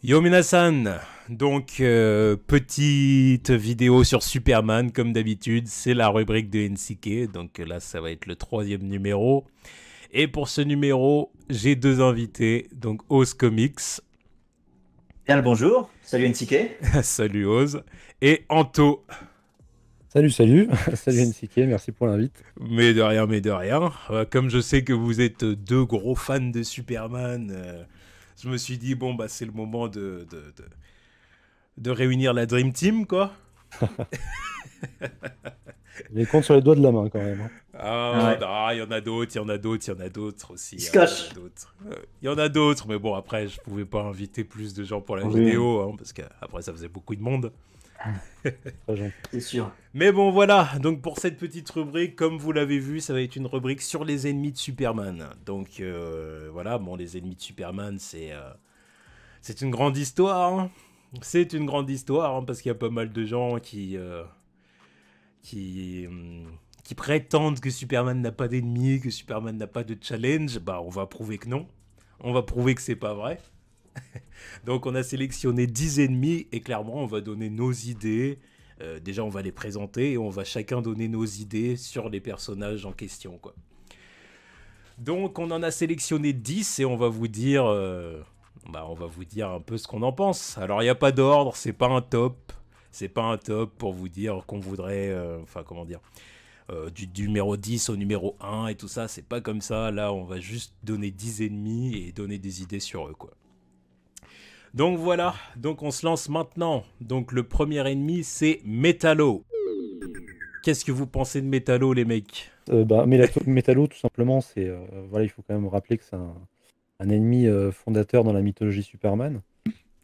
Yo Minasan, donc petite vidéo sur Superman comme d'habitude, c'est la rubrique de NCK, donc là ça va être le troisième numéro. Et pour ce numéro, j'ai deux invités, donc Oz Comics, Bien le bonjour, salut NCK. salut Oz, et Anto, Salut, salut, salut NCK, merci pour l'invite. mais de rien, mais de rien. Comme je sais que vous êtes deux gros fans de Superman, je me suis dit bon bah c'est le moment de réunir la Dream Team quoi. Les comptes sur les doigts de la main quand même, hein. Ah Ah, ouais, non, il y en a d'autres, il y en a d'autres, il y en a d'autres il aussi. se Hein, il y en a cache. d'autres. Il y en a d'autres, mais bon, après, je pouvais pas inviter plus de gens pour la Oui, vidéo, hein, parce qu'après, ça faisait beaucoup de monde. Très gentil. c'est sûr. Mais bon, voilà, donc pour cette petite rubrique, comme vous l'avez vu, ça va être une rubrique sur les ennemis de Superman. Donc voilà, bon, les ennemis de Superman, c'est une grande histoire. Hein. C'est une grande histoire, hein, parce qu'il y a pas mal de gens qui, qui prétendent que Superman n'a pas d'ennemis, que Superman n'a pas de challenge, bah on va prouver que non. On va prouver que c'est pas vrai. Donc on a sélectionné 10 ennemis et clairement on va donner nos idées. Déjà on va les présenter et on va chacun donner nos idées sur les personnages en question quoi. Donc on en a sélectionné 10 et on va vous dire on va vous dire un peu ce qu'on en pense. Alors il n'y a pas d'ordre, c'est pas un top. C'est pas un top pour vous dire qu'on voudrait enfin comment dire du numéro 10 au numéro 1 et tout ça, c'est pas comme ça. Là, on va juste donner 10 ennemis et donner des idées sur eux, quoi. Donc voilà, donc on se lance maintenant. Donc le premier ennemi, c'est Metallo. Qu'est-ce que vous pensez de Metallo, les mecs? Métallo, tout simplement, voilà, il faut quand même rappeler que c'est un ennemi fondateur dans la mythologie Superman.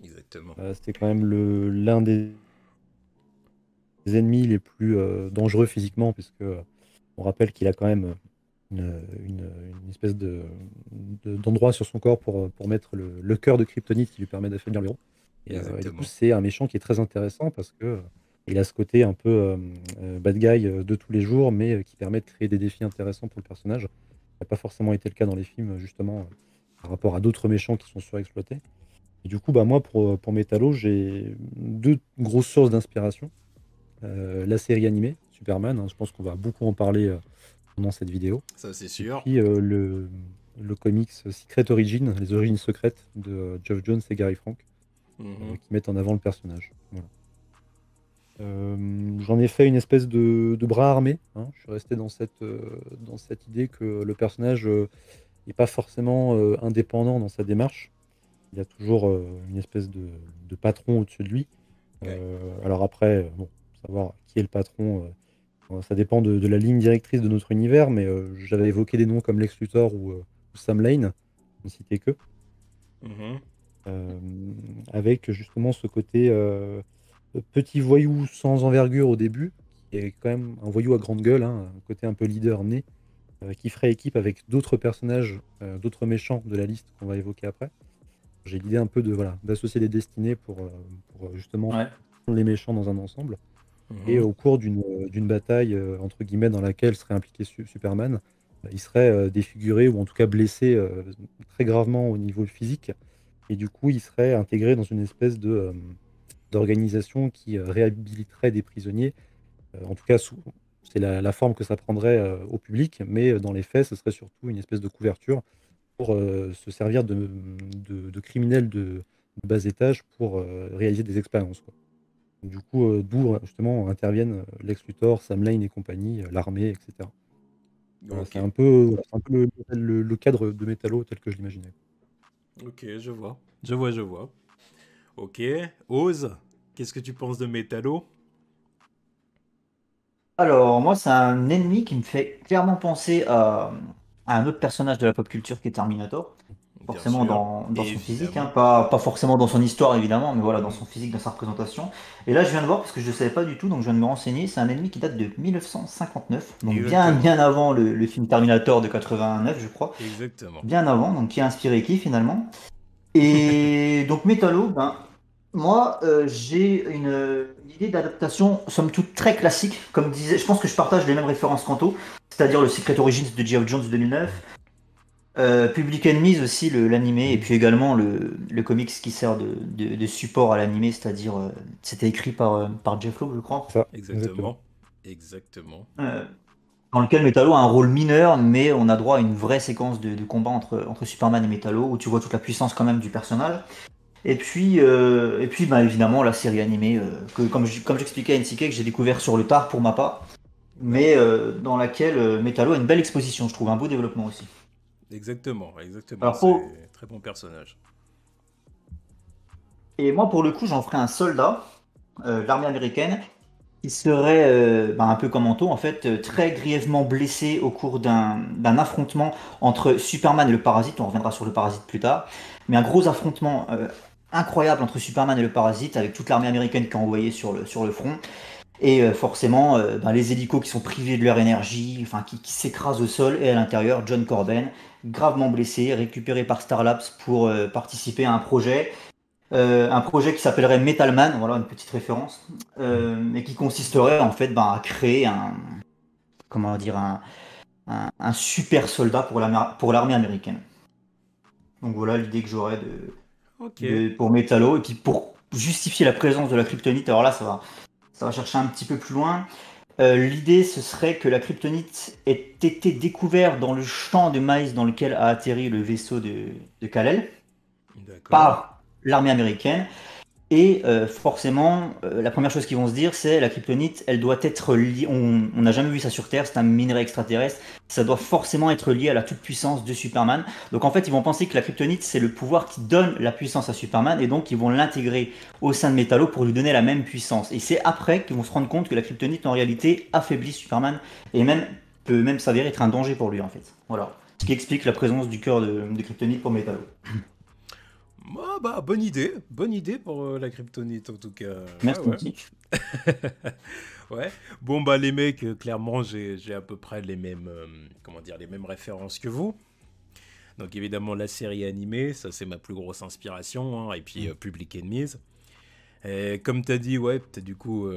Exactement. C'était quand même l'un des ennemis les plus dangereux physiquement, puisque on rappelle qu'il a quand même une espèce d'endroit sur son corps pour mettre le cœur de Kryptonite qui lui permet d'affaiblir le héros. Et du coup, Exactement. c'est un méchant qui est très intéressant parce que il a ce côté un peu bad guy de tous les jours, mais qui permet de créer des défis intéressants pour le personnage. Ça n'a pas forcément été le cas dans les films, justement, par rapport à d'autres méchants qui sont surexploités. Et du coup, bah, moi, pour Metallo, j'ai deux grosses sources d'inspiration. La série animée, Superman, hein, je pense qu'on va beaucoup en parler pendant cette vidéo. Ça, c'est Et sûr. puis le comics Secret Origin, les origines secrètes de Geoff Jones et Gary Frank, Mhm. qui mettent en avant le personnage. Voilà. J'en ai fait une espèce de bras armé, hein. Je suis resté dans cette idée que le personnage n'est pas forcément indépendant dans sa démarche. Il y a toujours une espèce de patron au-dessus de lui. Ouais. Alors après, bon, savoir qui est le patron, ça dépend de la ligne directrice de notre univers, mais j'avais évoqué des noms comme Lex Luthor ou Sam Lane, pour ne citer que. Mhm. Euh, Avec justement ce côté petit voyou sans envergure au début, qui est quand même un voyou à grande gueule, hein, un côté un peu leader né, qui ferait équipe avec d'autres personnages, d'autres méchants de la liste qu'on va évoquer après. J'ai l'idée un peu de voilà d'associer les destinées pour justement Ouais. prendre les méchants dans un ensemble. Et Mhm. au cours d'une bataille, entre guillemets, dans laquelle serait impliqué Superman, il serait défiguré ou en tout cas blessé très gravement au niveau physique. Et du coup, il serait intégré dans une espèce d'organisation qui réhabiliterait des prisonniers. En tout cas, c'est la forme que ça prendrait au public, mais dans les faits, ce serait surtout une espèce de couverture pour se servir de criminels de bas étage pour réaliser des expériences, quoi. Du coup, d'où justement interviennent Lex Luthor, Sam Lane et compagnie, l'armée, etc. Voilà, Ok. c'est un peu le cadre de Metallo tel que je l'imaginais. Ok, je vois. Je vois, je vois. Ok. Oz, qu'est-ce que tu penses de Metallo? Alors, moi, c'est un ennemi qui me fait clairement penser à un autre personnage de la pop culture qui est Terminator. Bien Forcément sûr. dans son physique, hein, Évidemment. pas forcément dans son histoire évidemment, mais voilà, dans Mhm. son physique, dans sa représentation. Et là, je viens de voir parce que je ne savais pas du tout, donc je viens de me renseigner. C'est un ennemi qui date de 1959, donc bien, Exactement. bien avant le film Terminator de 89, je crois. Exactement. Bien avant, donc qui a inspiré qui finalement? Et donc Métallo, ben, moi j'ai une idée d'adaptation somme toute très classique, comme disait, je pense que je partage les mêmes références qu'Anto, c'est-à-dire le Secret Origins de Geoff Jones 2009, Public Enemies aussi, l'animé, et puis également le comics qui sert de support à l'animé, c'est-à-dire, c'était écrit par Jeff Loeb, je crois, Ça, exactement. Exactement. Exactement. euh, dans lequel Metallo a un rôle mineur, mais on a droit à une vraie séquence de combat entre Superman et Metallo, où tu vois toute la puissance quand même du personnage. Et puis bah, évidemment, la série animée, que comme j'expliquais à NCK, que j'ai découvert sur le tard pour ma part, Ouais. mais dans laquelle Metallo a une belle exposition, je trouve, un beau développement aussi. Exactement. Exactement. Alors pour, C'est un très bon personnage. et moi, pour le coup, j'en ferai un soldat de l'armée américaine qui serait bah, un peu comme Anto, en fait, très grièvement blessé au cours d'un affrontement entre Superman et le Parasite. On reviendra sur le Parasite plus tard. Mais un gros affrontement incroyable entre Superman et le Parasite, avec toute l'armée américaine qui est envoyée sur le front. Et forcément, ben, les hélicos qui sont privés de leur énergie, enfin, qui s'écrasent au sol. Et à l'intérieur, John Corben, gravement blessé, récupéré par Star Labs pour participer à un projet qui s'appellerait Metalman, voilà une petite référence, et qui consisterait en fait ben, à créer comment dire, un super soldat pour l'armée américaine. Donc voilà l'idée que j'aurais Ok. pour Metallo, et puis pour justifier la présence de la kryptonite, alors là ça va chercher un petit peu plus loin. L'idée ce serait que la kryptonite ait été découverte dans le champ de maïs dans lequel a atterri le vaisseau de Kal-El D'accord. par l'armée américaine. Et forcément, la première chose qu'ils vont se dire, c'est la kryptonite, elle doit être liée. On n'a jamais vu ça sur Terre, c'est un minerai extraterrestre. Ça doit forcément être lié à la toute-puissance de Superman. Donc en fait, ils vont penser que la kryptonite, c'est le pouvoir qui donne la puissance à Superman, et donc ils vont l'intégrer au sein de Metallo pour lui donner la même puissance. Et c'est après qu'ils vont se rendre compte que la kryptonite, en réalité, affaiblit Superman et peut même s'avérer être un danger pour lui, en fait. Voilà. Ce qui explique la présence du cœur de kryptonite pour Metallo. Ah bah, bonne idée. Bonne idée pour la kryptonite, en tout cas. Ouais, Merci, ouais. merci. Ouais. Bon, bah, les mecs, clairement, j'ai à peu près les mêmes, comment dire, les mêmes références que vous. Donc, évidemment, la série animée, ça, c'est ma plus grosse inspiration, hein, et puis Public Enemies. Et comme t'as dit, ouais, du coup,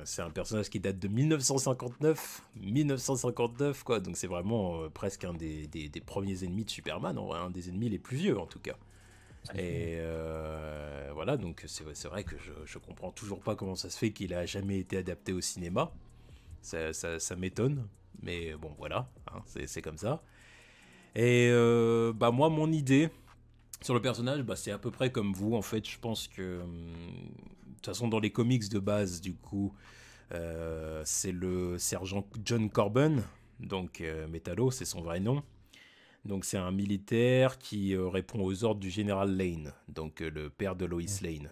c'est un personnage qui date de 1959. 1959, quoi. Donc, c'est vraiment presque un des premiers ennemis de Superman, en vrai, un des ennemis les plus vieux, en tout cas. Et voilà, donc c'est vrai que je comprends toujours pas comment ça se fait qu'il a jamais été adapté au cinéma. Ça m'étonne, mais bon, voilà, hein, c'est comme ça. Et bah, moi, mon idée sur le personnage, bah, c'est à peu près comme vous, en fait. Je pense que, de toute façon, dans les comics de base, du coup, c'est le sergent John Corben, donc Metallo, c'est son vrai nom. Donc c'est un militaire qui répond aux ordres du général Lane, donc le père de Lois Lane.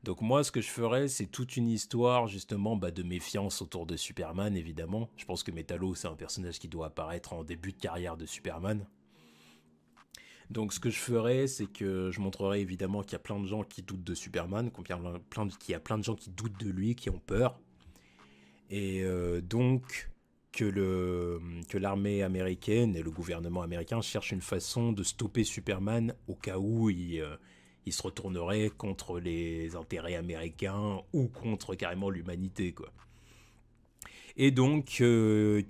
Donc moi, ce que je ferais, c'est toute une histoire justement bah, de méfiance autour de Superman, évidemment. Je pense que Metallo, c'est un personnage qui doit apparaître en début de carrière de Superman. Donc ce que je ferais, c'est que je montrerai évidemment qu'il y a plein de gens qui doutent de Superman, qu'il y a plein de gens qui doutent de lui, qui ont peur. Et donc que l'armée américaine et le gouvernement américain cherchent une façon de stopper Superman au cas où il se retournerait contre les intérêts américains ou contre carrément l'humanité, quoi. Et donc que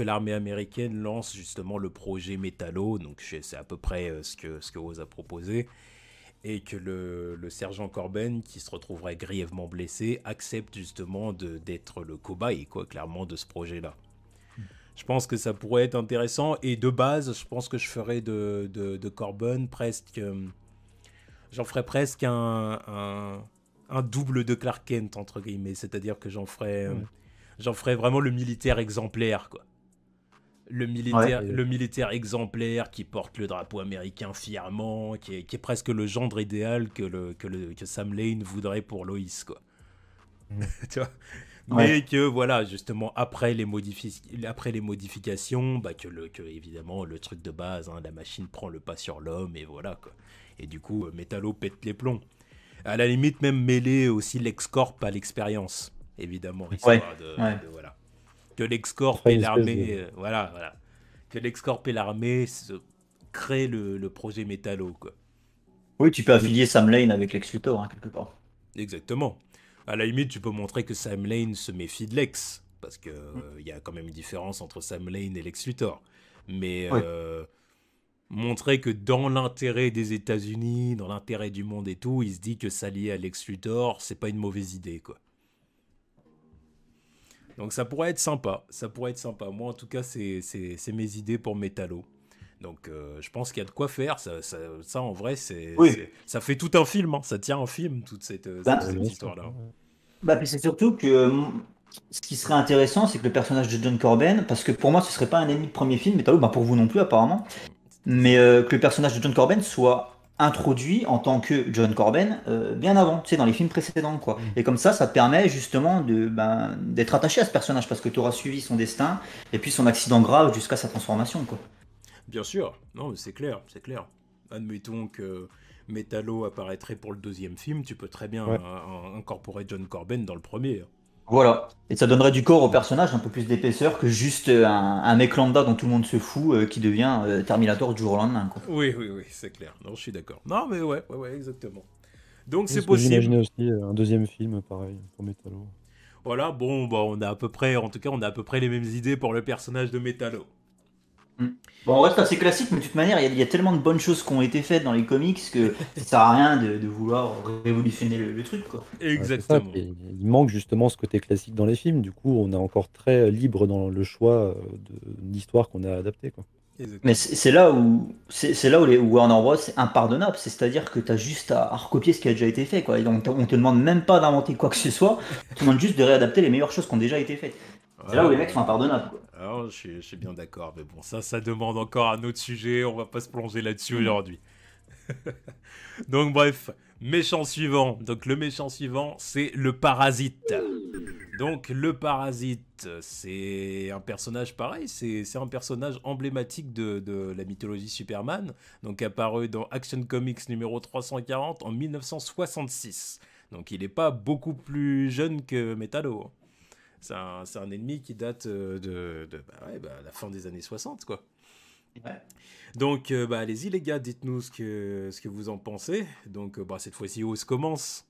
l'armée américaine lance justement le projet Metallo, donc c'est à peu près ce que Oz a proposé, et que le sergent Corben, qui se retrouverait grièvement blessé, accepte justement d'être le cobaye, quoi, clairement, de ce projet-là. Je pense que ça pourrait être intéressant, et de base, je pense que je ferais de Corben presque... j'en ferais presque un double de Clark Kent, entre guillemets, c'est-à-dire que Ouais. j'en ferais vraiment le militaire exemplaire, quoi. Ouais. Le militaire exemplaire qui porte le drapeau américain fièrement, qui est presque le gendre idéal que Sam Lane voudrait pour Lois, quoi. Mhm. Tu vois. Ouais. Mais que voilà, justement, après les modifications, bah, que évidemment, le truc de base, hein, la machine prend le pas sur l'homme, et voilà, quoi. Et du coup, Metallo pète les plombs. À la limite, même mêler aussi l'ex-corp à l'expérience, évidemment, Ouais. histoire Ouais. voilà. Que Ça l'ex-corp ferait et une espèce l'armée, de. voilà. Que l'ex-corp et l'armée créent le projet Metallo, quoi. Oui, tu peux Mm. affilier Sam Lane avec Lex Luthor, hein, quelque part. Exactement. À la limite, tu peux montrer que Sam Lane se méfie de Lex, parce que y a quand même une différence entre Sam Lane et Lex Luthor. Mais Oui. montrer que dans l'intérêt des États-Unis, dans l'intérêt du monde et tout, il se dit que s'allier à Lex Luthor, c'est pas une mauvaise idée, quoi. Donc ça pourrait être sympa, ça pourrait être sympa. Moi, en tout cas, c'est mes idées pour Metallo. Donc je pense qu'il y a de quoi faire. Ça, en vrai, Oui. ça fait tout un film, hein. Ça tient un film, toute Ben, cette Bien sûr. histoire-là. Bah, puis c'est surtout que ce qui serait intéressant, c'est que le personnage de John Corben, parce que pour moi, ce serait pas un ennemi de premier film, mais bah, pour vous non plus, apparemment, mais que le personnage de John Corben soit introduit en tant que John Corben bien avant, tu sais, dans les films précédents, quoi. Mm. Et comme ça te permet justement d'être attaché à ce personnage, parce que tu auras suivi son destin, et puis son accident grave jusqu'à sa transformation, quoi. Bien sûr, non, mais c'est clair, c'est clair. Admettons que Metallo apparaîtrait pour le deuxième film, tu peux très bien Ouais. incorporer John Corben dans le premier. Voilà. Et ça donnerait du corps au personnage, un peu plus d'épaisseur que juste un mec lambda dont tout le monde se fout, qui devient Terminator du jour au lendemain, quoi. Oui, oui, oui, c'est clair. Non, je suis d'accord. Non, mais ouais, ouais, ouais, exactement. Donc C'est c'est ce que possible. j'imaginais aussi, un deuxième film, pareil, pour Metallo. Voilà, bon, bah, on a à peu près, en tout cas, on a à peu près les mêmes idées pour le personnage de Metallo. Mm. Bon, on reste assez classique, mais de toute manière, il y a tellement de bonnes choses qui ont été faites dans les comics que ça sert à rien de vouloir révolutionner le truc, quoi. Ouais, c'est ça. Exactement. Puis il manque justement ce côté classique dans les films. Du coup, on est encore très libre dans le choix de l'histoire qu'on a adaptée, quoi. Mais Exactement. c'est là où où Warner Bros c'est impardonnable, c'est-à-dire que tu as juste à recopier ce qui a déjà été fait, quoi. Et on te demande même pas d'inventer quoi que ce soit, on te demande juste de réadapter les meilleures choses qui ont déjà été faites. C'est là Ouais, où les ouais, mecs sont ouais. impardonnables, quoi. Alors, je suis bien d'accord, mais bon, ça demande encore un autre sujet, on va pas se plonger là-dessus aujourd'hui. Donc bref, méchant suivant. Donc le méchant suivant, c'est le parasite. Donc le parasite, c'est un personnage pareil, c'est un personnage emblématique de la mythologie Superman, donc apparu dans Action Comics numéro 340 en 1966. Donc il n'est pas beaucoup plus jeune que Metallo. C'est un ennemi qui date la fin des années 60, quoi. Ouais. Donc, allez-y les gars, dites-nous ce que vous en pensez. Donc, cette fois-ci, Ose commence.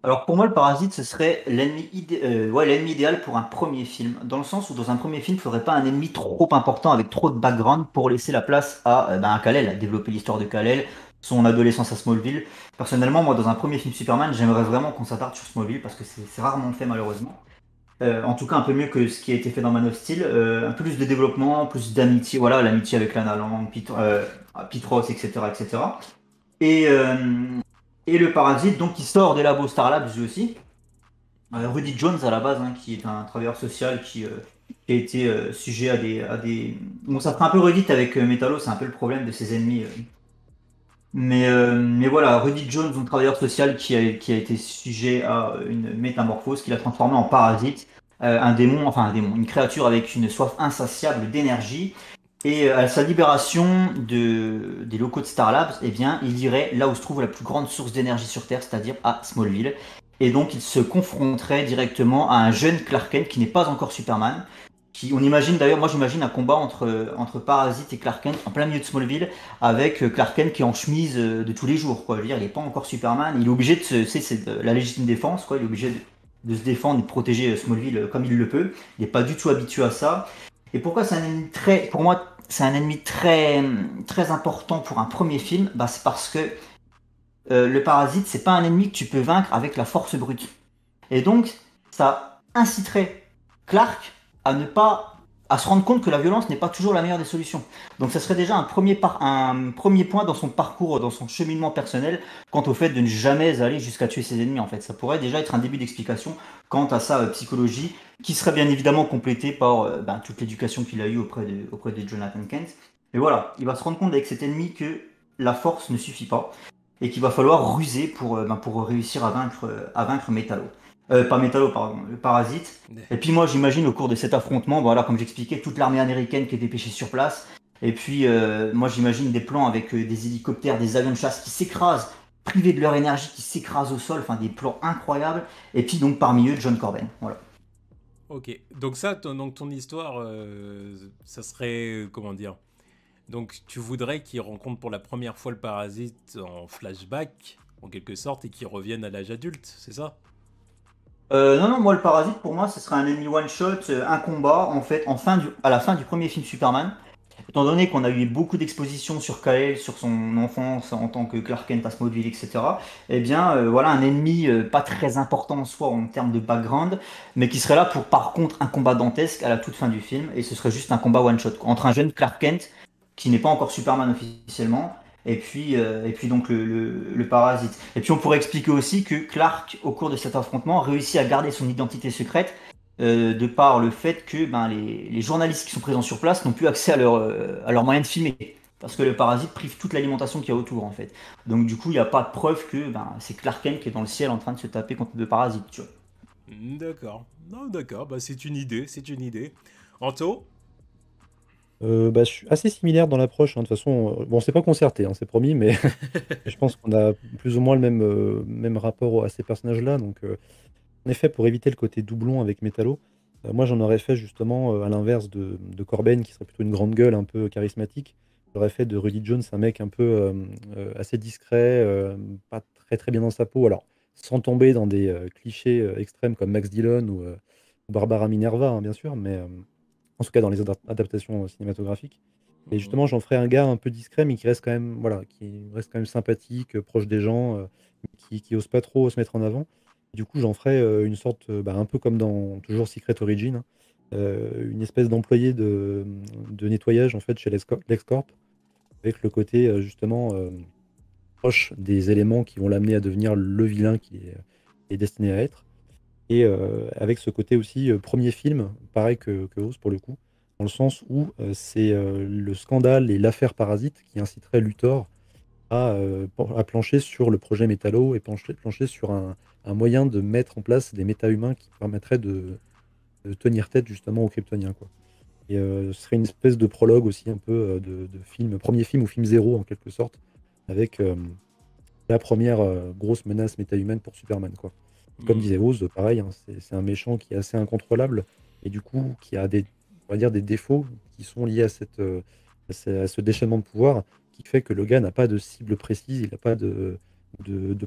Alors pour moi, le parasite, ce serait l'ennemi idéal pour un premier film, dans le sens où dans un premier film, il ne faudrait pas un ennemi trop important avec trop de background pour laisser la place à Kal-El, à développer l'histoire de Kal-El, son adolescence à Smallville. Personnellement, moi, dans un premier film Superman, j'aimerais vraiment qu'on s'attarde sur Smallville parce que c'est rarement fait malheureusement. En tout cas, un peu mieux que ce qui a été fait dans Man of Steel. Un peu plus de développement, plus d'amitié, voilà, l'amitié avec Lana Lang, Pete Ross, etc., etc. Et, euh, et le parasite, donc, qui sort des labos Star Labs lui aussi. Rudy Jones à la base, hein, qui est un travailleur social qui a été sujet à des. Bon, ça fera un peu redite avec Metallo, c'est un peu le problème de ses ennemis. Mais voilà, Rudy Jones, un travailleur social qui a été sujet à une métamorphose, qui l'a transformé en parasite, un démon, une créature avec une soif insatiable d'énergie. Et à sa libération des locaux de Star Labs, eh bien, il irait là où se trouve la plus grande source d'énergie sur Terre, c'est-à-dire à Smallville. Et donc, il se confronterait directement à un jeune Clark Kent qui n'est pas encore Superman. On imagine d'ailleurs, moi j'imagine un combat entre Parasite et Clark Kent en plein milieu de Smallville, avec Clark Kent qui est en chemise de tous les jours, quoi. Je veux dire, il n'est pas encore Superman, il est obligé de c'est la légitime défense, quoi. Il est obligé de se défendre et de protéger Smallville comme il le peut. Il n'est pas du tout habitué à ça. Et pourquoi c'est un ennemi pour moi, c'est un ennemi très important pour un premier film, bah, c'est parce que le parasite, c'est pas un ennemi que tu peux vaincre avec la force brute. Et donc, ça inciterait Clark à ne pas à se rendre compte que la violence n'est pas toujours la meilleure des solutions. Donc ça serait déjà un premier point dans son parcours, dans son cheminement personnel, quant au fait de ne jamais aller jusqu'à tuer ses ennemis en fait. Ça pourrait déjà être un début d'explication quant à sa psychologie, qui serait bien évidemment complétée par toute l'éducation qu'il a eue auprès de Jonathan Kent. Mais voilà, il va se rendre compte avec cet ennemi que la force ne suffit pas et qu'il va falloir ruser pour réussir à vaincre Metallo. Pas Metallo, pardon, le Parasite. Et puis moi, j'imagine au cours de cet affrontement, voilà, comme j'expliquais, toute l'armée américaine qui est dépêchée sur place. Et puis moi, j'imagine des plans avec des hélicoptères, des avions de chasse qui s'écrasent, privés de leur énergie, qui s'écrasent au sol, enfin des plans incroyables. Et puis donc parmi eux, John Corben. Voilà. Ok, donc ça, donc ton histoire, ça serait, comment dire. Donc tu voudrais qu'il rencontre pour la première fois le parasite en flashback, en quelque sorte, et qu'il revienne à l'âge adulte, c'est ça? Non, non, moi le Parasite pour moi ce serait un ennemi one shot, un combat en fait à la fin du premier film Superman. Étant donné qu'on a eu beaucoup d'expositions sur Kal-El, sur son enfance en tant que Clark Kent à Smallville, etc. Eh bien, voilà un ennemi pas très important en soi en termes de background, mais qui serait là pour par contre un combat dantesque à la toute fin du film, et ce serait juste un combat one shot quoi, entre un jeune Clark Kent qui n'est pas encore Superman officiellement. Et puis donc le parasite. Et puis on pourrait expliquer aussi que Clark, au cours de cet affrontement, réussit à garder son identité secrète de par le fait que ben, les journalistes qui sont présents sur place n'ont plus accès à leurs moyens de filmer. Parce que le parasite prive toute l'alimentation qu'il y a autour, en fait. Donc, du coup, il n'y a pas de preuve que ben, c'est Clark Kent qui est dans le ciel en train de se taper contre le parasite, tu vois. D'accord. Non, d'accord, bah c'est une idée, c'est une idée. Anto? Bah, je suis assez similaire dans l'approche, hein. De toute façon, bon, c'est pas concerté, hein, c'est promis, mais je pense qu'on a plus ou moins le même rapport à ces personnages-là. Donc, en effet, pour éviter le côté doublon avec Metallo, moi j'en aurais fait justement à l'inverse de Corben, qui serait plutôt une grande gueule, un peu charismatique. J'aurais fait de Rudy Jones un mec un peu assez discret, pas très très bien dans sa peau. Alors, sans tomber dans des clichés extrêmes comme Max Dillon ou Barbara Minerva, hein, bien sûr, mais en tout cas dans les adaptations cinématographiques. Et Mhm. justement, j'en ferais un gars un peu discret, mais qui reste quand même, voilà, qui reste quand même sympathique, proche des gens, qui ose pas trop se mettre en avant. Du coup, j'en ferais une sorte, bah, un peu comme dans toujours Secret Origin, hein, une espèce d'employé de nettoyage en fait chez LexCorp, avec le côté justement proche des éléments qui vont l'amener à devenir le vilain qui est destiné à être. Et avec ce côté aussi premier film, pareil que Oz pour le coup, dans le sens où c'est le scandale et l'affaire Parasite qui inciterait Luthor à plancher sur le projet Métallo et plancher sur un moyen de mettre en place des méta-humains qui permettraient de tenir tête justement aux Kryptoniens, quoi. Et ce serait une espèce de prologue aussi un peu de film, premier film ou film zéro en quelque sorte, avec la première grosse menace méta-humaine pour Superman, quoi. Comme Mhm. disait Oz, pareil, hein, c'est un méchant qui est assez incontrôlable et du coup qui a on va dire des défauts qui sont liés à ce déchaînement de pouvoir qui fait que le gars n'a pas de cible précise, il n'a pas de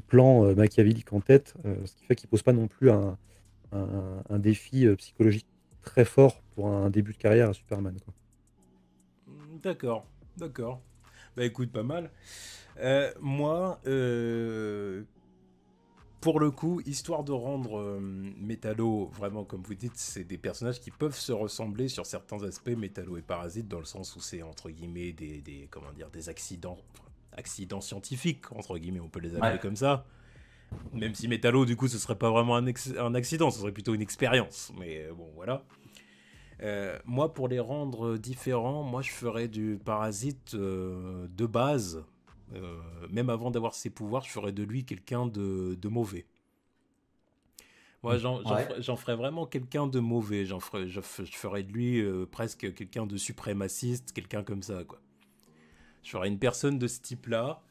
plan machiavélique en tête, ce qui fait qu'il pose pas non plus un défi psychologique très fort pour un début de carrière à Superman, quoi. D'accord, d'accord. Bah écoute, pas mal. Moi, pour le coup, histoire de rendre Métallo, vraiment comme vous dites, c'est des personnages qui peuvent se ressembler sur certains aspects, Métallo et Parasite, dans le sens où c'est entre guillemets comment dire, des accidents, accidents scientifiques, entre guillemets, on peut les appeler Ouais. comme ça. Même si Métallo, du coup, ce serait pas vraiment un accident, ce serait plutôt une expérience. Mais bon, voilà. Moi, pour les rendre différents, moi, je ferais du Parasite de base. Même avant d'avoir ses pouvoirs, je ferais de lui quelqu'un de mauvais. Moi, Ouais. j'en ferais vraiment quelqu'un de mauvais. Je ferais de lui presque quelqu'un de suprémaciste, quelqu'un comme ça, quoi. Je ferais une personne de ce type-là,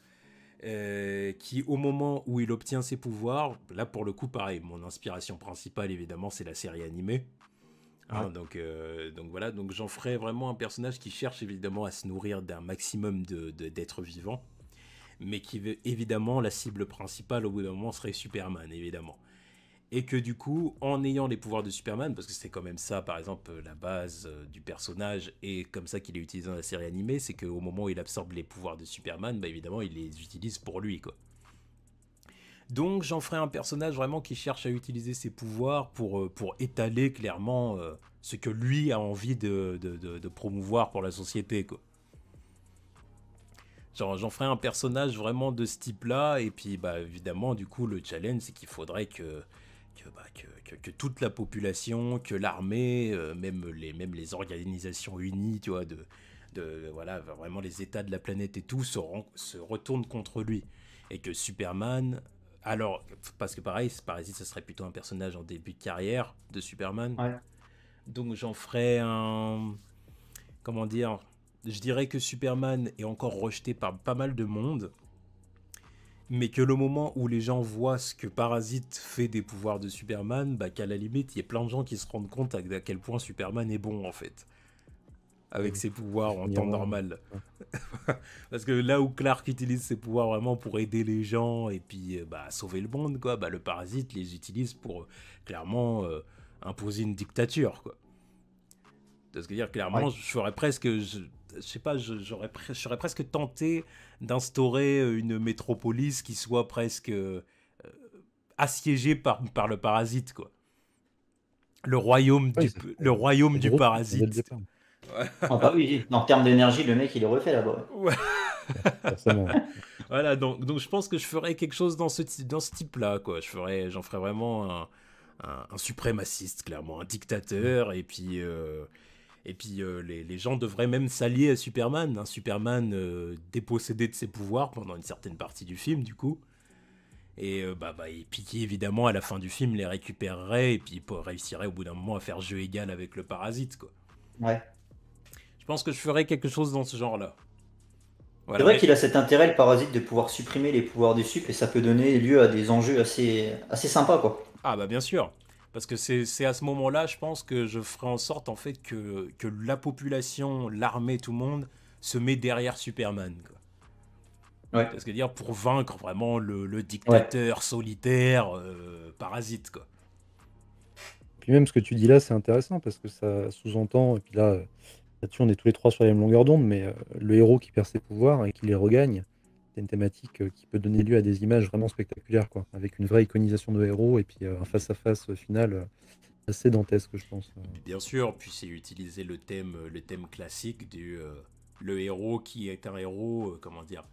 qui, au moment où il obtient ses pouvoirs, là, pour le coup, pareil, mon inspiration principale, évidemment, c'est la série animée. Ouais. Hein, donc voilà, donc j'en ferais vraiment un personnage qui cherche évidemment à se nourrir d'un maximum d'êtres vivants, mais qui veut évidemment la cible principale au bout d'un moment serait Superman, évidemment. Et que du coup, en ayant les pouvoirs de Superman, parce que c'est quand même ça, par exemple, la base du personnage, et comme ça qu'il est utilisé dans la série animée, c'est qu'au moment où il absorbe les pouvoirs de Superman, bah évidemment, il les utilise pour lui, quoi. Donc j'en ferai un personnage vraiment qui cherche à utiliser ses pouvoirs pour étaler clairement ce que lui a envie de promouvoir pour la société, quoi. Genre, j'en ferai un personnage vraiment de ce type-là, et puis bah évidemment, du coup, le challenge, c'est qu'il faudrait que toute la population, que l'armée, même les organisations unies, tu vois, voilà, vraiment les États de la planète et tout, se retournent contre lui. Et que Superman, alors, parce que pareil, Parasite, ce serait plutôt un personnage en début de carrière de Superman. Ouais. Donc j'en ferais un, comment dire, je dirais que Superman est encore rejeté par pas mal de monde, mais que le moment où les gens voient ce que Parasite fait des pouvoirs de Superman, bah qu'à la limite, il y a plein de gens qui se rendent compte à quel point Superman est bon, en fait. avec Mhm. ses pouvoirs en temps Miroir. normal. Ouais. Parce que là où Clark utilise ses pouvoirs vraiment pour aider les gens et puis sauver le monde, quoi, le parasite les utilise pour clairement imposer une dictature, quoi. Parce que dire clairement, Ouais. je ferais presque, je sais pas, je serais presque tenté d'instaurer une métropolis qui soit presque assiégée par le parasite, quoi. Oui, Le royaume c'est du gros truc, dès le parasite. départ. Ah bah oui, en termes d'énergie, le mec, il est refait là-bas. Ouais. Forcément. Voilà, donc je pense que je ferais quelque chose dans ce type-là, quoi. J'en ferais vraiment un suprémaciste, clairement, un dictateur, et puis les gens devraient même s'allier à Superman, un Superman dépossédé de ses pouvoirs pendant une certaine partie du film, du coup. Et puis qui, évidemment, à la fin du film, les récupérerait, et puis réussirait au bout d'un moment à faire jeu égal avec le parasite, quoi. Ouais. Je pense que je ferais quelque chose dans ce genre-là. C'est Voilà, vrai mais qu'il a cet intérêt, le parasite, de pouvoir supprimer les pouvoirs du sup et ça peut donner lieu à des enjeux assez sympas, quoi. ah bah bien sûr, parce que c'est à ce moment-là, je pense que je ferai en sorte en fait que la population, l'armée, tout le monde se met derrière Superman, quoi. Ouais. Parce que dire pour vaincre vraiment le Ouais. dictateur solitaire parasite, quoi. Puis même ce que tu dis là, c'est intéressant parce que ça sous-entend, et puis là, là-dessus, on est tous les trois sur la même longueur d'onde, mais le héros qui perd ses pouvoirs et qui les regagne, c'est une thématique qui peut donner lieu à des images vraiment spectaculaires, quoi, avec une vraie iconisation de héros et puis un face-à-face final assez dantesque, je pense. Bien sûr, puis c'est utiliser le thème classique du le héros qui est un héros, comment dire,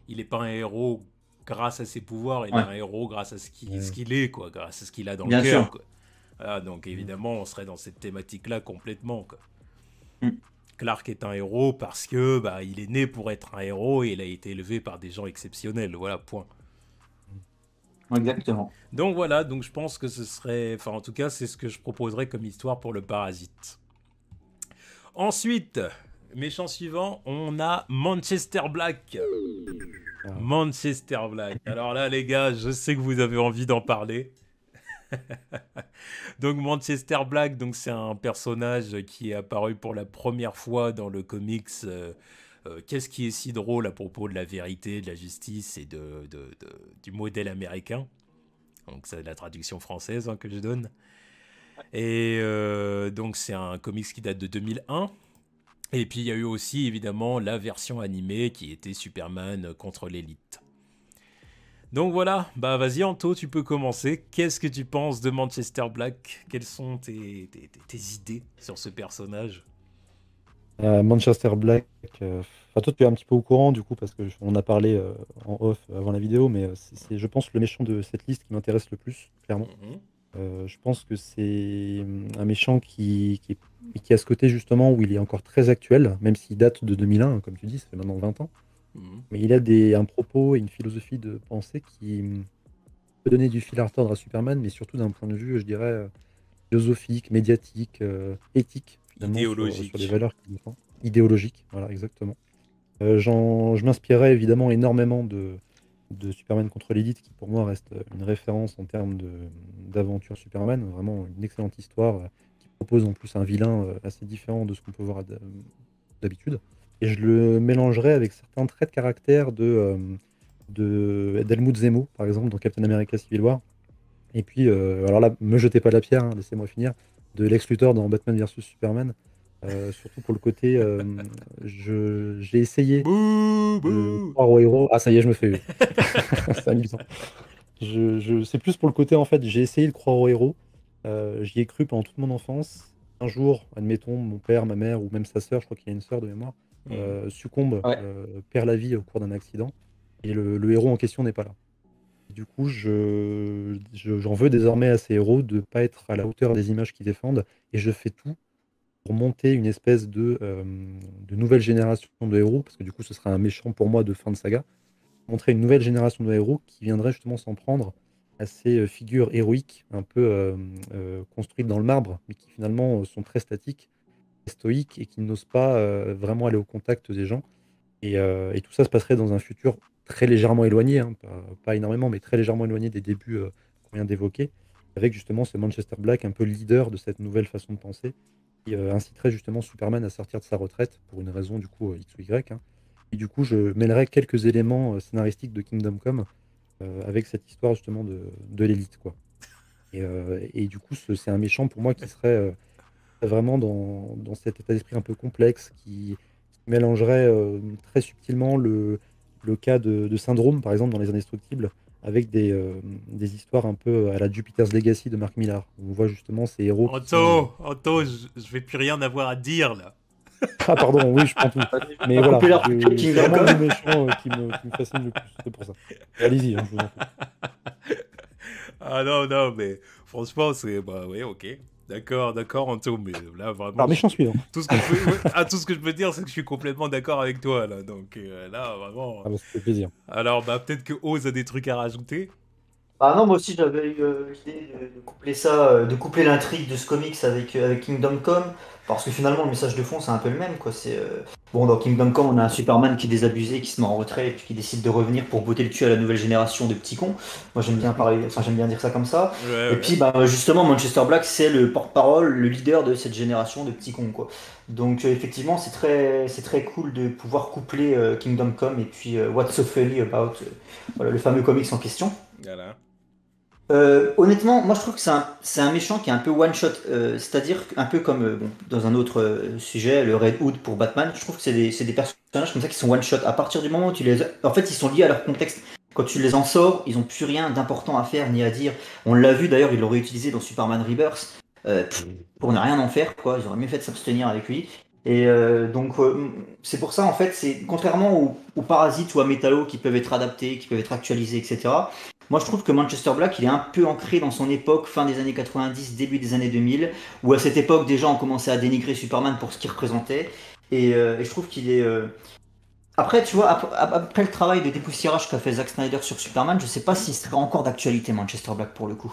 il n'est pas un héros grâce à ses pouvoirs, il est Ouais. un héros grâce à ce Ouais. qu'il est, quoi, grâce à ce qu'il a dans le Bien cœur, sûr. quoi. Voilà, donc Mhm. évidemment, on serait dans cette thématique-là complètement, quoi. Mm. Clark est un héros parce que il est né pour être un héros et il a été élevé par des gens exceptionnels. Voilà, point. Exactement. Donc voilà, donc je pense que ce serait, enfin en tout cas, c'est ce que je proposerais comme histoire pour le parasite. Ensuite, méchant suivant, on a Manchester Black. Ah. Manchester Black. Alors là, les gars, je sais que vous avez envie d'en parler. Donc Manchester Black, donc c'est un personnage qui est apparu pour la première fois dans le comics. Qu'est-ce qui est si drôle à propos de la vérité, de la justice et du modèle américain. Donc c'est la traduction française que je donne. Et donc c'est un comics qui date de 2001. Et puis il y a eu aussi évidemment la version animée qui était Superman contre l'élite. Donc voilà, vas-y Anto, tu peux commencer. Qu'est-ce que tu penses de Manchester Black? Quelles sont tes idées sur ce personnage? Manchester Black, enfin, toi tu es un petit peu au courant du coup parce que on a parlé en off avant la vidéo, mais c'est, je pense, le méchant de cette liste qui m'intéresse le plus, clairement. Mhm, Je pense que c'est un méchant qui a ce côté justement où il est encore très actuel, même s'il date de 2001, comme tu dis, ça fait maintenant 20 ans. mhm. Mais il a un propos et une philosophie de pensée qui peut donner du fil à retordre à Superman, mais surtout d'un point de vue, je dirais, philosophique, médiatique, éthique, finalement, sur les Idéologique. valeurs qu'il défend. Idéologique, voilà, exactement. Je m'inspirais évidemment énormément de Superman contre l'élite, qui pour moi reste une référence en termes d'aventure Superman. Vraiment une excellente histoire qui propose en plus un vilain assez différent de ce qu'on peut voir d'habitude. Et je le mélangerais avec certains traits de caractère d'Helmut Zemo, par exemple, dans Captain America Civil War. Et puis, alors là, me jetez pas la pierre, hein, laissez-moi finir, de Lex Luthor dans Batman versus Superman. Surtout pour le côté, j'ai essayé Bouh, de bouh. croire au héros. Ah, ça y est, je me fais eu. C'est amusant. C'est plus pour le côté, en fait, j'ai essayé de croire au héros. J'y ai cru pendant toute mon enfance. Un jour, admettons, mon père, ma mère ou même sa sœur, je crois qu'il y a une sœur de mémoire, Mhm. succombe, Ouais. perd la vie au cours d'un accident. Et le héros en question n'est pas là. Du coup, j'en veux désormais à ces héros de ne pas être à la hauteur des images qu'ils défendent. Et je fais tout pour monter une espèce de nouvelle génération de héros, parce que du coup, ce sera un méchant pour moi de fin de saga. Montrer une nouvelle génération de héros qui viendrait justement s'en prendre à ces figures héroïques, un peu construites dans le marbre, mais qui finalement sont très statiques, très stoïques, et qui n'osent pas vraiment aller au contact des gens. Et tout ça se passerait dans un futur très légèrement éloigné, hein, pas énormément, mais très légèrement éloigné des débuts qu'on vient d'évoquer, avec justement ce Manchester Black un peu leader de cette nouvelle façon de penser, qui inciterait justement Superman à sortir de sa retraite pour une raison du coup X ou Y, hein. Et du coup, je mêlerais quelques éléments scénaristiques de Kingdom Come avec cette histoire justement de l'élite, quoi. Et du coup, c'est un méchant pour moi qui serait vraiment dans cet état d'esprit un peu complexe, qui mélangerait très subtilement le cas de Syndrome, par exemple, dans Les Indestructibles, avec des histoires un peu à la Jupiter's Legacy de Mark Millar, où on voit justement ces héros qui sont... Anto, je vais plus rien avoir à dire là. Ah pardon, oui, je prends tout. Mais On va voilà, couper leur de c'est Kingdom vraiment le Come. méchant qui me fascine le plus, c'est pour ça. Allez-y, hein, je vous en prie. Ah non, non, mais franchement, c'est. Bah ouais, ok. D'accord, d'accord, Anto, mais là vraiment, Alors, méchant suivant. tout ce que je peux, ouais, tout ce que je peux dire, c'est que je suis complètement d'accord avec toi là. Donc là, vraiment. Ah bah, ça fait plaisir. Alors, bah peut-être que Oz a des trucs à rajouter. Ah non, moi aussi j'avais eu l'idée de coupler ça, de coupler l'intrigue de ce comics avec Kingdom Come, parce que finalement le message de fond c'est un peu le même quoi. Bon, dans Kingdom Come on a un Superman qui est désabusé, qui se met en retrait et puis qui décide de revenir pour botter le cul à la nouvelle génération de petits cons. Moi j'aime bien parler, enfin j'aime bien dire ça comme ça. Ouais, Et ouais. puis bah justement Manchester Black c'est le porte-parole, le leader de cette génération de petits cons quoi. Donc effectivement c'est très cool de pouvoir coupler Kingdom Come et puis What's So Funny About voilà, le fameux comics en question. Voilà. Honnêtement, moi je trouve que c'est un méchant qui est un peu one shot, c'est-à-dire un peu comme bon, dans un autre sujet, le Red Hood pour Batman. Je trouve que c'est des personnages comme ça qui sont one shot. À partir du moment où tu les, en fait, ils sont liés à leur contexte. Quand tu les en sors, ils ont plus rien d'important à faire ni à dire. On l'a vu d'ailleurs, ils l'ont réutilisé dans Superman Rebirth pour ne rien en faire, quoi. Ils auraient mieux fait de s'abstenir avec lui. Et c'est pour ça en fait, c'est contrairement aux Parasites ou à Metallo qui peuvent être adaptés, qui peuvent être actualisés, etc. Moi, je trouve que Manchester Black, il est un peu ancré dans son époque, fin des années 90, début des années 2000, où à cette époque, déjà, on commençait à dénigrer Superman pour ce qu'il représentait. Et je trouve qu'il est. Après, tu vois, après le travail de dépoussiérage qu'a fait Zack Snyder sur Superman, je sais pas s'il serait encore d'actualité, Manchester Black, pour le coup.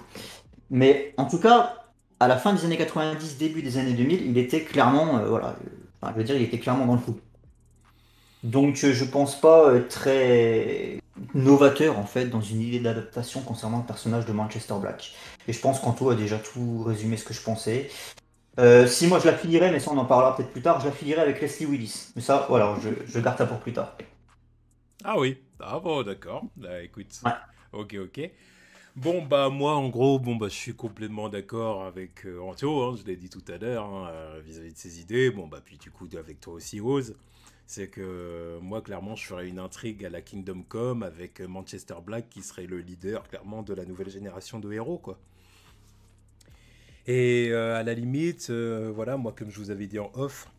Mais en tout cas, à la fin des années 90, début des années 2000, il était clairement. Voilà. Enfin, je veux dire, il était clairement dans le coup. Donc je pense pas très novateur en fait dans une idée d'adaptation concernant le personnage de Manchester Black. Et je pense qu'Anto a déjà tout résumé ce que je pensais. Si moi je la finirais, mais ça on en parlera peut-être plus tard, je la finirais avec Leslie Willis. Mais ça, voilà, je garde ça pour plus tard. Ah oui. Ah bon, d'accord. Bah écoute. Ouais. Ok, ok. Bon, bah moi, en gros, bon, bah je suis complètement d'accord avec Anto, hein, je l'ai dit tout à l'heure, hein, vis-à-vis de ses idées. Bon, bah puis du coup, avec toi aussi, Oz. C'est que moi, clairement, je ferais une intrigue à la Kingdom Come avec Manchester Black qui serait le leader, clairement, de la nouvelle génération de héros, quoi. Et à la limite, voilà, moi, comme je vous avais dit en off,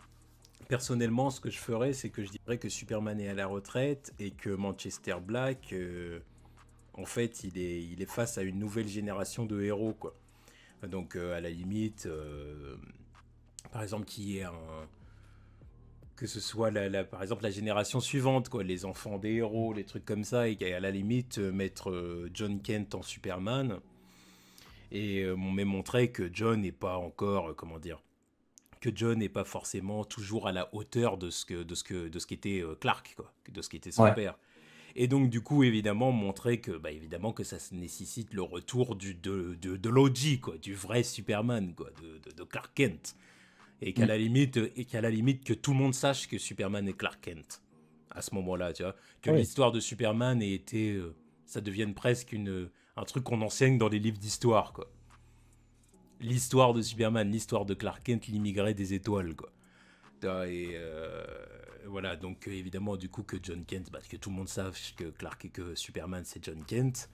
personnellement, ce que je ferais, c'est que je dirais que Superman est à la retraite et que Manchester Black, en fait, il est face à une nouvelle génération de héros, quoi. Donc, à la limite, par exemple, qui est un que ce soit par exemple la génération suivante, quoi, les enfants des héros, les trucs comme ça, et à la limite mettre John Kent en Superman et on m'a montré que John n'est pas encore, comment dire, que John n'est pas forcément toujours à la hauteur de ce qu'était Clark, quoi, de ce qu'était son Ouais. père. Et donc du coup évidemment montrer que bah, évidemment que ça nécessite le retour de l'OG, quoi, du vrai Superman, quoi, de Clark Kent. Mm. Et qu'à la limite que tout le monde sache que Superman est Clark Kent à ce moment-là, tu vois, que Oui. l'histoire de Superman ait été ça devienne presque un truc qu'on enseigne dans les livres d'histoire, quoi. L'histoire de Superman, l'histoire de Clark Kent, l'immigré des étoiles, quoi. Et voilà, donc évidemment du coup que John Kent, parce que tout le monde sache que Clark et que Superman c'est John Kent,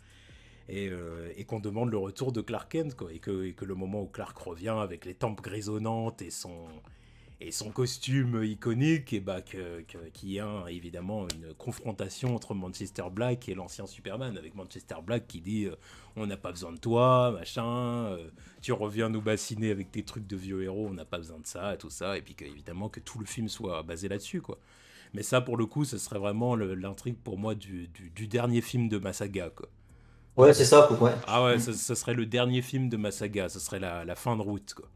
et qu'on demande le retour de Clark Kent, quoi, et que le moment où Clark revient avec les tempes grisonnantes et son costume iconique, et bah qu'il y a évidemment une confrontation entre Manchester Black et l'ancien Superman, avec Manchester Black qui dit on n'a pas besoin de toi, machin, tu reviens nous bassiner avec tes trucs de vieux héros, on n'a pas besoin de ça, et tout ça, et puis évidemment que tout le film soit basé là-dessus, quoi. Mais ça, pour le coup, ce serait vraiment l'intrigue pour moi du dernier film de ma saga, quoi. Ouais, c'est ça, ouais. Ah ouais, Mm. ce serait le dernier film de ma saga, ce serait la fin de route, quoi.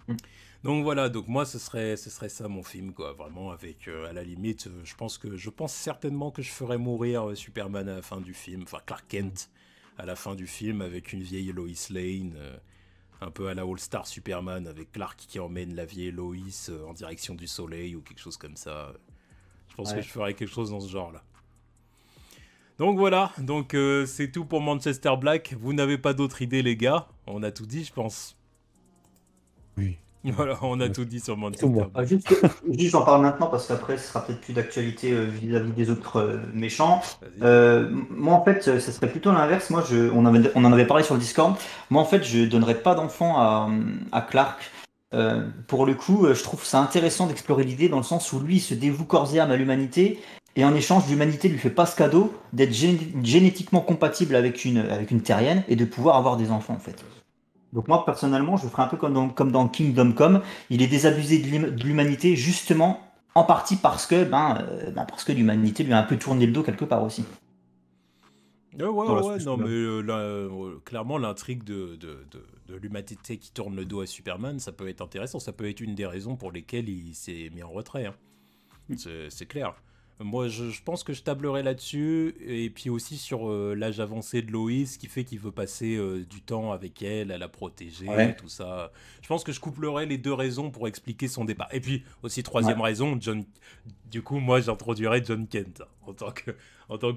Mm. Donc voilà, donc moi ce serait ça mon film, quoi, vraiment avec à la limite, je pense certainement que je ferais mourir Superman à la fin du film, enfin Clark Kent à la fin du film avec une vieille Lois Lane Un peu à la All-Star Superman avec Clark qui emmène la vieille Lois en direction du soleil ou quelque chose comme ça. Je pense que Ouais. je ferais quelque chose dans ce genre-là. Donc voilà, donc c'est tout pour Manchester Black. Vous n'avez pas d'autres idées, les gars? On a tout dit, je pense. Oui. Voilà, on a Ouais. tout dit sur Manchester Surtout moi. Ah, Black. juste j'en parle maintenant parce qu'après, ce sera peut-être plus d'actualité vis-à-vis des autres méchants. Vas-y. Moi, en fait, ça serait plutôt l'inverse. Moi, on en avait parlé sur le Discord. Moi, en fait, je donnerais pas d'enfant à Clark. Pour le coup, je trouve ça intéressant d'explorer l'idée dans le sens où lui, il se dévoue corps et âme à l'humanité. Et en échange, l'humanité lui fait pas ce cadeau d'être génétiquement compatible avec une terrienne et de pouvoir avoir des enfants, en fait. Donc moi personnellement, je ferais un peu comme dans Kingdom Come. Il est désabusé de l'humanité justement en partie parce que l'humanité lui a un peu tourné le dos quelque part aussi. Voilà ce Ouais, que je non, peux mais dire. clairement, l'intrigue de l'humanité qui tourne le dos à Superman, ça peut être intéressant. Ça peut être une des raisons pour lesquelles il s'est mis en retrait, hein. C'est clair. Moi, je pense que je tablerai là-dessus, et puis aussi sur l'âge avancé de Loïs, qui fait qu'il veut passer du temps avec elle, à la protéger, Ouais, tout ça. Je pense que je couplerai les deux raisons pour expliquer son départ. Et puis, aussi, ouais, troisième raison, du coup, moi, j'introduirai John Kent en tant que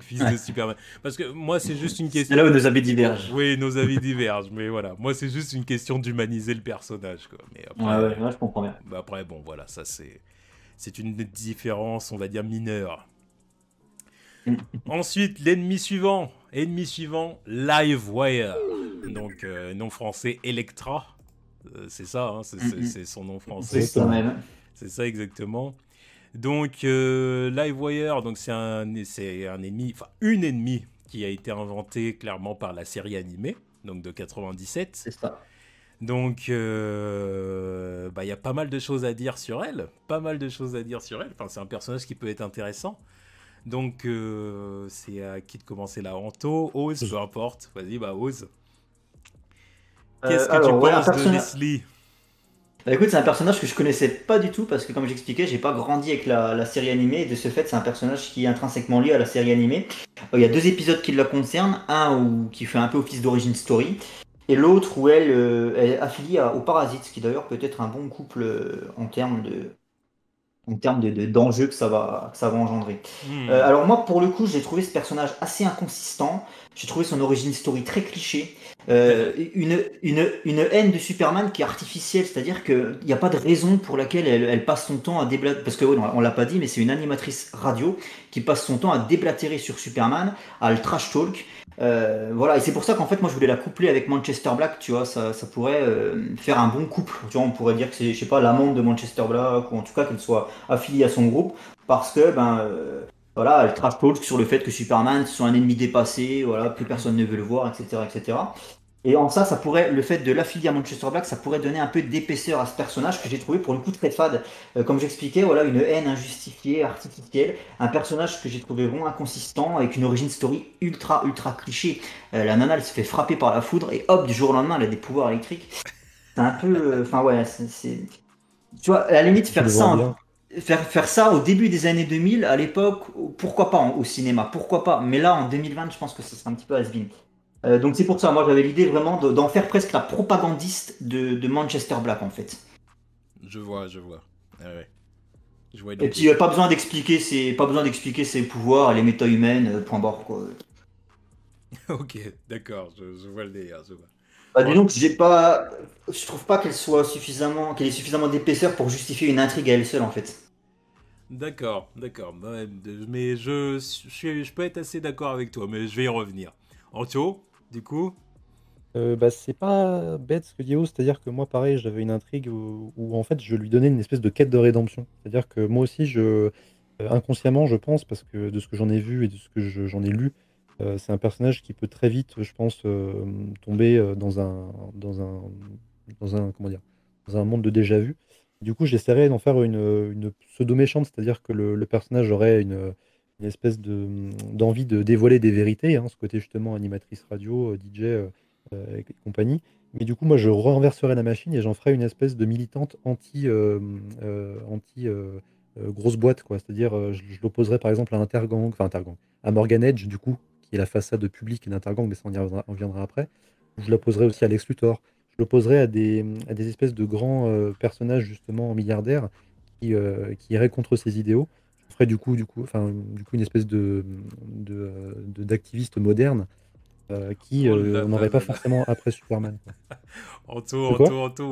fils de ouais. Superman. Parce que moi, c'est juste une C'est question... là où nos avis divergent. Oui, nos avis divergent, mais voilà. Moi, c'est juste une question d'humaniser le personnage, quoi. Mais Ouais, après, ouais, je comprends bien. bon, voilà, ça, c'est une différence, on va dire, mineure. Mm. Ensuite, ennemi suivant, Livewire. Donc, nom français, Electra. C'est ça, hein, Mm, c'est son nom C'est français. ça Exactement. même. C'est ça exactement. Donc, Livewire, donc c'est un ennemi, enfin une ennemie qui a été inventée clairement par la série animée, donc de 97. C'est ça. Donc, il y a pas mal de choses à dire sur elle. Pas mal de choses à dire sur elle. Enfin, c'est un personnage qui peut être intéressant. Donc, c'est à qui de commencer là? Anto, Oz, peu importe. Vas-y, Oz. Qu'est-ce que tu Alors, ouais, un penses de personnage. Leslie? Bah, écoute, c'est un personnage que je connaissais pas du tout parce que, comme j'expliquais, j'ai pas grandi avec la série animée et de ce fait, c'est un personnage qui est intrinsèquement lié à la série animée. Il y a deux épisodes qui la concernent, qui fait un peu office d'origin story et l'autre où elle est affiliée au Parasite, ce qui d'ailleurs peut être un bon couple en termes d'enjeux que ça va engendrer. Hmm. Alors moi, pour le coup, j'ai trouvé ce personnage assez inconsistant. J'ai trouvé son origin story très cliché. Une haine de Superman qui est artificielle, c'est-à-dire qu'il n'y a pas de raison pour laquelle elle passe son temps à déblatérer, parce que ouais, on l'a pas dit, mais c'est une animatrice radio qui passe son temps à déblatérer sur Superman, à le trash talk. Voilà, et c'est pour ça qu'en fait, moi, je voulais la coupler avec Manchester Black, tu vois, ça pourrait faire un bon couple. Tu vois, on pourrait dire que c'est, je sais pas, l'amante de Manchester Black, ou en tout cas qu'elle soit affiliée à son groupe, parce que, voilà, elle trash talk sur le fait que Superman soit un ennemi dépassé, voilà, plus personne ne veut le voir, etc., etc. Et en ça, le fait de l'affilier à Manchester Black, ça pourrait donner un peu d'épaisseur à ce personnage que j'ai trouvé pour le coup très fade. Comme j'expliquais, voilà, une haine injustifiée, artificielle, un personnage que j'ai trouvé vraiment inconsistant, avec une origin story ultra, ultra cliché. La nana, elle se fait frapper par la foudre et hop, du jour au lendemain, elle a des pouvoirs électriques. C'est un peu, enfin ouais, tu vois, à la limite, Je le vois bien. faire ça au début des années 2000, à l'époque, pourquoi pas au cinéma, pourquoi pas. Mais là, en 2020, je pense que ce serait un petit peu has-been. Donc c'est pour ça, moi j'avais l'idée vraiment d'en faire presque la propagandiste de Manchester Black en fait. Je vois, je vois. Ah ouais, je vois Et l'idée. puis pas besoin d'expliquer ses pouvoirs, les méta-humaines, point barre quoi. Ok, d'accord, je vois le délire, je vois. Bah, Oh, disons que je trouve pas qu'elle ait suffisamment d'épaisseur pour justifier une intrigue à elle seule en fait. d'accord, d'accord. Ouais, mais je peux être assez d'accord avec toi, mais je vais y revenir. Antio, du coup? C'est pas bête ce que dit O, c'est-à-dire que moi, pareil, j'avais une intrigue où, en fait, je lui donnais une espèce de quête de rédemption. C'est-à-dire que moi aussi, inconsciemment, je pense, parce que de ce que j'en ai vu et de ce que j'en ai lu, c'est un personnage qui peut très vite, je pense, tomber comment dire, dans un monde de déjà vu. Du coup, j'essaierais d'en faire une pseudo-méchante, c'est-à-dire que le personnage aurait une espèce d'envie de dévoiler des vérités, hein, ce côté justement animatrice radio, DJ. Et compagnie. Mais du coup, moi, je renverserai la machine et j'en ferai une espèce de militante grosse boîte, quoi. C'est-à-dire, je l'opposerai par exemple à Intergang, enfin Intergang, à Morgan Edge, du coup, qui est la façade publique d'Intergang, mais ça on y reviendra après. Je l'opposerai aussi à Lex Luthor. Je l'opposerais à des espèces de grands personnages justement milliardaires qui iraient contre ses idéaux. Je ferais du coup une espèce d'activiste moderne qui Oh là là n'aurait pas là là. forcément après Superman, quoi. De quoi? En tout,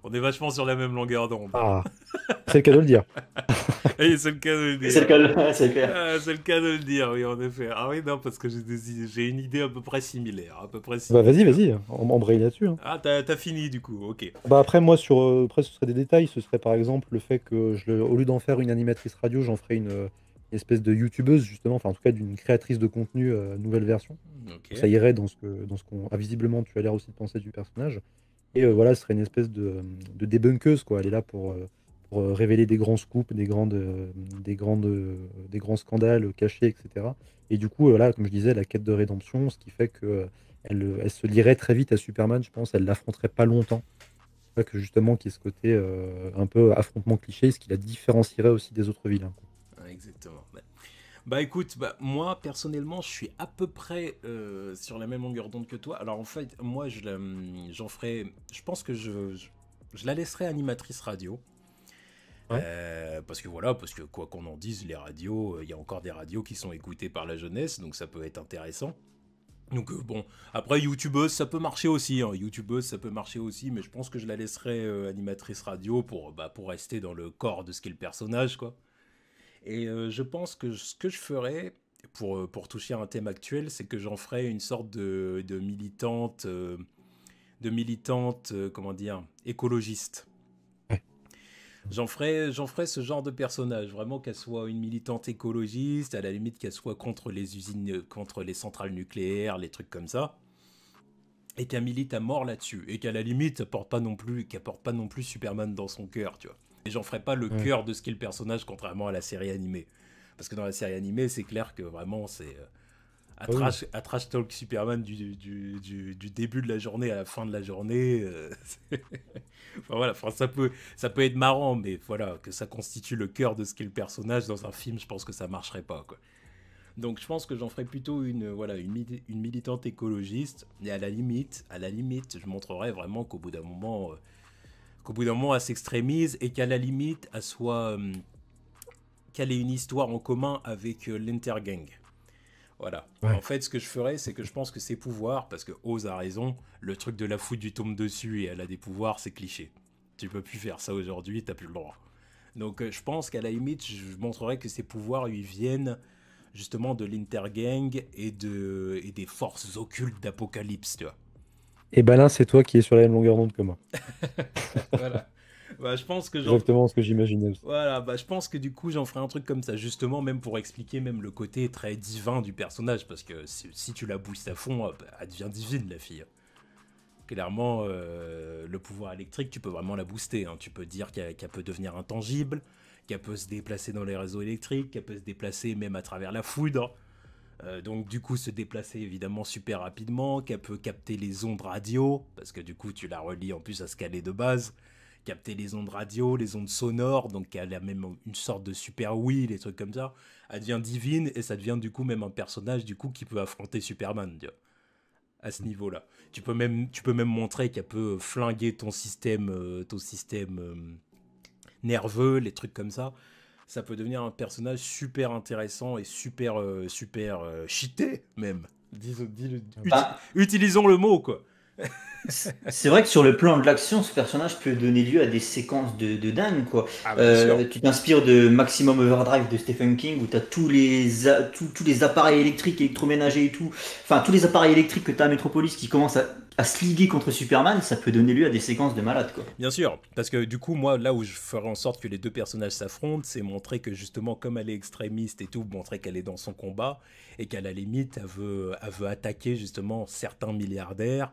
on est vachement sur la même longueur d'onde. Ah, c'est le cas de le dire. Et c'est le cas de le Et c'est le dire. cas, c'est clair. Ah, c'est le cas de le dire, oui, en effet. Ah oui, non, parce que j'ai une idée à peu près similaire. À peu près Bah vas-y, similaire. vas-y, embraye là-dessus, hein. Ah, t'as fini du coup, ok. Bah après, moi, après, ce serait des détails. Ce serait par exemple le fait que, au lieu d'en faire une animatrice radio, j'en ferais une espèce de youtubeuse, justement, enfin, en tout cas, d'une créatrice de contenu nouvelle version. Ok. Ça irait dans ce qu'on. Ah, visiblement, tu as l'air aussi de penser du personnage. Et voilà, ce serait une espèce de débunkeuse, quoi. Elle est là pour révéler des grands scoops, des grands scandales cachés, etc. Et du coup, voilà, comme je disais, la quête de rédemption, ce qui fait que elle se lierait très vite à Superman, je pense. Elle l'affronterait pas longtemps. Ouais, que justement, qu'il y ait ce côté un peu affrontement cliché, ce qui la différencierait aussi des autres vilains, quoi. Ah, exactement. Ouais. Bah écoute, bah, moi personnellement, je suis à peu près sur la même longueur d'onde que toi. Alors en fait, moi, j'en ferai. Je pense que je la laisserai animatrice radio. Ouais. Parce que voilà, parce que quoi qu'on en dise, les radios, il y a encore des radios qui sont écoutées par la jeunesse, donc ça peut être intéressant. Donc bon, après youtubeuse ça peut marcher aussi, hein. Youtubeuse ça peut marcher aussi, mais je pense que je la laisserai animatrice radio pour rester dans le corps de ce qu'est le personnage, quoi. Et je pense que ce que je ferais pour toucher à un thème actuel, c'est que j'en ferais une sorte de militante, comment dire, écologiste. Ouais. J'en ferais ce genre de personnage, vraiment qu'elle soit une militante écologiste, à la limite qu'elle soit contre les usines, contre les centrales nucléaires, les trucs comme ça, et qu'elle milite à mort là-dessus, et qu'à la limite qu'elle porte pas non plus Superman dans son cœur, tu vois. Et j'en ferai pas le Ouais. cœur de ce qu'est le personnage, contrairement à la série animée. Parce que dans la série animée, c'est clair que vraiment c'est Ah oui. à trash talk Superman du début de la journée à la fin de la journée. Enfin, voilà, enfin, ça peut être marrant, mais voilà, que ça constitue le cœur de ce qu'est le personnage dans un film, je pense que ça marcherait pas, quoi. Donc je pense que j'en ferais plutôt une militante écologiste, et à la limite, je montrerais vraiment qu'au bout d'un moment, elle s'extrémise et qu'à la limite, qu'elle ait une histoire en commun avec l'Intergang. Voilà. En Ouais. fait, ce que je ferais, c'est que je pense que ses pouvoirs, parce que Oz a raison, le truc de la foutre du tombe dessus et elle a des pouvoirs, c'est cliché. Tu peux plus faire ça aujourd'hui, t'as plus le droit. Donc je pense qu'à la limite, je montrerais que ses pouvoirs lui viennent justement de l'Intergang et des forces occultes d'Apocalypse, tu vois. Et ben là, c'est toi qui es sur la même longueur d'onde que moi. Voilà. Bah, je pense que Exactement ce que j'imaginais aussi. voilà, bah, je pense que du coup j'en ferai un truc comme ça, justement, même pour expliquer même le côté très divin du personnage, parce que si tu la boostes à fond, bah, elle devient divine, la fille. Clairement, le pouvoir électrique, tu peux vraiment la booster, hein. Tu peux dire qu'elle peut devenir intangible, qu'elle peut se déplacer dans les réseaux électriques, qu'elle peut se déplacer même à travers la foudre. Donc du coup se déplacer évidemment super rapidement, qu'elle peut capter les ondes radio, parce que du coup tu la relis en plus à ce qu'elle est de base, capter les ondes radio, les ondes sonores, donc elle a même une sorte de super Wii, les trucs comme ça. Elle devient divine et ça devient du coup même un personnage du coup qui peut affronter Superman, tu vois, à ce niveau-là. Tu peux même montrer qu'elle peut flinguer ton système nerveux, les trucs comme ça. Ça peut devenir un personnage super intéressant et super cheaté même. Bah, Utilisons le mot, quoi. c'est vrai que sur le plan de l'action, ce personnage peut donner lieu à des séquences de dingue, quoi. Ah, bien sûr. Tu t'inspires de Maximum Overdrive de Stephen King, où tu as tous les appareils électriques, électroménagers et tout, enfin tous les appareils électriques que tu as à Metropolis qui commencent à se liguer contre Superman, ça peut donner lieu à des séquences de malade, quoi. Bien sûr, parce que du coup, moi, là où je ferai en sorte que les deux personnages s'affrontent, c'est montrer que justement, comme elle est extrémiste et tout, montrer qu'elle est dans son combat et qu'à la limite, elle veut attaquer justement certains milliardaires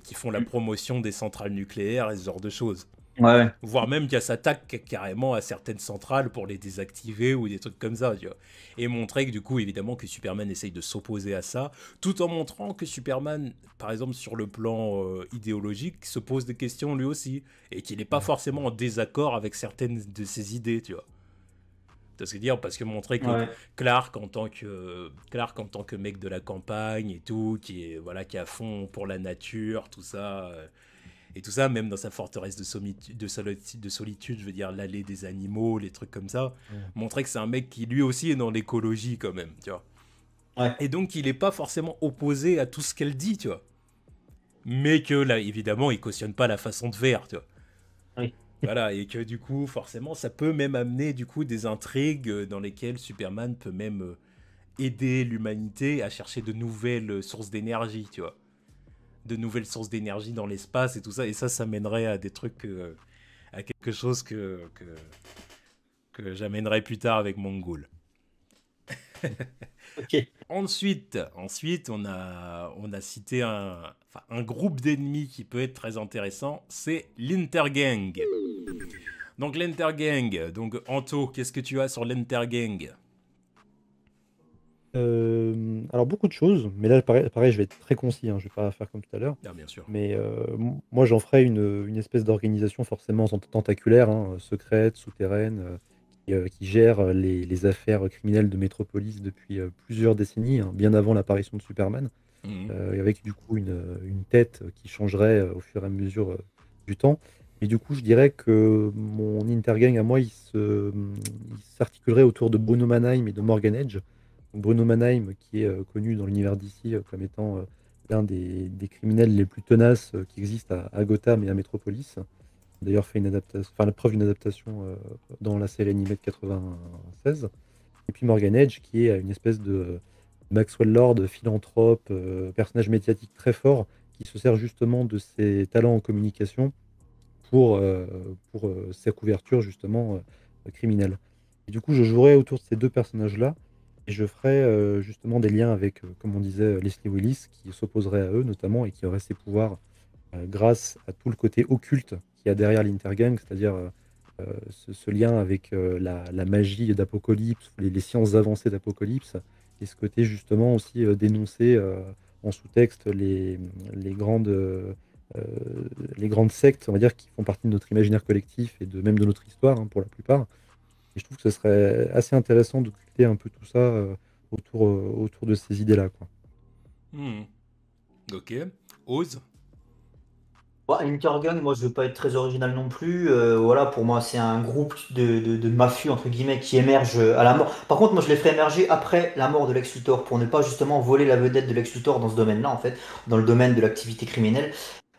qui font la promotion des centrales nucléaires et ce genre de choses. Ouais, ouais. Voire même qu'elle s'attaque carrément à certaines centrales pour les désactiver ou des trucs comme ça, tu vois. Et montrer que du coup, évidemment, que Superman essaye de s'opposer à ça, tout en montrant que Superman, par exemple, sur le plan idéologique, se pose des questions lui aussi, et qu'il n'est pas Ouais. forcément en désaccord avec certaines de ses idées, tu vois. Tu vois ce que je veux dire? Parce que montrer que Ouais. Clark en tant que mec de la campagne et tout, qui est à fond pour la nature, tout ça, et tout ça, même dans sa forteresse de solitude, je veux dire, l'allée des animaux, les trucs comme ça, Ouais. montrer que c'est un mec qui lui aussi est dans l'écologie quand même, tu vois. Ouais. Et donc il est pas forcément opposé à tout ce qu'elle dit, tu vois. Mais que là, évidemment, il cautionne pas la façon de faire, tu vois. Oui. Voilà, et que du coup, forcément, ça peut même amener du coup des intrigues dans lesquelles Superman peut même aider l'humanité à chercher de nouvelles sources d'énergie, tu vois. De nouvelles sources d'énergie dans l'espace et tout ça. Et ça mènerait à des trucs, à quelque chose que j'amènerai plus tard avec Mongol. Ok. Ensuite, on a cité un groupe d'ennemis qui peut être très intéressant, c'est l'Intergang. Donc l'Intergang, donc Anto, qu'est-ce que tu as sur l'Intergang? Alors beaucoup de choses, mais là pareil, je vais être très concis, hein, je vais pas faire comme tout à l'heure. Ah bien sûr. Mais moi j'en ferai une espèce d'organisation forcément tentaculaire, hein, secrète, souterraine, qui gère les affaires criminelles de Métropolis depuis plusieurs décennies, hein, bien avant l'apparition de Superman, Mhm. et avec du coup une tête qui changerait au fur et à mesure du temps. Et du coup, je dirais que mon intergang à moi, il s'articulerait autour de Bruno Mannheim et de Morgan Edge. Donc, Bruno Mannheim, qui est connu dans l'univers d'ici comme étant l'un des criminels les plus tenaces qui existent à Gotham et à Metropolis. D'ailleurs, fait une adaptation, enfin la preuve d'une adaptation dans la série animée de 96. Et puis Morgan Edge, qui est une espèce de Maxwell Lord, philanthrope, personnage médiatique très fort, qui se sert justement de ses talents en communication pour sa couverture justement criminelle. Et du coup, je jouerai autour de ces deux personnages-là, et je ferai justement des liens avec, comme on disait, Leslie Willis, qui s'opposerait à eux notamment, et qui aurait ses pouvoirs grâce à tout le côté occulte qu'il y a derrière l'Intergang, c'est-à-dire ce lien avec la magie d'Apocalypse, les sciences avancées d'Apocalypse, et ce côté justement aussi dénoncer en sous-texte euh, les grandes sectes, on va dire, qui font partie de notre imaginaire collectif et même de notre histoire, hein, pour la plupart. Et je trouve que ce serait assez intéressant d'occulter un peu tout ça autour de ces idées-là, quoi. Mhm. Ok. Ose. Bah, Intergang, moi je veux pas être très original non plus. Voilà, pour moi c'est un groupe de mafieux entre guillemets qui émerge à la mort. Par contre, moi je les ferai émerger après la mort de Lex Luthor pour ne pas justement voler la vedette de Lex Luthor dans ce domaine-là en fait, dans le domaine de l'activité criminelle.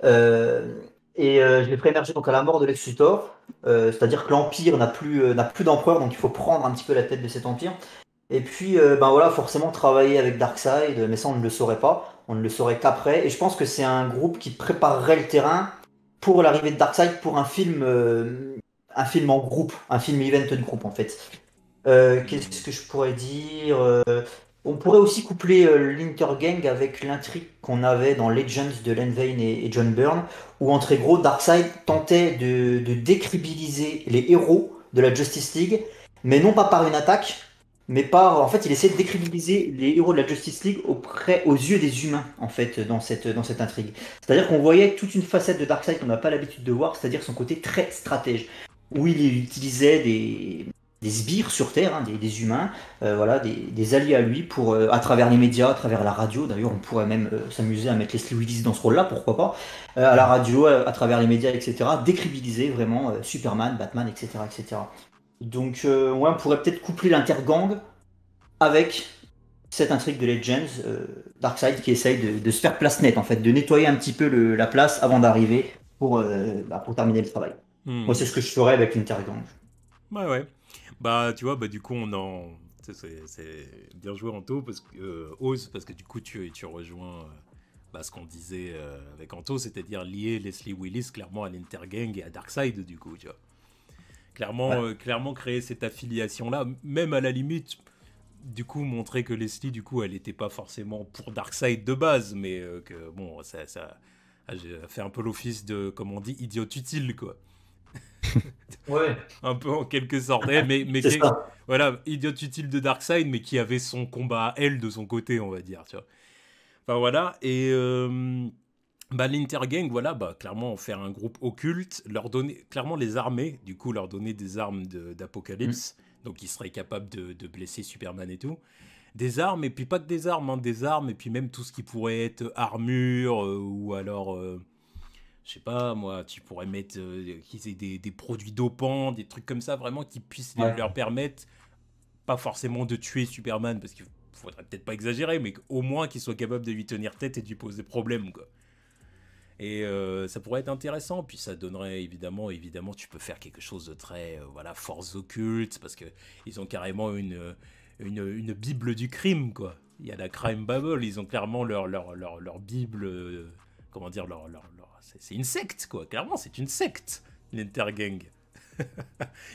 Euh, je les ferai émerger donc à la mort de Lex Luthor, c'est-à-dire que l'Empire n'a plus d'empereur, donc il faut prendre un petit peu la tête de cet empire. Et puis, ben voilà, forcément travailler avec Darkseid, mais ça on ne le saurait pas, on ne le saurait qu'après. Et je pense que c'est un groupe qui préparerait le terrain pour l'arrivée de Darkseid pour un film en groupe, un film event de groupe en fait. Qu'est-ce Mhm. que je pourrais dire? On pourrait aussi coupler l'Intergang avec l'intrigue qu'on avait dans Legends de Len Wein et John Byrne, où en très gros, Darkseid tentait de décrédibiliser les héros de la Justice League, mais non pas par une attaque, mais par, en fait, il essayait de décrédibiliser les héros de la Justice League aux yeux des humains, en fait, dans cette intrigue. C'est-à-dire qu'on voyait toute une facette de Darkseid qu'on n'a pas l'habitude de voir, c'est-à-dire son côté très stratège, où il utilisait des sbires sur Terre, hein, des humains, voilà, des alliés à lui, pour, à travers les médias, à travers la radio. D'ailleurs, on pourrait même s'amuser à mettre Leslie Willis dans ce rôle-là, pourquoi pas, à la radio, à travers les médias, etc., décribiliser vraiment Superman, Batman, etc., etc. Donc, ouais, on pourrait peut-être coupler l'intergang avec cette intrigue de Legends, Darkseid qui essaye de se faire place nette, en fait, de nettoyer un petit peu la place avant d'arriver pour terminer le travail. Moi, c'est Mhm. ce que je ferais avec l'intergang. Ouais, ouais. Bah, tu vois, bah, du coup, on en. C'est bien joué Anto, parce que, Ose, parce que du coup, tu rejoins bah, ce qu'on disait avec Anto, c'est-à-dire lier Leslie Willis clairement à l'Intergang et à Darkseid, du coup, tu vois. Ouais. Clairement créer cette affiliation-là, même à la limite, du coup, montrer que Leslie, du coup, elle n'était pas forcément pour Darkseid de base, mais que, bon, ça a fait un peu l'office de, comme on dit, idiot utile, quoi. Ouais, Un peu en quelque sorte. Mais c'est ça. voilà, idiot utile de Darkseid, mais qui avait son combat à elle de son côté, on va dire, tu vois. Enfin voilà, et bah, l'Intergang, voilà, bah, clairement faire un groupe occulte, leur donner, clairement les armer, du coup leur donner des armes Mm. d'Apocalypse, Donc il serait capable de blesser Superman et tout. Des armes, et puis pas que des armes, hein, des armes, et puis même tout ce qui pourrait être armure, ou alors, je sais pas, moi, tu pourrais mettre qu'ils aient des produits dopants, des trucs comme ça, vraiment qui puissent Ouais. leur permettre, pas forcément de tuer Superman, parce qu'il faudrait peut-être pas exagérer, mais au moins qu'ils soient capables de lui tenir tête et de lui poser problème, quoi. Et ça pourrait être intéressant, puis ça donnerait évidemment, tu peux faire quelque chose de très, voilà, force occulte, parce que ils ont carrément une bible du crime, quoi. Il y a la crime Bible, ils ont clairement leur bible, comment dire, c'est une secte, quoi. Clairement, c'est une secte, l'Intergang.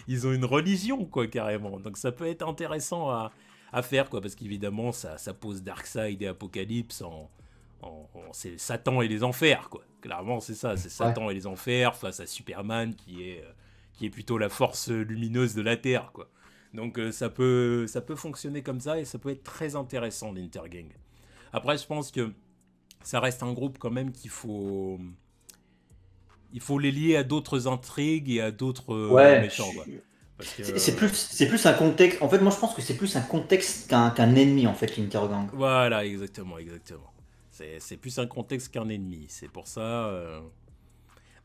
Ils ont une religion, quoi, carrément. Donc ça peut être intéressant à faire, quoi, parce qu'évidemment, ça pose Darkseid et Apocalypse c'est Satan et les enfers, quoi. Clairement, c'est ça, c'est Ouais. Satan et les enfers face à Superman qui est plutôt la force lumineuse de la Terre, quoi. Donc ça peut fonctionner comme ça et ça peut être très intéressant, l'Intergang. Après, je pense que ça reste un groupe quand même il faut les lier à d'autres intrigues et à d'autres Ouais, méchants, quoi. Parce que c'est plus un contexte. En fait, moi, je pense que c'est plus un contexte qu'un ennemi, en fait, l'Intergang. voilà, exactement. C'est plus un contexte qu'un ennemi. C'est pour ça,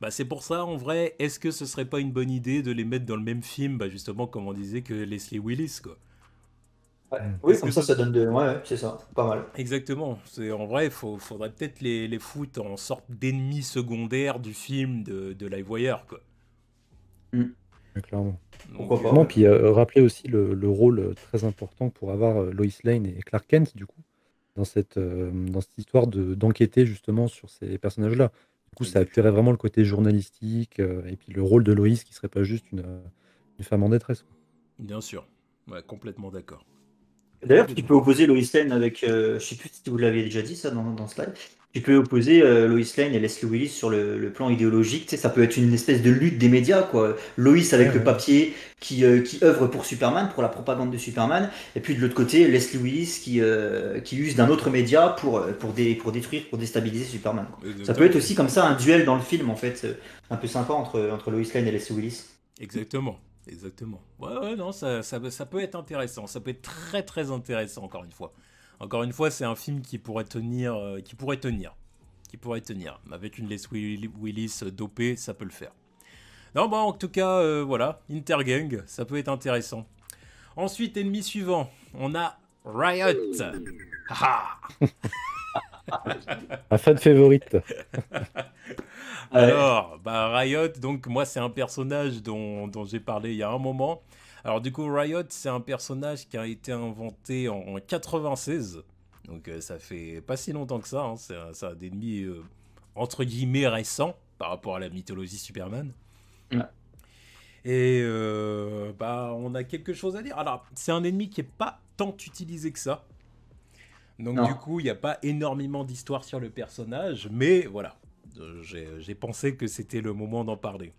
en vrai, est-ce que ce serait pas une bonne idée de les mettre dans le même film, bah justement, comme on disait, que Leslie Willis, quoi. Ouais. Mm. Oui, Est-ce comme que ce... ça donne de. Ouais, ouais, c'est ça, pas mal. Exactement. En vrai, faudrait peut-être les foutre en sorte d'ennemis secondaires du film de Livewire, quoi. Hmm. Ouais, clairement. Donc, Pourquoi pas, Non, ouais. puis rappeler aussi le rôle très important pour avoir Lois Lane et Clark Kent, du coup, dans cette histoire d'enquêter justement sur ces personnages-là. Du coup, ça exactement. appuierait vraiment le côté journalistique et puis le rôle de Lois qui serait pas juste une femme en détresse, quoi. Bien sûr. Ouais, complètement d'accord. D'ailleurs, tu Complètement peux d'accord. opposer Lois Lane avec. Je sais plus si vous l'aviez déjà dit ça dans ce live. Tu peux opposer Lois Lane et Leslie Willis sur le plan idéologique. Tu sais, ça peut être une espèce de lutte des médias, quoi. Lois Ouais, avec le ouais. papier qui œuvre pour Superman, pour la propagande de Superman. Et puis de l'autre côté, Leslie Willis qui use d'un autre média pour détruire, pour déstabiliser Superman, quoi. Ça peut être Exactement. aussi comme ça un duel dans le film, en fait. Un peu sympa entre Lois Lane et Leslie Willis. Exactement. Exactement. Ouais, ouais, non, ça peut être intéressant. Ça peut être très, très intéressant, encore une fois. Encore une fois, c'est un film qui pourrait tenir, qui pourrait tenir. Qui pourrait tenir. Avec une Leslie Willis dopée, ça peut le faire. Non, bon, en tout cas, voilà. Intergang, ça peut être intéressant. Ensuite, ennemi suivant. On a Riot. Haha. Ma fan favorite. Ouais. Alors, bah, Riot, donc moi c'est un personnage dont j'ai parlé il y a un moment. Alors du coup, Riot, c'est un personnage qui a été inventé en 96. Donc ça fait pas si longtemps que ça, hein. C'est un ennemi entre guillemets récent par rapport à la mythologie Superman. Ouais. Et bah on a quelque chose à dire. Alors, c'est un ennemi qui est pas tant utilisé que ça. Donc du Non. coup, il n'y a pas énormément d'histoire sur le personnage, mais voilà, j'ai pensé que c'était le moment d'en parler.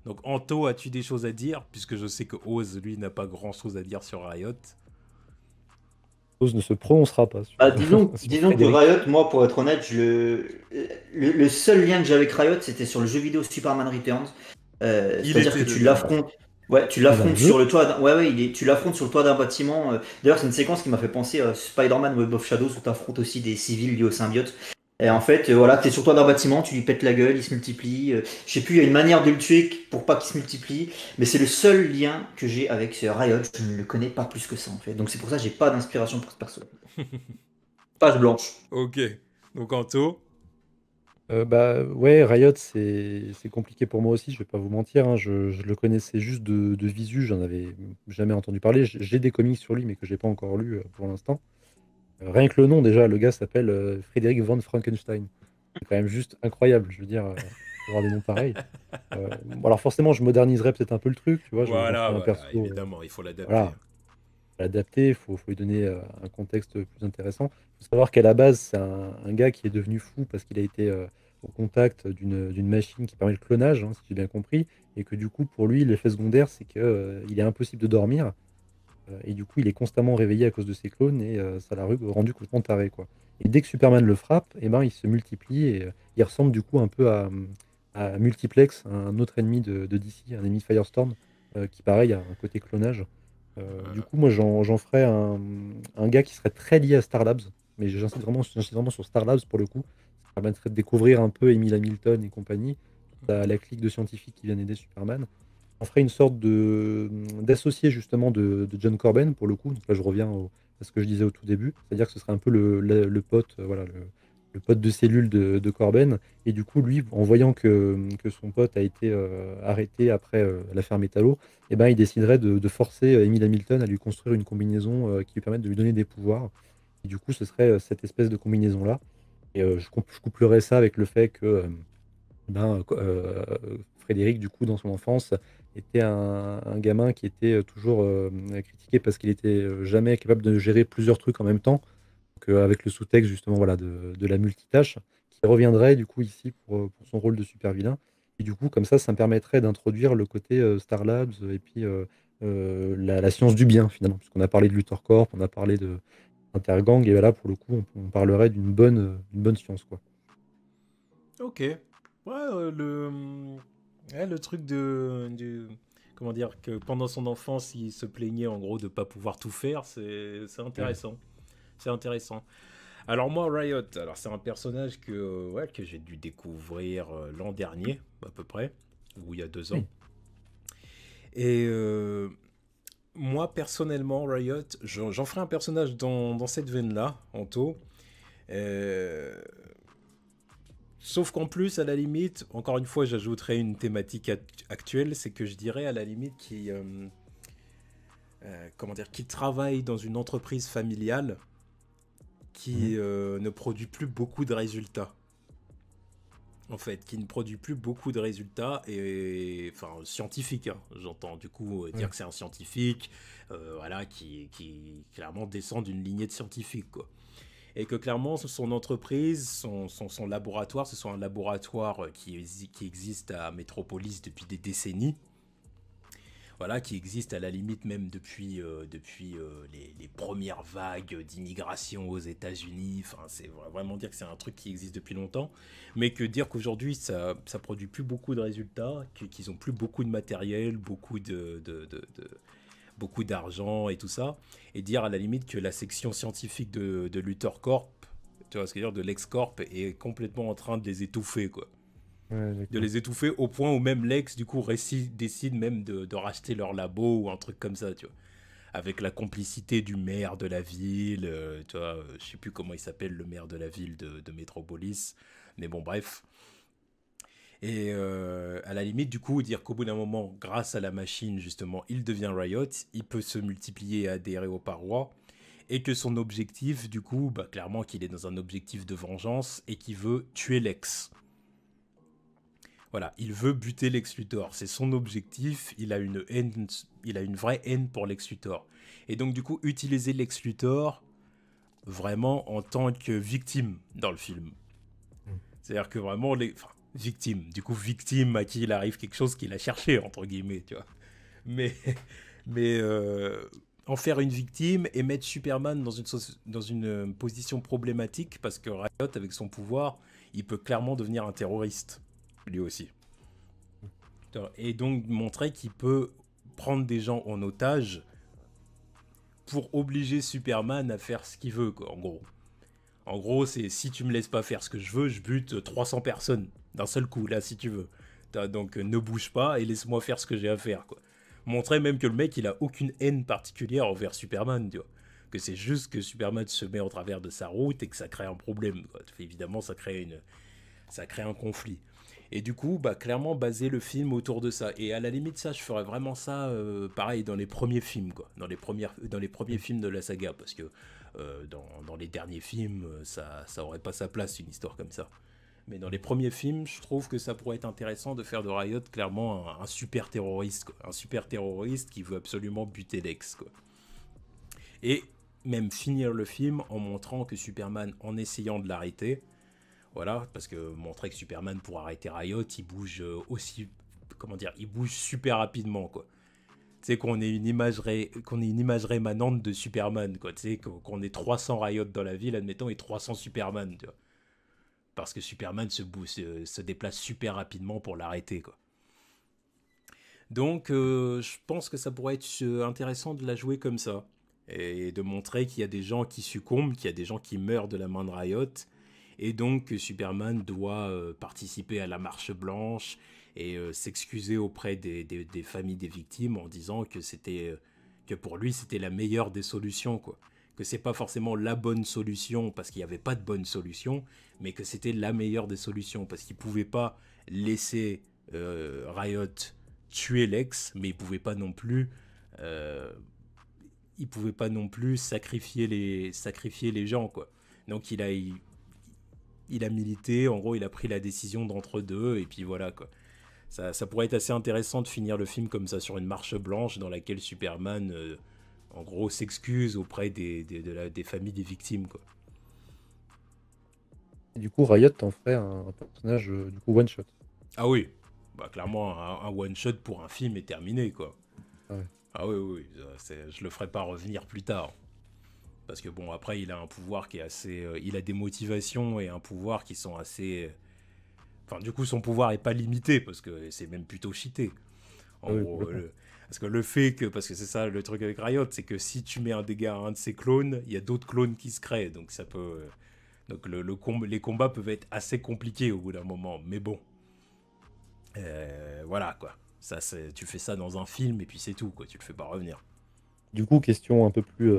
Donc Anto, as-tu des choses à dire? Puisque je sais que Oz, lui, n'a pas grand-chose à dire sur Riot. Oz ne se prononcera pas sur, Bah, disons, sur disons que Frédéric. Riot, moi, pour être honnête, le seul lien que j'ai avec Riot, c'était sur le jeu vidéo Superman Returns. Il C'est-à-dire que était tu dedans. l'affrontes. Ouais, tu Il est dans le l'affrontes sur jeu. le toit. Ouais, ouais, tu l'affrontes sur le toit d'un bâtiment. D'ailleurs, c'est une séquence qui m'a fait penser à Spider-Man Web of Shadows où tu affrontes aussi des civils liés aux symbiotes. Et en fait, voilà, t'es sur le toit d'un bâtiment, tu lui pètes la gueule, il se multiplie. Je sais plus, il y a une manière de le tuer pour pas qu'il se multiplie. Mais c'est le seul lien que j'ai avec Riot. Je ne le connais pas plus que ça, en fait. Donc c'est pour ça que j'ai pas d'inspiration pour ce perso. Page blanche. Ok. Donc Anto. Bah ouais, Riot, c'est compliqué pour moi aussi, je vais pas vous mentir, hein. Je le connaissais juste de visu, j'en avais jamais entendu parler. J'ai des comics sur lui, mais que j'ai pas encore lu pour l'instant. Rien que le nom, déjà, le gars s'appelle Frédéric von Frankenstein. C'est quand même juste incroyable, je veux dire, d'avoir des noms pareils. Bon, alors forcément, je moderniserais peut-être un peu le truc, tu vois, j'en Voilà, ferais un voilà, perso, évidemment, il faut l'adapter. voilà, l'adapter, faut lui donner un contexte plus intéressant. Il faut savoir qu'à la base, c'est un gars qui est devenu fou parce qu'il a été au contact d'une machine qui permet le clonage, hein, si j'ai bien compris, et que du coup, pour lui, l'effet secondaire, c'est qu'il est impossible de dormir, et du coup, il est constamment réveillé à cause de ses clones, et ça l'a rendu complètement taré, quoi. Et dès que Superman le frappe, eh ben, il se multiplie, et il ressemble du coup un peu à Multiplex, un autre ennemi de DC, un ennemi de Firestorm, qui pareil a un côté clonage. Du coup, moi, j'en ferais un gars qui serait très lié à Star Labs, mais j'insiste vraiment sur Star Labs pour le coup. Ça permettrait de découvrir un peu Emile Hamilton et compagnie, la clique de scientifiques qui viennent aider Superman. On ferait une sorte d'associé justement de John Corben pour le coup. Donc là, je reviens à ce que je disais au tout début, c'est-à-dire que ce serait un peu le pote, voilà, le pote de cellule de Corben. Et du coup, lui, en voyant que son pote a été arrêté après l'affaire Metallo, eh ben, il déciderait de forcer Emile Hamilton à lui construire une combinaison qui lui permette de lui donner des pouvoirs. Et du coup, ce serait cette espèce de combinaison-là. Et je couplerais ça avec le fait que Frédéric, du coup, dans son enfance, était un gamin qui était toujours critiqué parce qu'il était jamais capable de gérer plusieurs trucs en même temps. Donc, avec le sous-texte, justement, voilà, de la multitâche, qui reviendrait, du coup, ici pour son rôle de super vilain. Et du coup, comme ça me permettrait d'introduire le côté Star Labs et puis la science du bien, finalement. Puisqu'on a parlé de Luthor Corp, on a parlé de Intergang, et là, pour le coup, on parlerait d'une bonne science, quoi. Ok. Ouais, le truc comment dire, que pendant son enfance, il se plaignait en gros de pas pouvoir tout faire, c'est Ouais. intéressant. C'est intéressant. Alors moi, Riot, alors c'est un personnage ouais, que j'ai dû découvrir l'an dernier, à peu près, ou il y a 2 ans. Oui. Et moi, personnellement, Riot, j'en ferai un personnage dans cette veine-là, Anto. Euh, Sauf qu'en plus, à la limite, encore une fois, j'ajouterais une thématique actuelle, c'est que je dirais à la limite comment dire, qui travaille dans une entreprise familiale Mhm. qui ne produit plus beaucoup de résultats. En fait, qui ne produit plus beaucoup de résultats, et enfin scientifiques, hein, j'entends du coup dire Ouais. que c'est un scientifique, voilà, qui clairement descend d'une lignée de scientifiques, quoi. Et que clairement, son entreprise, son laboratoire, ce soit un laboratoire qui existe à Metropolis depuis des décennies, voilà, qui existe à la limite même depuis les premières vagues d'immigration aux États-Unis. Enfin, c'est vraiment dire que c'est un truc qui existe depuis longtemps, mais que dire qu'aujourd'hui ça produit plus beaucoup de résultats, qu'ils ont plus beaucoup de matériel, beaucoup d'argent et tout ça, et dire à la limite que la section scientifique de Luthor Corp, tu vois ce que je veux dire, de LexCorp, est complètement en train de les étouffer, quoi. Ouais, De d'accord. les étouffer au point où même Lex, du coup, décide même de racheter leur labo ou un truc comme ça, tu vois. Avec la complicité du maire de la ville, tu vois, je sais plus comment il s'appelle, le maire de la ville de Metropolis, mais bon, bref. Et à la limite, du coup, dire qu'au bout d'un moment, grâce à la machine, justement, il devient Riot, il peut se multiplier et adhérer aux parois, et que son objectif, du coup, bah, clairement qu'il est dans un objectif de vengeance et qu'il veut tuer Lex. Voilà, il veut buter Lex Luthor, c'est son objectif, il a une vraie haine pour Lex Luthor. Et donc, du coup, utiliser Lex Luthor vraiment en tant que victime dans le film. Mm. C'est-à-dire que vraiment, enfin, victime, du coup, victime à qui il arrive quelque chose qu'il a cherché, entre guillemets, tu vois. Mais, mais en faire une victime et mettre Superman dans une position problématique parce que Riot, avec son pouvoir, il peut clairement devenir un terroriste, lui aussi. Et donc montrer qu'il peut prendre des gens en otage pour obliger Superman à faire ce qu'il veut, quoi, en gros. En gros, c'est si tu me laisses pas faire ce que je veux, je bute 300 personnes d'un seul coup, là, si tu veux. Donc ne bouge pas et laisse-moi faire ce que j'ai à faire, quoi. Montrer même que le mec, il a aucune haine particulière envers Superman, tu vois. Que c'est juste que Superman se met en travers de sa route et que ça crée un problème, quoi. Évidemment, ça crée un conflit. Et du coup, bah, clairement, baser le film autour de ça. Et à la limite, ça, je ferais vraiment ça, pareil, dans les premiers films, quoi. Dans les premiers Mm. films de la saga. Parce que dans les derniers films, ça aurait pas sa place, une histoire comme ça. Mais dans les premiers films, je trouve que ça pourrait être intéressant de faire de Riot, clairement, un super terroriste, quoi. Un super terroriste qui veut absolument buter Lex, quoi. Et même finir le film en montrant que Superman, en essayant de l'arrêter, voilà, parce que montrer que Superman pour arrêter Riot, il bouge aussi, comment dire, il bouge super rapidement, quoi. Tu sais, qu'on ait une image rémanente de Superman, quoi. Tu sais, qu'on ait 300 Riot dans la ville, admettons, et 300 Superman, tu vois. Parce que Superman se déplace super rapidement pour l'arrêter, quoi. Donc, je pense que ça pourrait être intéressant de la jouer comme ça. Et de montrer qu'il y a des gens qui succombent, qu'il y a des gens qui meurent de la main de Riot. Et donc, que Superman doit participer à la marche blanche et s'excuser auprès des familles des victimes en disant que que pour lui, c'était la meilleure des solutions, quoi. Que c'est pas forcément la bonne solution parce qu'il n'y avait pas de bonne solution, mais que c'était la meilleure des solutions parce qu'il pouvait pas laisser Riot tuer Lex, mais euh, il pouvait pas non plus sacrifier les gens, quoi. Donc il a milité, en gros il a pris la décision d'entre deux et puis voilà, quoi. Ça pourrait être assez intéressant de finir le film comme ça sur une marche blanche dans laquelle Superman en gros s'excuse auprès des familles des victimes, quoi. Et du coup, Riot en ferait un personnage du coup one shot. Ah oui, bah clairement un one shot pour un film est terminé, quoi. Ah ouais. Ah oui, oui, oui, je le ferai pas revenir plus tard. Parce que bon, après, il a un pouvoir qui est assez... il a des motivations et un pouvoir qui sont assez... Enfin, du coup, son pouvoir est pas limité, parce que c'est même plutôt cheaté. En Ah oui, gros, complètement. parce que le fait que... Parce que c'est ça le truc avec Riot, c'est que si tu mets un dégât à un de ses clones, il y a d'autres clones qui se créent. Donc ça peut... donc les combats peuvent être assez compliqués au bout d'un moment. Mais bon, voilà, quoi. Ça, tu fais ça dans un film et puis c'est tout, quoi. Tu le fais pas revenir. Du coup, question un peu plus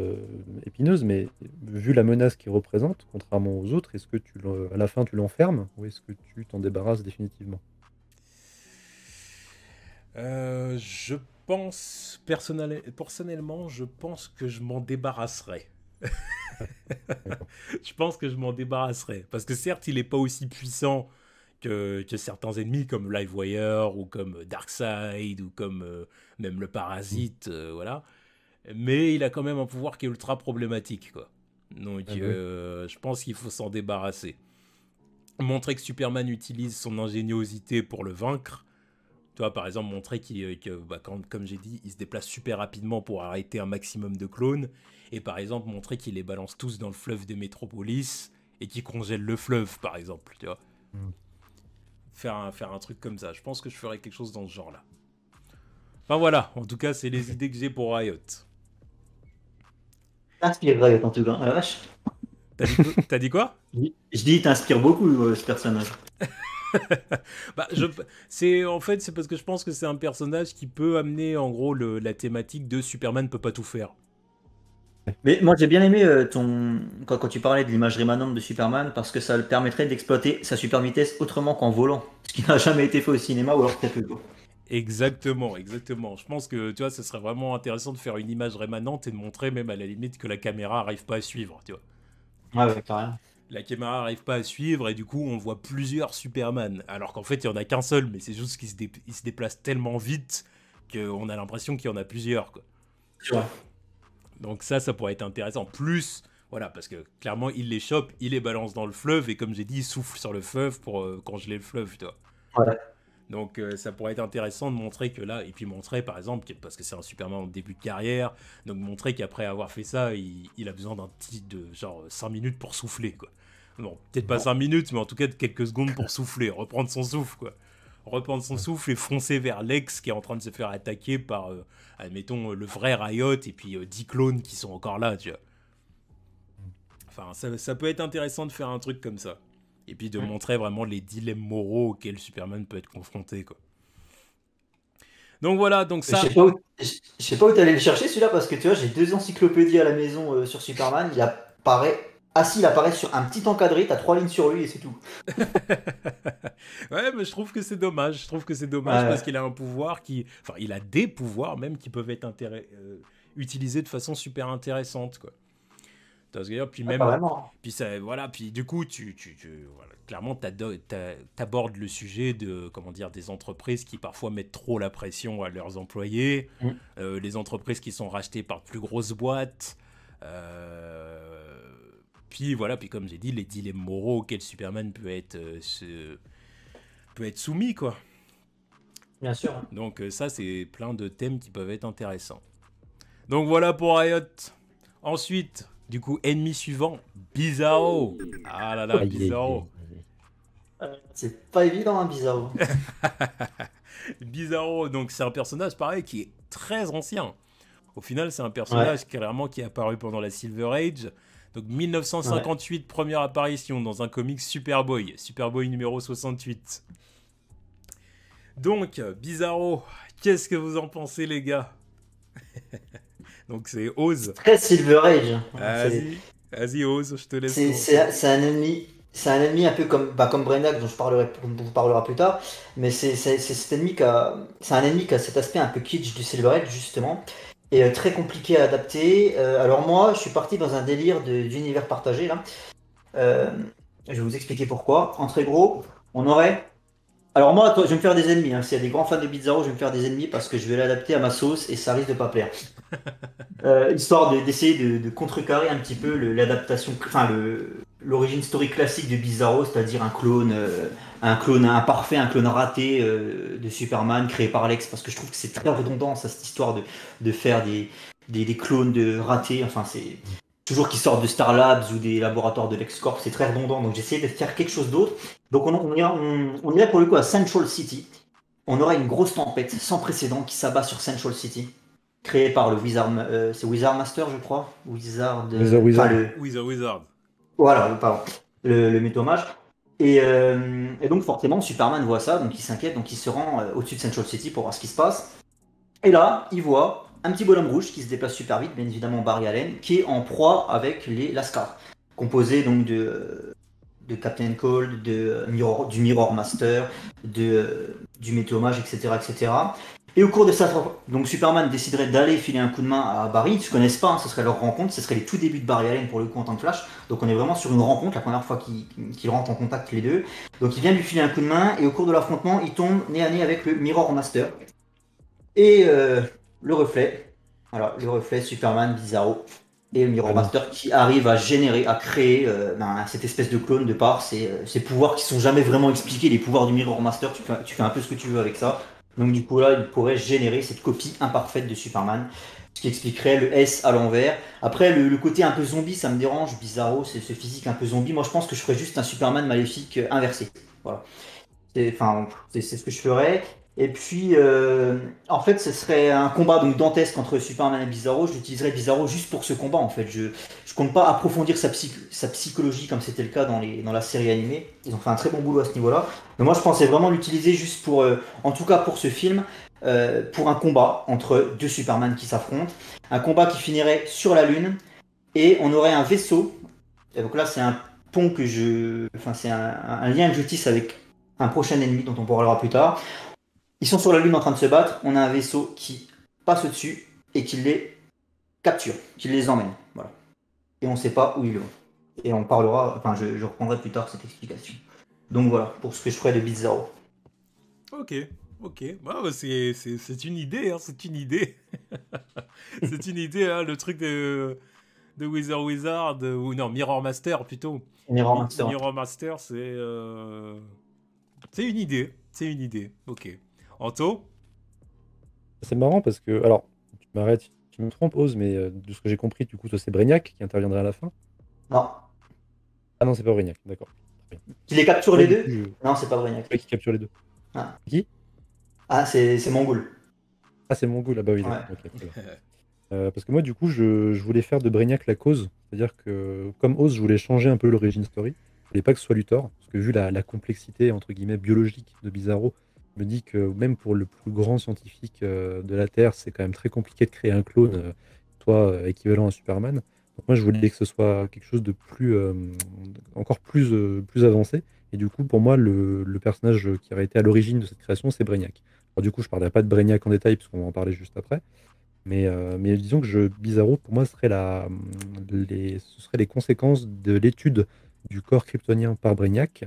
épineuse, mais vu la menace qu'il représente, contrairement aux autres, est-ce que à la fin tu l'enfermes ou est-ce que tu t'en débarrasses définitivement? Je pense, personnellement, je pense que je m'en débarrasserai. D'accord. Je pense que je m'en débarrasserai. Parce que certes, il n'est pas aussi puissant que certains ennemis comme Livewire ou comme Darkseid ou comme même le Mm. Parasite, voilà. Mais il a quand même un pouvoir qui est ultra problématique, quoi. Donc Ah bah oui. je pense qu'il faut s'en débarrasser. Montrer que Superman utilise son ingéniosité pour le vaincre. Tu vois, par exemple, montrer comme j'ai dit, il se déplace super rapidement pour arrêter un maximum de clones. Et par exemple, montrer qu'il les balance tous dans le fleuve de Métropolis et qu'il congèle le fleuve, par exemple. Tu vois, Mm. faire un truc comme ça. Je pense que je ferais quelque chose dans ce genre-là. Enfin voilà, en tout cas, c'est les idées que j'ai pour Riot. T'inspires Riot en tout cas. Ah, la vache. T'as dit quoi? Je dis, il t'inspire beaucoup ce personnage. Bah, en fait, c'est parce que je pense que c'est un personnage qui peut amener en gros la thématique de Superman peut pas tout faire. Mais moi j'ai bien aimé quand tu parlais de l'image rémanente de Superman parce que ça le permettrait d'exploiter sa super vitesse autrement qu'en volant. Ce qui n'a jamais été fait au cinéma ou alors très peu. Quoi. Exactement, exactement. Je pense que tu vois, ce serait vraiment intéressant de faire une image rémanente et de montrer même à la limite que la caméra arrive pas à suivre, tu vois. Ouais, ouais, carrément. La caméra arrive pas à suivre et du coup on voit plusieurs Superman. Alors qu'en fait il y en a qu'un seul, mais c'est juste il se déplace tellement vite qu'on a l'impression qu'il y en a plusieurs, quoi. Tu vois. Donc ça pourrait être intéressant. Plus, voilà, parce que clairement il les chope, il les balance dans le fleuve et comme j'ai dit, il souffle sur le fleuve pour congeler le fleuve, tu vois. Voilà. Donc ça pourrait être intéressant de montrer que là, et puis montrer par exemple, parce que c'est un Superman en début de carrière, donc montrer qu'après avoir fait ça, il a besoin d'un petit de genre 5 minutes pour souffler, quoi. Bon, peut-être pas 5 minutes, mais en tout cas de quelques secondes pour souffler, reprendre son souffle, quoi. Reprendre son Ouais. souffle et foncer vers Lex qui est en train de se faire attaquer par, admettons, le vrai Riot et puis 10 clones qui sont encore là, tu vois. Enfin, ça peut être intéressant de faire un truc comme ça. Et puis de Mm. montrer vraiment les dilemmes moraux auxquels Superman peut être confronté, quoi. Donc voilà, donc Je ça, sais pas où, je sais pas où t'allais le chercher celui-là parce que tu vois, j'ai deux encyclopédies à la maison sur Superman. Il apparaît sur un petit encadré, t'as trois lignes sur lui et c'est tout. ouais, mais je trouve que c'est dommage. Je trouve que c'est dommage parce Ouais, qu'il a un pouvoir qui. Enfin, il a des pouvoirs même qui peuvent être utilisés de façon super intéressante, quoi. Parce que, puis ouais, pas même. vraiment. Puis ça, voilà, puis du coup, voilà, clairement, t'abordes le sujet de, comment dire, des entreprises qui parfois mettent trop la pression à leurs employés, Mm. les entreprises qui sont rachetées par de plus grosses boîtes, euh, puis voilà, puis comme j'ai dit, les dilemmes moraux auxquels Superman peut être soumis, quoi. Bien sûr. Donc ça, c'est plein de thèmes qui peuvent être intéressants. Donc voilà pour Riot. Ensuite, du coup, ennemi suivant, Bizarro. Ah là là, Aïe, aïe, Bizarro. aïe, aïe. C'est pas évident, hein, bizarre. Bizarro, donc c'est un personnage pareil qui est très ancien. Au final, c'est un Ouais, personnage clairement qui est apparu pendant la Silver Age. Donc ouais. 1958, première apparition dans un comic Superboy, Superboy numéro 68. Donc, Bizarro, qu'est-ce que vous en pensez les gars? Donc c'est Oz. C'est très Silver Age, hein. C'est Vas-y, vas-y Oz, je te laisse c'est commencer. c'est c'est un ennemi. C'est un ennemi un peu comme Brainiac dont on vous parlera plus tard, mais c'est cet ennemi c'est un ennemi qui a cet aspect un peu kitsch du Silver Age justement, et très compliqué à adapter. Alors moi, je suis parti dans un délire d'univers partagé là. Euh, je vais vous expliquer pourquoi. En très gros, on aurait. Alors moi, je vais me faire des ennemis, hein. S'il y a des grands fans de Bizarro, je vais me faire des ennemis parce que je vais l'adapter à ma sauce et ça risque de pas plaire. Histoire d'essayer de contrecarrer un petit peu l'adaptation, enfin l'origine story classique de Bizarro, c'est-à-dire un clone imparfait, un clone raté de Superman créé par Lex, parce que je trouve que c'est très redondant ça, cette histoire de faire des clones de ratés, enfin c'est toujours qui sortent de Star Labs ou des laboratoires de LexCorp, c'est très redondant, donc j'essayais de faire quelque chose d'autre. Donc on irait pour le coup à Central City, on aurait une grosse tempête sans précédent qui s'abat sur Central City, créée par le Wizard, c'est Wizard Master, je crois, Wizard, Wizard enfin Wizard. le, With a Wizard. voilà, pardon, le mythomage. Et donc forcément, Superman voit ça, donc il s'inquiète, donc il se rend au-dessus de Central City pour voir ce qui se passe. Et là, il voit un petit bonhomme rouge qui se déplace super vite, bien évidemment Barry Allen, qui est en proie avec les Lascar, composé donc de Captain Cold, du Mirror Master, du Météomage, etc., etc. Et au cours de ça, donc Superman déciderait d'aller filer un coup de main à Barry. Ils ne se connaissent pas, hein, ce serait leur rencontre, ce serait les tout débuts de Barry Allen pour le coup en tant que Flash. Donc on est vraiment sur une rencontre, la première fois qu'ils rentrent en contact les deux. Donc il vient lui filer un coup de main et au cours de l'affrontement, il tombe nez à nez avec le Mirror Master. Et le reflet, voilà, le reflet Superman, Bizarro et le Mirror Voilà. Master qui arrive à générer, à créer cette espèce de clone de par ces pouvoirs qui sont jamais vraiment expliqués. Les pouvoirs du Mirror Master, tu fais un peu ce que tu veux avec ça. Donc du coup là, il pourrait générer cette copie imparfaite de Superman, ce qui expliquerait le S à l'envers. Après, le côté un peu zombie, ça me dérange. Bizarro, c'est ce physique un peu zombie. Moi, je pense que je ferais juste un Superman maléfique inversé. Voilà. Enfin, c'est ce que je ferais. Et puis, en fait, ce serait un combat donc dantesque entre Superman et Bizarro. J'utiliserais Bizarro juste pour ce combat, en fait. Je compte pas approfondir sa psychologie comme c'était le cas dans la série animée. Ils ont fait un très bon boulot à ce niveau-là. Mais moi, je pensais vraiment l'utiliser juste pour, en tout cas pour ce film, pour un combat entre deux Superman qui s'affrontent. Un combat qui finirait sur la Lune. Et on aurait un vaisseau. Et donc là, c'est un pont enfin, c'est un lien que je tisse avec un prochain ennemi dont on parlera plus tard. Ils sont sur la Lune en train de se battre. On a un vaisseau qui passe au-dessus et qui les capture, qui les emmène. Voilà. Et on ne sait pas où ils vont. Et on parlera, enfin, je reprendrai plus tard cette explication. Donc voilà, pour ce que je ferai de Bizarro. Ok, ok. Bah, c'est une idée, hein, c'est une idée. C'est une idée, hein, le truc de Wizard, ou non, Mirror Master plutôt. Mirror Master. Mirror Master, c'est une idée. C'est une idée. Ok. Anto? C'est marrant parce que, alors, tu m'arrêtes, si tu me trompes, Oz, mais de ce que j'ai compris, du coup, toi, c'est Brainiac qui interviendra à la fin. Non. Ah non, c'est pas Brainiac, d'accord. Très bien. Qui les capture Moi, les du coup, deux? Non, c'est pas Brainiac. ouais, qui capture les deux. Ah, Qui? ah c'est Mongol. Ah, c'est Mongol, ah bah oui, Ouais. d'accord, ok, très bien. Parce que moi, du coup, je voulais faire de Brainiac la cause. C'est-à-dire que, comme Oz, je voulais changer un peu l'origine story. Je voulais pas que ce soit Luthor. Parce que vu la complexité, entre guillemets, biologique de Bizarro, je me dis que même pour le plus grand scientifique de la Terre, c'est quand même très compliqué de créer un clone, équivalent à Superman. Donc moi, je voulais que ce soit quelque chose de plus, encore plus avancé. Et du coup, pour moi, le personnage qui aurait été à l'origine de cette création, c'est Brainiac. Alors du coup, je ne parlerai pas de Brainiac en détail, parce qu'on va en parler juste après. Mais disons que Bizarro, pour moi, ce serait les conséquences de l'étude du corps kryptonien par Brainiac,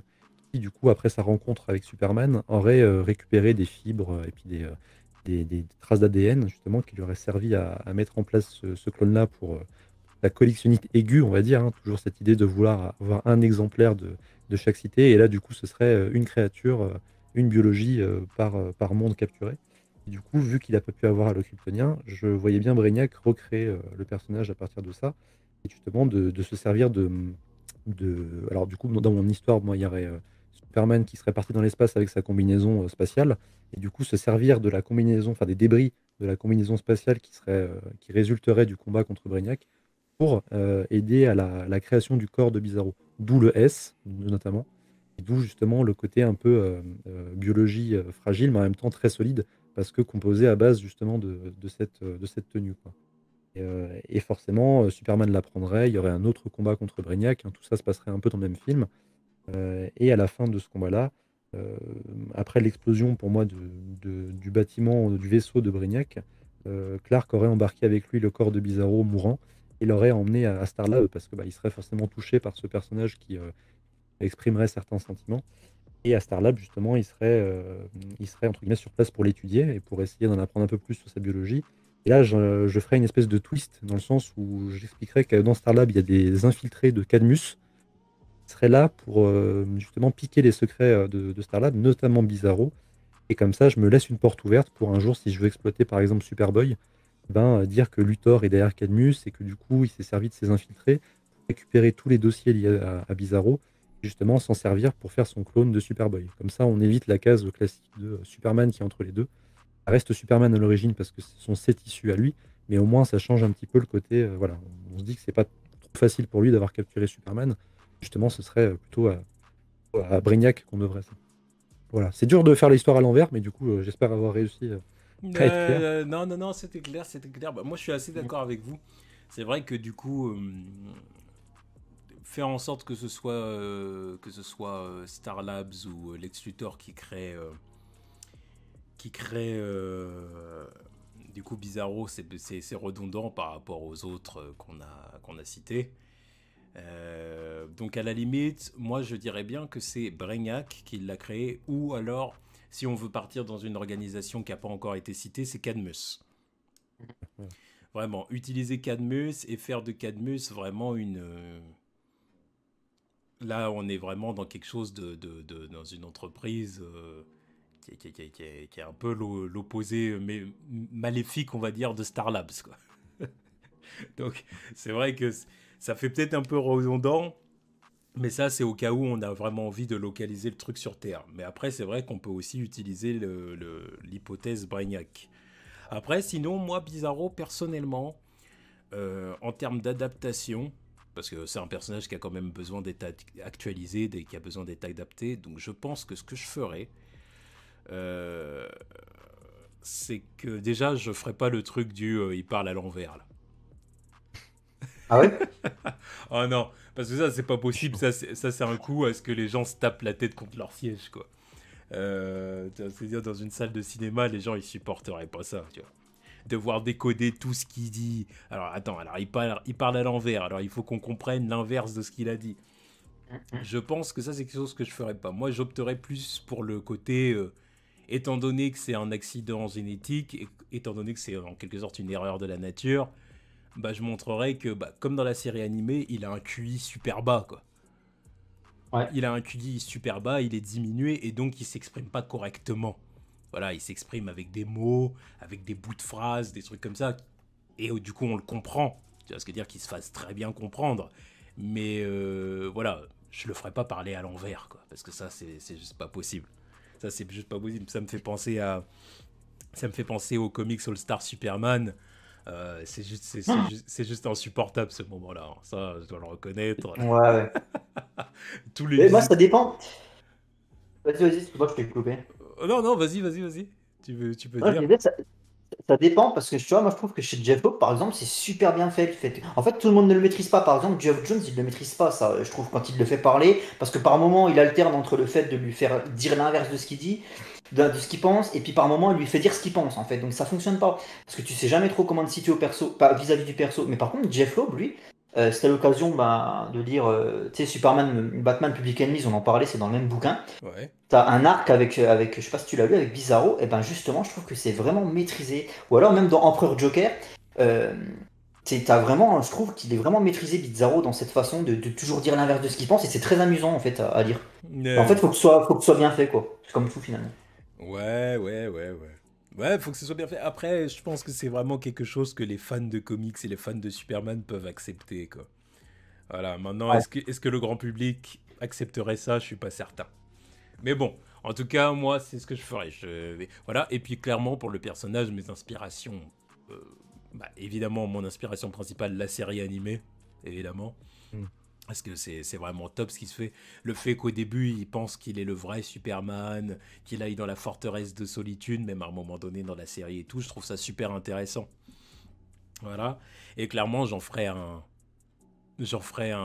qui, du coup, après sa rencontre avec Superman, aurait récupéré des fibres et puis des traces d'ADN, justement, qui lui auraient servi à mettre en place ce clone-là pour la collectionnite aiguë, on va dire, hein, toujours cette idée de vouloir avoir un exemplaire de chaque cité. Et là, du coup, ce serait une créature, une biologie par monde capturé. Et du coup, vu qu'il n'a pas pu avoir le kryptonien, je voyais bien Brainiac recréer le personnage à partir de ça, et justement de se servir alors du coup, dans mon histoire, moi, il y aurait Superman qui serait parti dans l'espace avec sa combinaison spatiale, et du coup se servir de la combinaison, enfin des débris de la combinaison spatiale qui résulterait du combat contre Brainiac pour aider à la création du corps de Bizarro. D'où le S, notamment, et d'où justement le côté un peu biologie fragile, mais en même temps très solide, parce que composé à base justement de cette tenue, quoi. Et forcément, Superman l'apprendrait, il y aurait un autre combat contre Brainiac, hein, tout ça se passerait un peu dans le même film. Et à la fin de ce combat-là, euh, après l'explosion pour moi du bâtiment, du vaisseau de Brainiac, Clark aurait embarqué avec lui le corps de Bizarro mourant et l'aurait emmené à Starlab parce que il serait forcément touché par ce personnage qui exprimerait certains sentiments. Et à Starlab, justement, il serait entre guillemets sur place pour l'étudier et pour essayer d'en apprendre un peu plus sur sa biologie. Et là, je ferai une espèce de twist dans le sens où j'expliquerai que dans Starlab, il y a des infiltrés de Cadmus qui seraient là pour justement piquer les secrets de Starlab, notamment Bizarro. Et comme ça, je me laisse une porte ouverte pour un jour, si je veux exploiter par exemple Superboy, dire que Luthor est derrière Cadmus et que du coup, il s'est servi de ses infiltrés pour récupérer tous les dossiers liés à Bizarro, justement s'en servir pour faire son clone de Superboy. Comme ça, on évite la case classique de Superman qui est entre les deux. Ça reste Superman à l'origine parce que ce sont ses tissus à lui, mais au moins ça change un petit peu le côté. Voilà, on se dit que c'est pas trop facile pour lui d'avoir capturé Superman. Justement, ce serait plutôt à Brainiac qu'on devrait ça. Voilà, c'est dur de faire l'histoire à l'envers, mais du coup, j'espère avoir réussi à être clair. Non, non, non, c'était clair, c'était clair. Bah, moi, je suis assez d'accord avec vous. C'est vrai que du coup, faire en sorte que ce soit Star Labs ou Lex Luthor qui crée du coup Bizarro, c'est redondant par rapport aux autres qu'on a cités. Donc à la limite, moi je dirais bien que c'est Brainiac qui l'a créé, ou alors, si on veut partir dans une organisation qui n'a pas encore été citée, c'est Cadmus. Ouais. Vraiment, utiliser Cadmus et faire de Cadmus vraiment une... Là, on est vraiment dans quelque chose dans une entreprise qui est un peu l'opposé mais maléfique, on va dire, de Star Labs, quoi. Donc, c'est vrai que ça fait peut-être un peu redondant, mais ça, c'est au cas où on a vraiment envie de localiser le truc sur Terre. Mais après, c'est vrai qu'on peut aussi utiliser l'hypothèse Brainiac. Après, sinon, moi, Bizarro, personnellement, en termes d'adaptation, parce que c'est un personnage qui a quand même besoin d'être actualisé, qui a besoin d'être adapté, donc je pense que ce que je ferais, euh, c'est que déjà, je ferais pas le truc il parle à l'envers, là. Ah ouais? Oh non, parce que ça, c'est pas possible. Ça, c'est un coup à ce que les gens se tapent la tête contre leur siège, quoi. C'est-à-dire, dans une salle de cinéma, les gens, ils supporteraient pas ça, tu vois. Devoir décoder tout ce qu'il dit. Alors, attends, alors il parle à l'envers. Alors, il faut qu'on comprenne l'inverse de ce qu'il a dit. Je pense que ça, c'est quelque chose que je ferais pas. Moi, j'opterais plus pour le côté... étant donné que c'est un accident génétique, et étant donné que c'est en quelque sorte une erreur de la nature, bah, je montrerai que, comme dans la série animée, il a un QI super bas, quoi. Ouais. Il a un QI super bas, il est diminué, et donc il s'exprime pas correctement. Voilà, il s'exprime avec des mots, avec des bouts de phrases, des trucs comme ça, et du coup on le comprend. Tu vois ce que dire, qu'il se fasse très bien comprendre. Mais voilà, je le ferai pas parler à l'envers, quoi, parce que ça, c'est juste pas possible. Ça, c'est juste pas possible. Ça me fait penser aux comics All Star Superman. C'est juste insupportable, ce moment-là, hein. Ça, je dois le reconnaître. Ouais, ouais. Tous les Mais moi, visites. ça dépend. Vas-y, vas-y, c'est moi, je t'ai coupé. Non, non, vas-y, vas-y, vas-y. Tu peux Non, je dire. disais, ça dépend parce que tu vois, moi je trouve que chez Jeff Loeb, par exemple, c'est super bien fait. En fait, tout le monde ne le maîtrise pas. Par exemple, Geoff Jones, il ne le maîtrise pas, ça, je trouve, quand il le fait parler. Parce que par moment, il alterne entre le fait de lui faire dire l'inverse de ce qu'il dit, de ce qu'il pense, et puis par moment, il lui fait dire ce qu'il pense, en fait. Donc ça fonctionne pas. Parce que tu sais jamais trop comment te situer au perso, pas vis-à-vis du perso. Mais par contre, Jeff Loeb, lui, c'était l'occasion de lire, tu sais, Superman, Batman Public Enemies, on en parlait, c'est dans le même bouquin. Ouais. T'as un arc avec, je sais pas si tu l'as lu, avec Bizarro, et ben justement, je trouve que c'est vraiment maîtrisé. Ou alors même dans Empereur Joker, euh, t'as vraiment, je trouve qu'il est vraiment maîtrisé Bizarro dans cette façon de toujours dire l'inverse de ce qu'il pense, et c'est très amusant en fait à lire. En fait, faut que ce soit bien fait quoi. C'est comme tout finalement. Ouais, ouais, ouais, ouais. Ouais, faut que ce soit bien fait. Après, je pense que c'est vraiment quelque chose que les fans de comics et les fans de Superman peuvent accepter, quoi. Voilà, maintenant, Ouais. est-ce que le grand public accepterait ça? Je suis pas certain. Mais bon, en tout cas, moi, c'est ce que je ferais. Voilà. Et puis, clairement, pour le personnage, mes inspirations. euh, évidemment, mon inspiration principale, la série animée, évidemment. Mm. Parce que c'est vraiment top ce qui se fait. Le fait qu'au début, il pense qu'il est le vrai Superman, qu'il aille dans la forteresse de solitude, même à un moment donné dans la série et tout, je trouve ça super intéressant. Voilà. Et clairement, j'en ferais un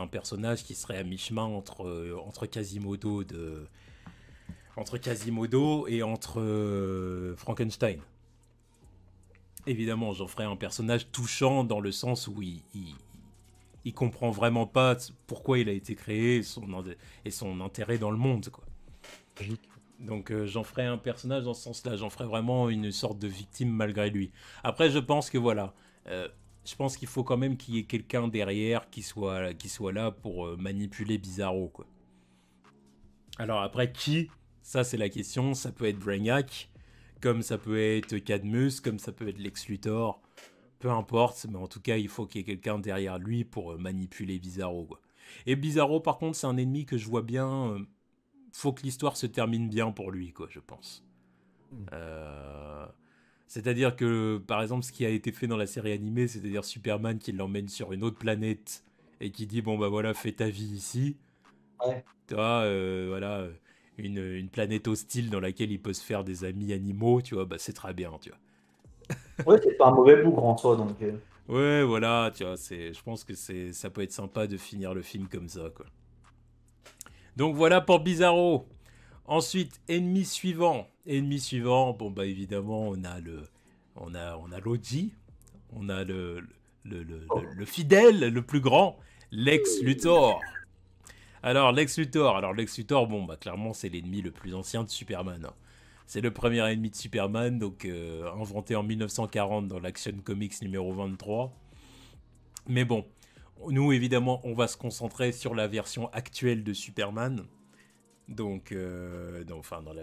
personnage qui serait à mi-chemin entre Quasimodo et entre Frankenstein. Évidemment, j'en ferais un personnage touchant dans le sens où il comprend vraiment pas pourquoi il a été créé et son intérêt dans le monde, quoi. Logique. Donc j'en ferais un personnage dans ce sens-là, j'en ferais vraiment une sorte de victime malgré lui. Après, je pense que voilà, je pense qu'il faut quand même qu'il y ait quelqu'un derrière qui soit là pour manipuler Bizarro, quoi. Alors après, qui? Ça, c'est la question. Ça peut être Brainiac, comme ça peut être Cadmus, comme ça peut être Lex Luthor. Peu importe, mais en tout cas, il faut qu'il y ait quelqu'un derrière lui pour manipuler Bizarro, quoi. Et Bizarro, par contre, c'est un ennemi que je vois bien. Faut que l'histoire se termine bien pour lui, quoi, je pense. Mm. Euh, C'est-à-dire que, par exemple, ce qui a été fait dans la série animée, c'est-à-dire Superman qui l'emmène sur une autre planète et qui dit, bon bah voilà, fais ta vie ici. Ouais. Tu vois, voilà, une planète hostile dans laquelle il peut se faire des amis animaux, tu vois, bah c'est très bien, tu vois. Ouais, c'est pas un mauvais bougre en soi, donc. Ouais, voilà, tu vois, je pense que ça peut être sympa de finir le film comme ça, quoi. Donc voilà pour Bizarro. Ensuite, ennemi suivant. Ennemi suivant, bon bah évidemment, on a l'Oji, on a le fidèle, le plus grand, Lex Luthor. Alors Lex Luthor, bon bah clairement c'est l'ennemi le plus ancien de Superman, hein. C'est le premier ennemi de Superman, donc inventé en 1940 dans l'Action Comics numéro 23. Mais bon, nous évidemment on va se concentrer sur la version actuelle de Superman. Donc, enfin dans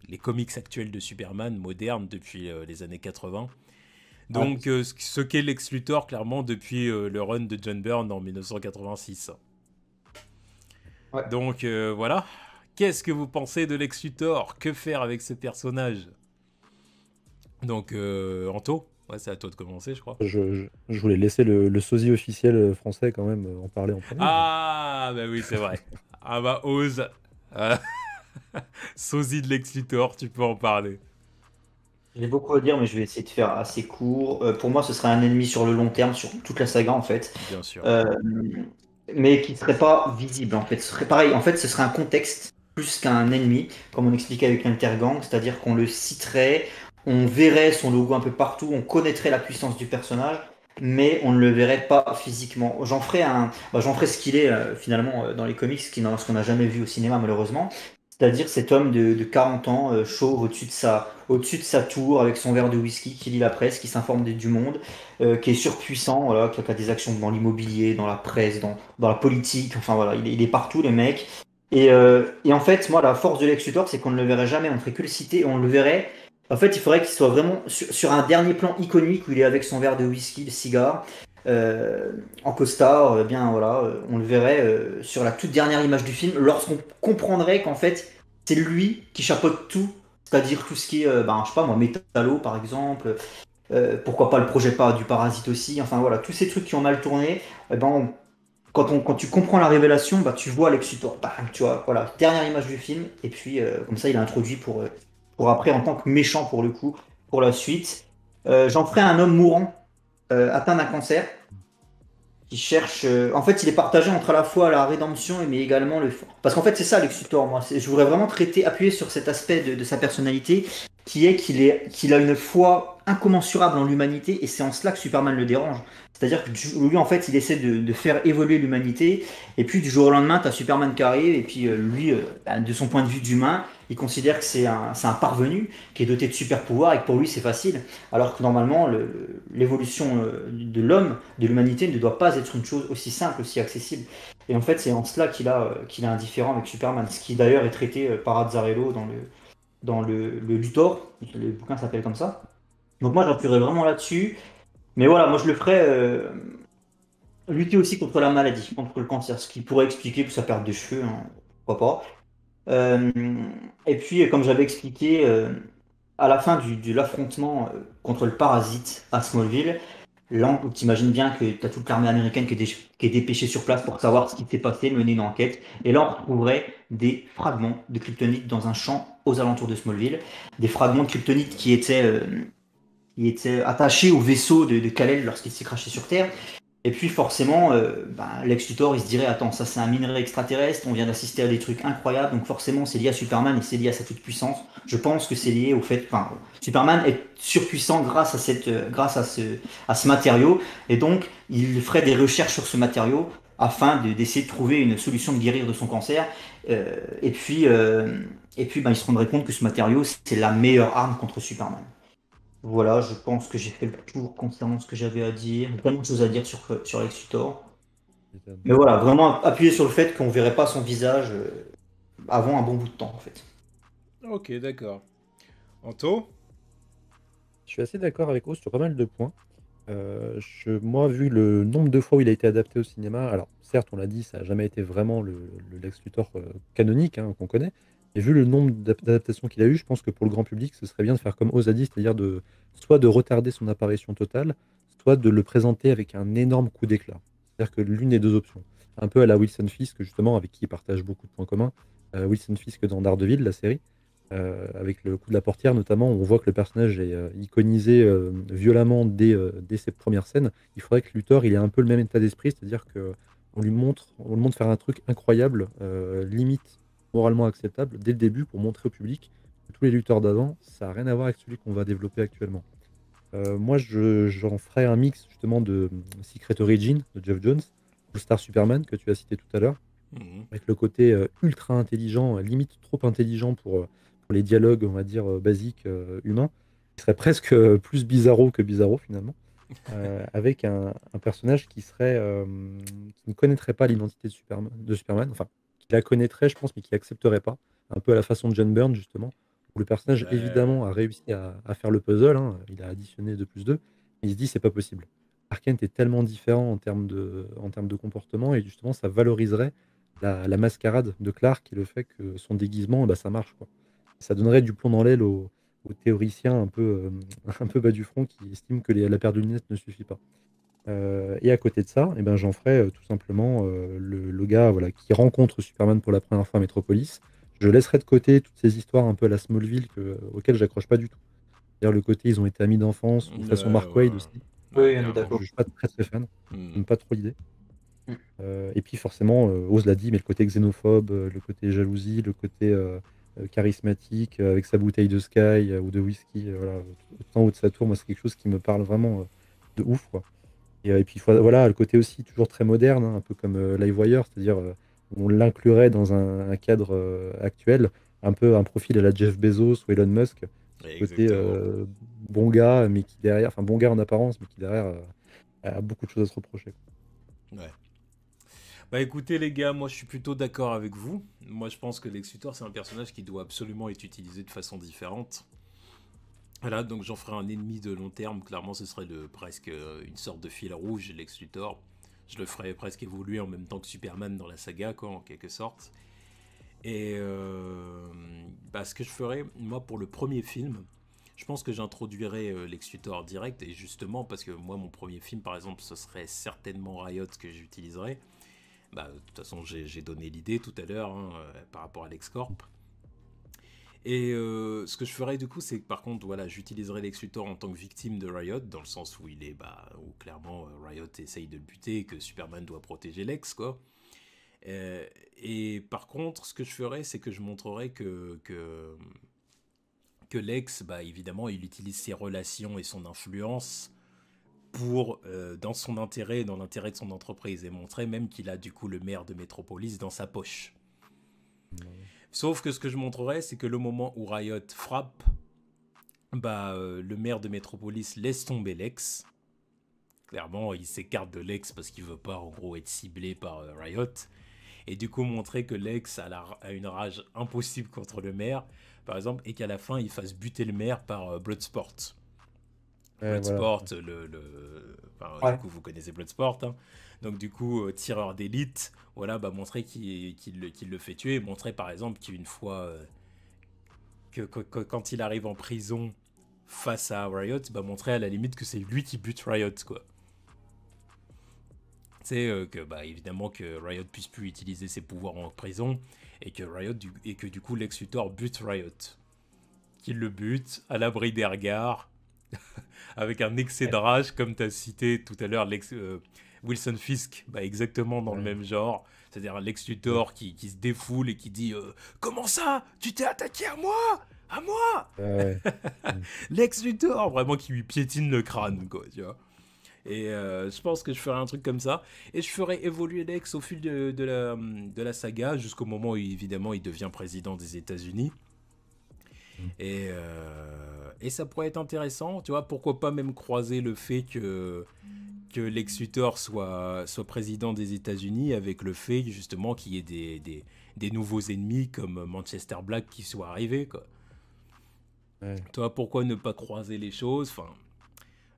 les comics actuels de Superman, modernes depuis les années 80. Ouais. Donc ce qu'est Lex Luthor clairement depuis le run de John Byrne en 1986. Ouais. Donc voilà. Qu'est-ce que vous pensez de Lex Luthor? Que faire avec ce personnage? Donc Anto, ouais, c'est à toi de commencer, je crois. Je voulais laisser le sosie officiel français quand même en parler en premier. Ah, bah oui, c'est vrai. Ah bah ose. Euh, Sosie de Lex Luthor, tu peux en parler. J'ai beaucoup à dire, mais je vais essayer de faire assez court. Pour moi, ce serait un ennemi sur le long terme, sur toute la saga en fait. Bien sûr. Euh, mais qui ne serait pas visible en fait. Ce serait pareil, en fait, ce serait un contexte plus qu'un ennemi, comme on expliquait avec l'Intergang, c'est-à-dire qu'on le citerait, on verrait son logo un peu partout, on connaîtrait la puissance du personnage, mais on ne le verrait pas physiquement. J'en ferai ce qu'il est finalement dans les comics, ce qu'on n'a jamais vu au cinéma malheureusement. C'est-à-dire cet homme de 40 ans, chauve au-dessus de sa tour, avec son verre de whisky, qui lit la presse, qui s'informe du monde, qui est surpuissant, voilà, qui a des actions dans l'immobilier, dans la presse, dans la politique, enfin voilà, il est partout, les mecs. Et en fait, moi, la force de Lex Luthor, c'est qu'on ne le verrait jamais, on ne ferait que le citer, et on le verrait. En fait, il faudrait qu'il soit vraiment sur un dernier plan iconique où il est avec son verre de whisky, le cigare, euh, en costard, bien voilà, on le verrait sur la toute dernière image du film, lorsqu'on comprendrait qu'en fait, c'est lui qui chapeaute tout, c'est-à-dire tout ce qui est, je sais pas moi, métallo par exemple, pourquoi pas le projet pas du Parasite aussi, enfin voilà, tous ces trucs qui ont mal tourné, quand tu comprends la révélation, bah, tu vois Lex Luthor, bam, tu vois, voilà, dernière image du film, et puis comme ça il est introduit pour après en tant que méchant pour le coup, pour la suite. J'en ferai un homme mourant, atteint d'un cancer, qui cherche. En fait, il est partagé entre à la fois la rédemption mais également le. Parce qu'en fait, c'est ça Lex Luthor, moi. Je voudrais vraiment appuyer sur cet aspect de sa personnalité, qui est qu'il a une foi incommensurable en l'humanité, et c'est en cela que Superman le dérange. C'est-à-dire que lui, en fait, il essaie de faire évoluer l'humanité, et puis du jour au lendemain, tu as Superman qui arrive, et puis lui, de son point de vue d'humain, il considère que c'est un parvenu, qui est doté de super pouvoirs, et que pour lui, c'est facile. Alors que normalement, l'évolution de l'homme, de l'humanité, ne doit pas être une chose aussi simple, aussi accessible. Et en fait, c'est en cela qu'il est indifférent avec Superman, ce qui d'ailleurs est traité par Azzarello dans le Luthor, le bouquin s'appelle comme ça. Donc moi, j'appuierais vraiment là-dessus. Mais voilà, moi je le ferais lutter aussi contre la maladie, contre le cancer, ce qui pourrait expliquer sa perte de cheveux, hein, pourquoi pas. Euh, et puis, comme j'avais expliqué, à la fin de l'affrontement contre le parasite à Smallville, là, tu imagines bien que tu as toute l'armée américaine qui est dépêchée sur place pour savoir ce qui s'est passé, mener une enquête. Et là, on retrouverait des fragments de kryptonite dans un champ aux alentours de Smallville. Des fragments de kryptonite qui étaient attachés au vaisseau de Kal-El lorsqu'il s'est craché sur Terre. Et puis forcément, Lex Luthor, il se dirait, attends, ça c'est un minerai extraterrestre, on vient d'assister à des trucs incroyables, donc forcément c'est lié à Superman et c'est lié à sa toute puissance. Je pense que c'est lié au fait, enfin, Superman est surpuissant grâce à ce matériau, et donc il ferait des recherches sur ce matériau afin d'essayer de trouver une solution de guérir de son cancer. Euh, et puis, euh, il se rendrait compte que ce matériau, c'est la meilleure arme contre Superman. Voilà, je pense que j'ai fait le tour concernant ce que j'avais à dire. Il y a tellement de choses à dire sur Lex Luthor. Mais voilà, vraiment appuyer sur le fait qu'on verrait pas son visage avant un bon bout de temps, en fait. Ok, d'accord. Anto? Je suis assez d'accord avec Oz sur pas mal de points. Moi, vu le nombre de fois où il a été adapté au cinéma, alors certes, on l'a dit, ça n'a jamais été vraiment le Lex Luthor canonique hein, qu'on connaît, et vu le nombre d'adaptations qu'il a eu, je pense que pour le grand public, ce serait bien de faire comme Oz a dit, c'est-à-dire soit de retarder son apparition totale, soit de le présenter avec un énorme coup d'éclat. C'est-à-dire que l'une des deux options. Un peu à la Wilson Fisk, justement, avec qui il partage beaucoup de points communs. Wilson Fisk dans Daredevil, la série. Avec le coup de la portière notamment, on voit que le personnage est iconisé violemment dès ses premières scènes. Il faudrait que Luthor il ait un peu le même état d'esprit, c'est-à-dire que on lui montre faire un truc incroyable, limite moralement acceptable dès le début pour montrer au public que tous les lutteurs d'avant, ça n'a rien à voir avec celui qu'on va développer actuellement. Moi, j'en ferais un mix justement de Secret Origin de Jeff Jones, All Star Superman que tu as cité tout à l'heure, Mhm. avec le côté ultra intelligent, limite trop intelligent pour les dialogues, on va dire, basiques humains, qui serait presque plus bizarro que bizarro finalement, avec un personnage qui ne connaîtrait pas l'identité de Superman, enfin, qui la connaîtrait, je pense, mais qui l'accepterait pas, un peu à la façon de John Byrne, justement, où le personnage, Ouais. évidemment, a réussi à faire le puzzle, hein, il a additionné 2 plus 2, mais il se dit, c'est pas possible. Clark Kent est tellement différent en termes de comportement, et justement, ça valoriserait la mascarade de Clark et le fait que son déguisement, bah, ça marche, quoi. Ça donnerait du plomb dans l'aile aux théoriciens un peu bas du front qui estiment que la paire de lunettes ne suffit pas. Et à côté de ça, eh ben, j'en ferais tout simplement le gars voilà, qui rencontre Superman pour la première fois à Metropolis. Je laisserai de côté toutes ces histoires un peu à la Smallville auxquelles j'accroche pas du tout. C'est-à-dire le côté ils ont été amis d'enfance ou Ouais, façon ouais, Mark Waid aussi. ouais. Ouais, Oui, on est Je carrément. d'accord. suis pas très très fan. Mhm. J'aime pas trop l'idée. Mm. Et puis forcément, Oz l'a dit, mais le côté xénophobe, le côté jalousie, le côté charismatique, avec sa bouteille de Sky ou de whisky, voilà, tout en haut de sa tour, moi c'est quelque chose qui me parle vraiment de ouf, quoi. Et puis voilà, le côté aussi toujours très moderne, hein, un peu comme Livewire, c'est-à-dire on l'inclurait dans un cadre actuel, un peu un profil à la Jeff Bezos ou Elon Musk, ce côté Exactement. bon gars, mais qui derrière, enfin bon gars en apparence, mais qui derrière a beaucoup de choses à se reprocher. Ouais. Bah écoutez les gars, moi je suis plutôt d'accord avec vous. Moi je pense que Lex Luthor c'est un personnage qui doit absolument être utilisé de façon différente. Voilà, donc j'en ferai un ennemi de long terme. Clairement, ce serait presque une sorte de fil rouge, Lex Luthor. Je le ferais presque évoluer en même temps que Superman dans la saga, quoi, en quelque sorte. Et bah, ce que je ferais, moi, pour le premier film, je pense que j'introduirais Lex Luthor direct. Et justement, parce que moi, mon premier film, par exemple, ce serait certainement Riot que j'utiliserais. Bah, de toute façon, j'ai donné l'idée tout à l'heure hein, par rapport à LexCorp. Et ce que je ferais du coup, c'est que par contre, voilà, j'utiliserais Lex Luthor en tant que victime de Riot, dans le sens où il est, bah, où clairement Riot essaye de le buter et que Superman doit protéger Lex, quoi. Et par contre, ce que je ferais, c'est que je montrerais que Lex, bah, évidemment, il utilise ses relations et son influence pour, dans son intérêt, dans l'intérêt de son entreprise, et montrer même qu'il a du coup le maire de Metropolis dans sa poche. Sauf que ce que je montrerais, c'est que le moment où Riot frappe, bah, le maire de Metropolis laisse tomber Lex. Clairement, il s'écarte de Lex parce qu'il veut pas, en gros, être ciblé par Riot. Et du coup, montrer que Lex a une rage impossible contre le maire, par exemple, et qu'à la fin, il fasse buter le maire par Bloodsport. Ouais, voilà. Bloodsport, enfin, du Ouais. coup, vous connaissez Bloodsport, hein. Donc, du coup, tireur d'élite, voilà, bah, montrer qu'il le fait tuer, montrer par exemple qu'une fois, quand il arrive en prison face à Riot, bah, montrer à la limite que c'est lui qui bute Riot, quoi. C'est que, bah, évidemment, que Riot puisse plus utiliser ses pouvoirs en prison, et que du coup, Lex Luthor bute Riot. Qu'il le bute, à l'abri des regards, avec un excès de rage, comme tu as cité tout à l'heure, Wilson Fisk, bah, exactement dans le Ouais. même genre. C'est-à-dire un Lex Ouais. Luthor qui se défoule et qui dit comment ça? Tu t'es attaqué à moi? À moi? Ouais. Mm. Lex Luthor! Vraiment qui lui piétine le crâne, quoi, tu vois. Et je pense que je ferai un truc comme ça. Et je ferai évoluer Lex au fil de la saga, jusqu'au moment où, évidemment, il devient président des États-Unis. Mm. Et ça pourrait être intéressant, tu vois, pourquoi pas même croiser le fait que Lex Luthor soit président des États-Unis avec le fait justement qu'il y ait des nouveaux ennemis comme Manchester Black qui soient arrivés, quoi. Ouais. Toi, pourquoi ne pas croiser les choses? Enfin,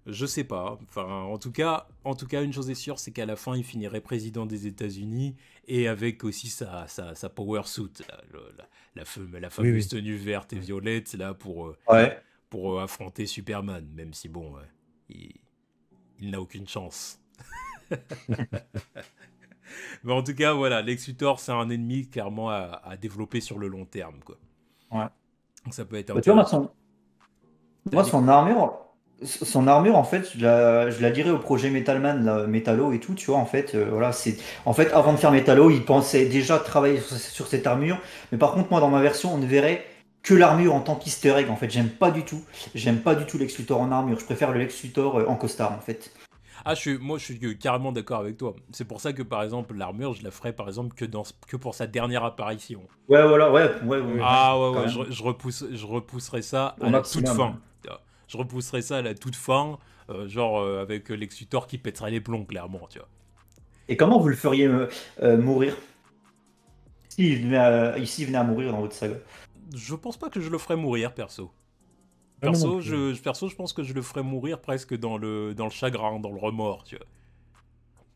je sais pas. Enfin, en tout cas, une chose est sûre, c'est qu'à la fin, il finirait président des États-Unis et avec aussi sa power suit, là, la Oui, fameuse oui. tenue verte et Ouais. violette, là, Ouais. pour affronter Superman, même si bon, il, il n'a aucune chance. Mais en tout cas, voilà, Lex Luthor, c'est un ennemi clairement à développer sur le long terme, quoi. Ouais. Donc ça peut être Bah, tu vois, intéressant. moi, Vas-y. son armure, en fait, je la dirais au projet Metalman, là, Metallo et tout, tu vois, en fait, voilà, en fait, avant de faire Metallo, il pensait déjà travailler sur cette armure, mais par contre, moi, dans ma version, on ne verrait que l'armure en tant qu'easter egg, en fait, j'aime pas du tout Lex Luthor en armure, je préfère le Lex Luthor en costard, en fait. Ah, moi, je suis carrément d'accord avec toi. C'est pour ça que, par exemple, l'armure, je la ferais, par exemple, que pour sa dernière apparition. Ouais, voilà, ouais, ouais, Oui, oui. ouais, Ah ouais, ouais, carrément, je repousserai ça au à la toute maximum, ouais. fin. Je repousserai ça à la toute fin, genre avec Lex Luthor qui pèterait les plombs, clairement, tu vois. Et comment vous le feriez mourir, s'il venait à mourir dans votre saga? Je pense pas que je le ferais mourir, perso. Ah, moi non Perso, plus. Ouais. je pense que je le ferais mourir presque dans le chagrin, dans le remords, tu vois.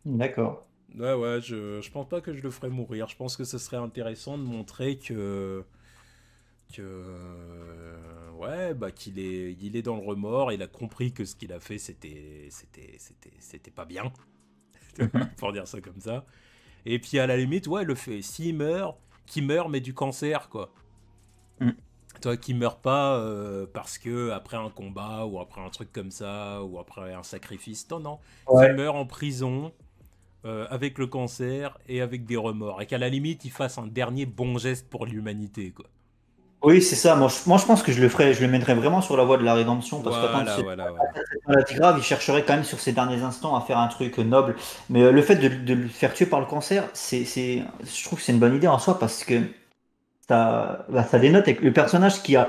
D'accord. Ouais, ouais, je pense pas que je le ferais mourir. Je pense que ce serait intéressant de montrer ouais, bah il est dans le remords, il a compris que ce qu'il a fait, c'était pas bien, tu vois, Mhm. pour dire ça comme ça. Et puis à la limite, ouais, le fait, s'il meurt, qu'il meurt, mais du cancer, quoi. Mm. Toi qui meurs pas parce que après un combat ou après un truc comme ça ou après un sacrifice, non, non, qui Ouais. meurt en prison avec le cancer et avec des remords et qu'à la limite il fasse un dernier bon geste pour l'humanité, quoi. Oui, c'est ça. Moi, je pense que je le mettrais vraiment sur la voie de la rédemption parce qu'attends, Voilà, voilà, voilà. cette maladie grave, il chercherait quand même sur ses derniers instants à faire un truc noble. Mais le fait de le faire tuer par le cancer, je trouve que c'est une bonne idée en soi parce que ça dénote avec le personnage qui a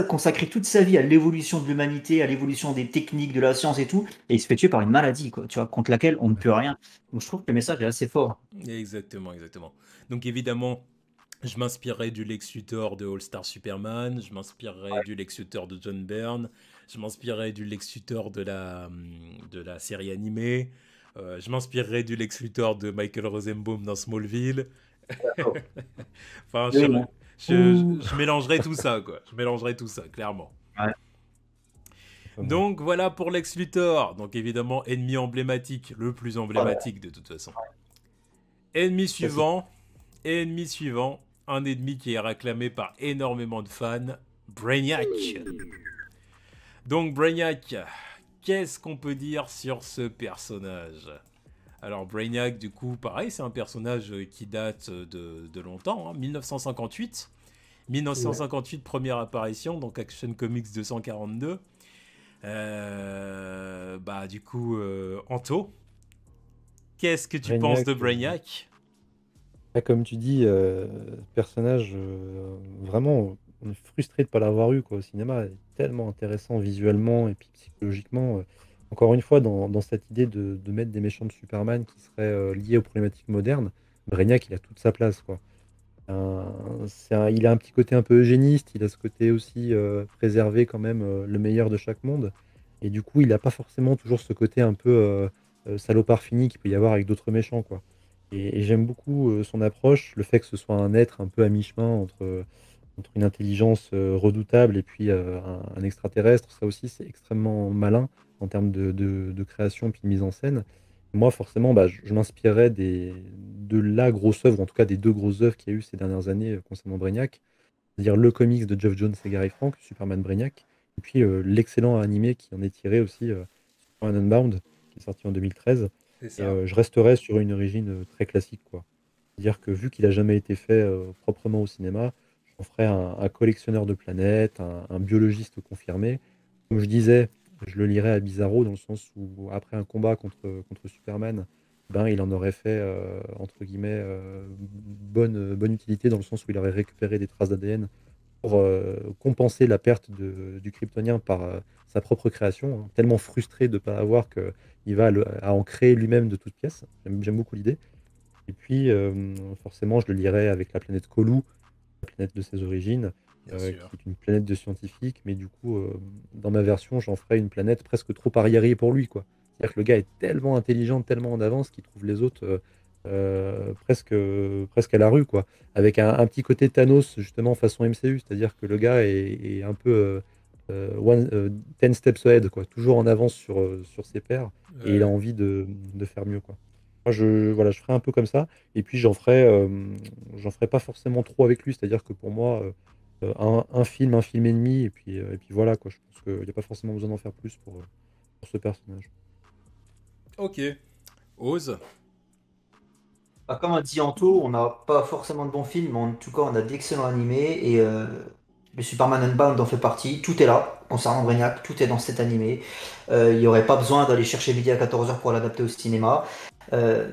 consacré toute sa vie à l'évolution de l'humanité, à l'évolution des techniques, de la science et tout, et il se fait tuer par une maladie, quoi, tu vois, contre laquelle on ne peut rien. Donc je trouve que le message est assez fort. Exactement, exactement. Donc évidemment, je m'inspirerai du Lex Luthor de All Star Superman, je m'inspirerai du Lex Luthor de John Byrne, je m'inspirerai du Lex Luthor de la série animée, je m'inspirerai du Lex Luthor de Michael Rosenbaum dans Smallville. D'accord. Enfin, Oui, bon. je mélangerai tout ça, quoi. Je mélangerai tout ça, clairement. Ouais. Pas mal. Donc voilà pour Lex Luthor. Donc évidemment, ennemi emblématique, le plus Voilà. emblématique de toute façon. Ennemi Ça, c'est- suivant, ennemi suivant, un ennemi qui est réclamé par énormément de fans, Brainiac. Donc Brainiac, qu'est-ce qu'on peut dire sur ce personnage? Alors Brainiac, du coup, pareil, c'est un personnage qui date de longtemps, hein, 1958. Ouais. 1958, première apparition, donc Action Comics 242. Bah du coup, Anto, qu'est-ce que tu penses Brainiac, de Brainiac? comme tu dis, personnage vraiment, on est frustré de ne pas l'avoir eu quoi, au cinéma. Il est tellement intéressant visuellement et puis psychologiquement. Encore une fois, dans cette idée de mettre des méchants de Superman qui seraient liés aux problématiques modernes, Brainiac, il a toute sa place, quoi. Il a un petit côté un peu eugéniste, il a ce côté aussi préserver quand même le meilleur de chaque monde. Et du coup, il n'a pas forcément toujours ce côté un peu salopard fini qu'il peut y avoir avec d'autres méchants, quoi. Et j'aime beaucoup son approche, le fait que ce soit un être un peu à mi-chemin entre une intelligence redoutable et puis un extraterrestre. Ça aussi, c'est extrêmement malin en termes de création puis de mise en scène. Moi, forcément, bah, je m'inspirais de la grosse œuvre, en tout cas des deux grosses œuvres qu'il y a eu ces dernières années concernant Brainiac, c'est-à-dire le comics de Geoff Jones et Gary Frank, Superman Brainiac, et puis l'excellent animé qui en est tiré aussi, Superman Unbound, qui est sorti en 2013. C'est Et ça. je resterai sur une origine très classique, quoi. C'est-à-dire que vu qu'il a jamais été fait proprement au cinéma, j'en ferai un collectionneur de planètes, un biologiste confirmé. Comme je disais, je le lirais à Bizarro dans le sens où après un combat contre Superman, ben, il en aurait fait, entre guillemets, bonne utilité dans le sens où il aurait récupéré des traces d'ADN pour compenser la perte du Kryptonien par sa propre création, hein. Tellement frustré de ne pas avoir qu'il va à en créer lui-même de toutes pièces. J'aime beaucoup l'idée. Et puis, forcément, je le lirai avec la planète Colu, la planète de ses origines, Bien qui sûr. est une planète de scientifiques, mais du coup, dans ma version, j'en ferai une planète presque trop arriérée pour lui, quoi. C'est-à-dire que le gars est tellement intelligent, tellement en avance qu'il trouve les autres presque à la rue, quoi. Avec un petit côté Thanos, justement, façon MCU, c'est-à-dire que le gars est un peu 10 steps ahead, quoi. Toujours en avance sur ses pairs, et il a Ouais. envie de faire mieux, quoi. Moi, voilà, je ferai un peu comme ça. Et puis j'en ferai pas forcément trop avec lui. C'est-à-dire que pour moi, un film et demi, et puis voilà, quoi. Je pense qu'il n'y a pas forcément besoin d'en faire plus pour ce personnage. Ok. Ose. Bah, comme a dit Anto, on n'a pas forcément de bons films, mais en tout cas, on a d'excellents animés. Et le Superman Unbound en fait partie. Tout est là. Concernant Brainiac, tout est dans cet animé. Il n'y aurait pas besoin d'aller chercher midi à 14h pour l'adapter au cinéma.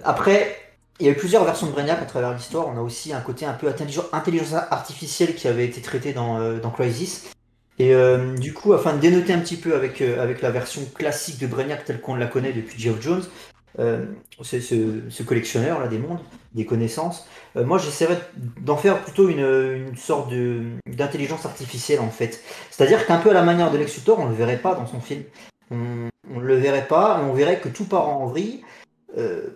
Après, il y a eu plusieurs versions de Brainiac à travers l'histoire. On a aussi un côté un peu intelligence artificielle qui avait été traité dans Crisis. Et du coup, afin de dénoter un petit peu avec la version classique de Brainiac telle qu'on la connaît depuis Geoff Jones, euh, ce collectionneur là des mondes, des connaissances, moi j'essaierais d'en faire plutôt une sorte d'intelligence artificielle en fait. C'est-à-dire qu'un peu à la manière de Lex Luthor, on le verrait pas dans son film. On le verrait pas, on verrait que tout part en vrille. euh,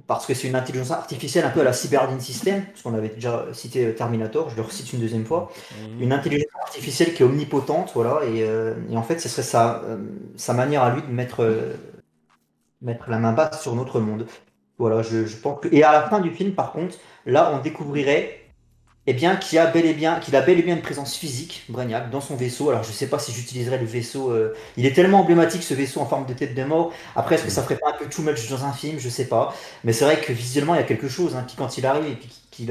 Parce que c'est une intelligence artificielle un peu à la Cyberdine System, parce qu'on avait déjà cité Terminator, je le recite une deuxième fois. Mhm. Une intelligence artificielle qui est omnipotente, voilà, et en fait, ce serait sa manière à lui de mettre la main basse sur notre monde. Voilà, je pense que... Et à la fin du film, par contre, là, on découvrirait eh bien, qu'il a bel et bien une présence physique, Brainiac, dans son vaisseau. Alors, je sais pas si j'utiliserais le vaisseau. Il est tellement emblématique, ce vaisseau en forme de tête de mort. Après, est-ce que ça ferait pas un peu too much dans un film? Je sais pas. Mais c'est vrai que visuellement, il y a quelque chose. Hein. Puis quand il arrive et puis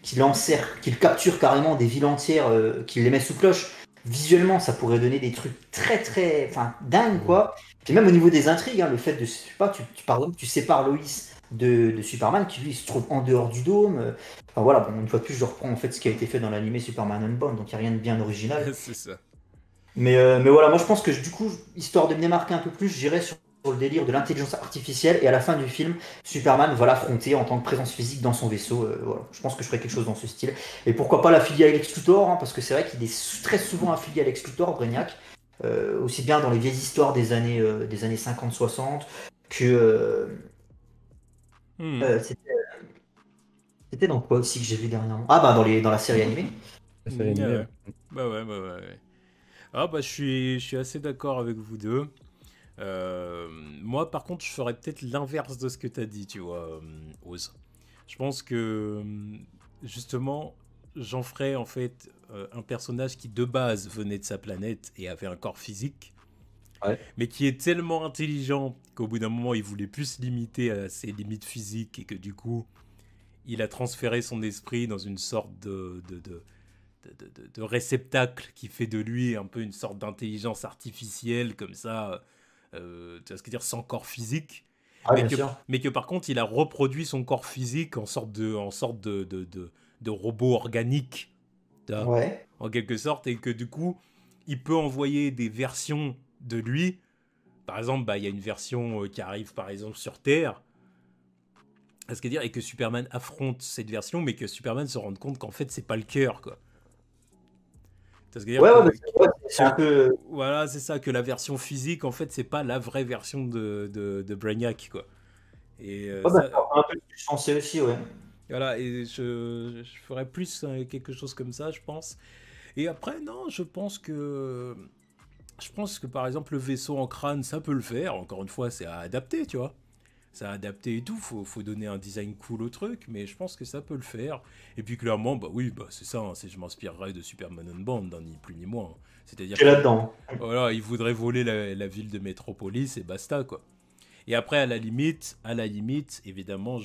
qu'il encercle, qu'il capture carrément des villes entières, qu'il les met sous cloche, visuellement, ça pourrait donner des trucs très, très. Enfin, dingues, Mm. quoi. Puis même au niveau des intrigues, hein, le fait de. Je sais pas, par exemple, tu sépares Loïs de Superman, qui lui se trouve en dehors du dôme. Enfin voilà, bon, une fois de plus, je reprends en fait ce qui a été fait dans l'animé Superman Unbound, donc il n'y a rien de bien original. C'est ça. Mais voilà, moi je pense que du coup, histoire de me démarquer un peu plus, j'irai sur le délire de l'intelligence artificielle et à la fin du film, Superman va l'affronter en tant que présence physique dans son vaisseau. Voilà. Je pense que je ferai quelque chose dans ce style. Et pourquoi pas l'affilier à Lex Luthor, hein, parce que c'est vrai qu'il est très souvent affilié à Lex Luthor, Brainiac, aussi bien dans les vieilles histoires des années 50-60 que Mhm. c'était dans quoi aussi que j'ai vu dernièrement? Ah bah dans la série animée. La série Mhm, animée, ouais. ouais. Bah ouais, bah ouais, ouais. Ah bah je suis assez d'accord avec vous deux. Moi par contre je ferais peut-être l'inverse de ce que t'as dit, tu vois, Oz. Je pense que justement j'en ferais en fait un personnage qui de base venait de sa planète et avait un corps physique, Ouais. mais qui est tellement intelligent qu'au bout d'un moment il voulait plus se limiter à ses limites physiques et que du coup il a transféré son esprit dans une sorte de réceptacle qui fait de lui un peu une sorte d'intelligence artificielle comme ça, tu vois ce que je veux dire, sans corps physique, Ah, bien sûr. mais que par contre il a reproduit son corps physique en sorte de robot organique, tu vois, Ouais. en quelque sorte, et que du coup il peut envoyer des versions de lui. Par exemple, bah, il y a une version qui arrive par exemple sur Terre, à ce que dire, et que Superman affronte cette version, mais que Superman se rende compte qu'en fait c'est pas le cœur, quoi. C'est-à-dire Ouais, ouais, que, bah, c'est un que- peu. voilà, c'est ça, que la version physique, en fait, c'est pas la vraie version de Brainiac, quoi. Et Ouais, bah, ça, c'est un peu ce que je pensais aussi, ouais. voilà, et je ferais plus quelque chose comme ça, je pense. Et après, non, je pense que par exemple le vaisseau en crâne, ça peut le faire. Encore une fois, c'est à adapter, tu vois. C'est à adapter et tout. Faut donner un design cool au truc, mais je pense que ça peut le faire. Et puis clairement, bah oui, bah c'est ça. Je m'inspirerais de Superman Unbound, ni plus ni moins. C'est-à-dire Tu es qu'il, là-dedans. voilà, il voudrait voler la ville de Metropolis et basta, quoi. Et après, à la limite, évidemment,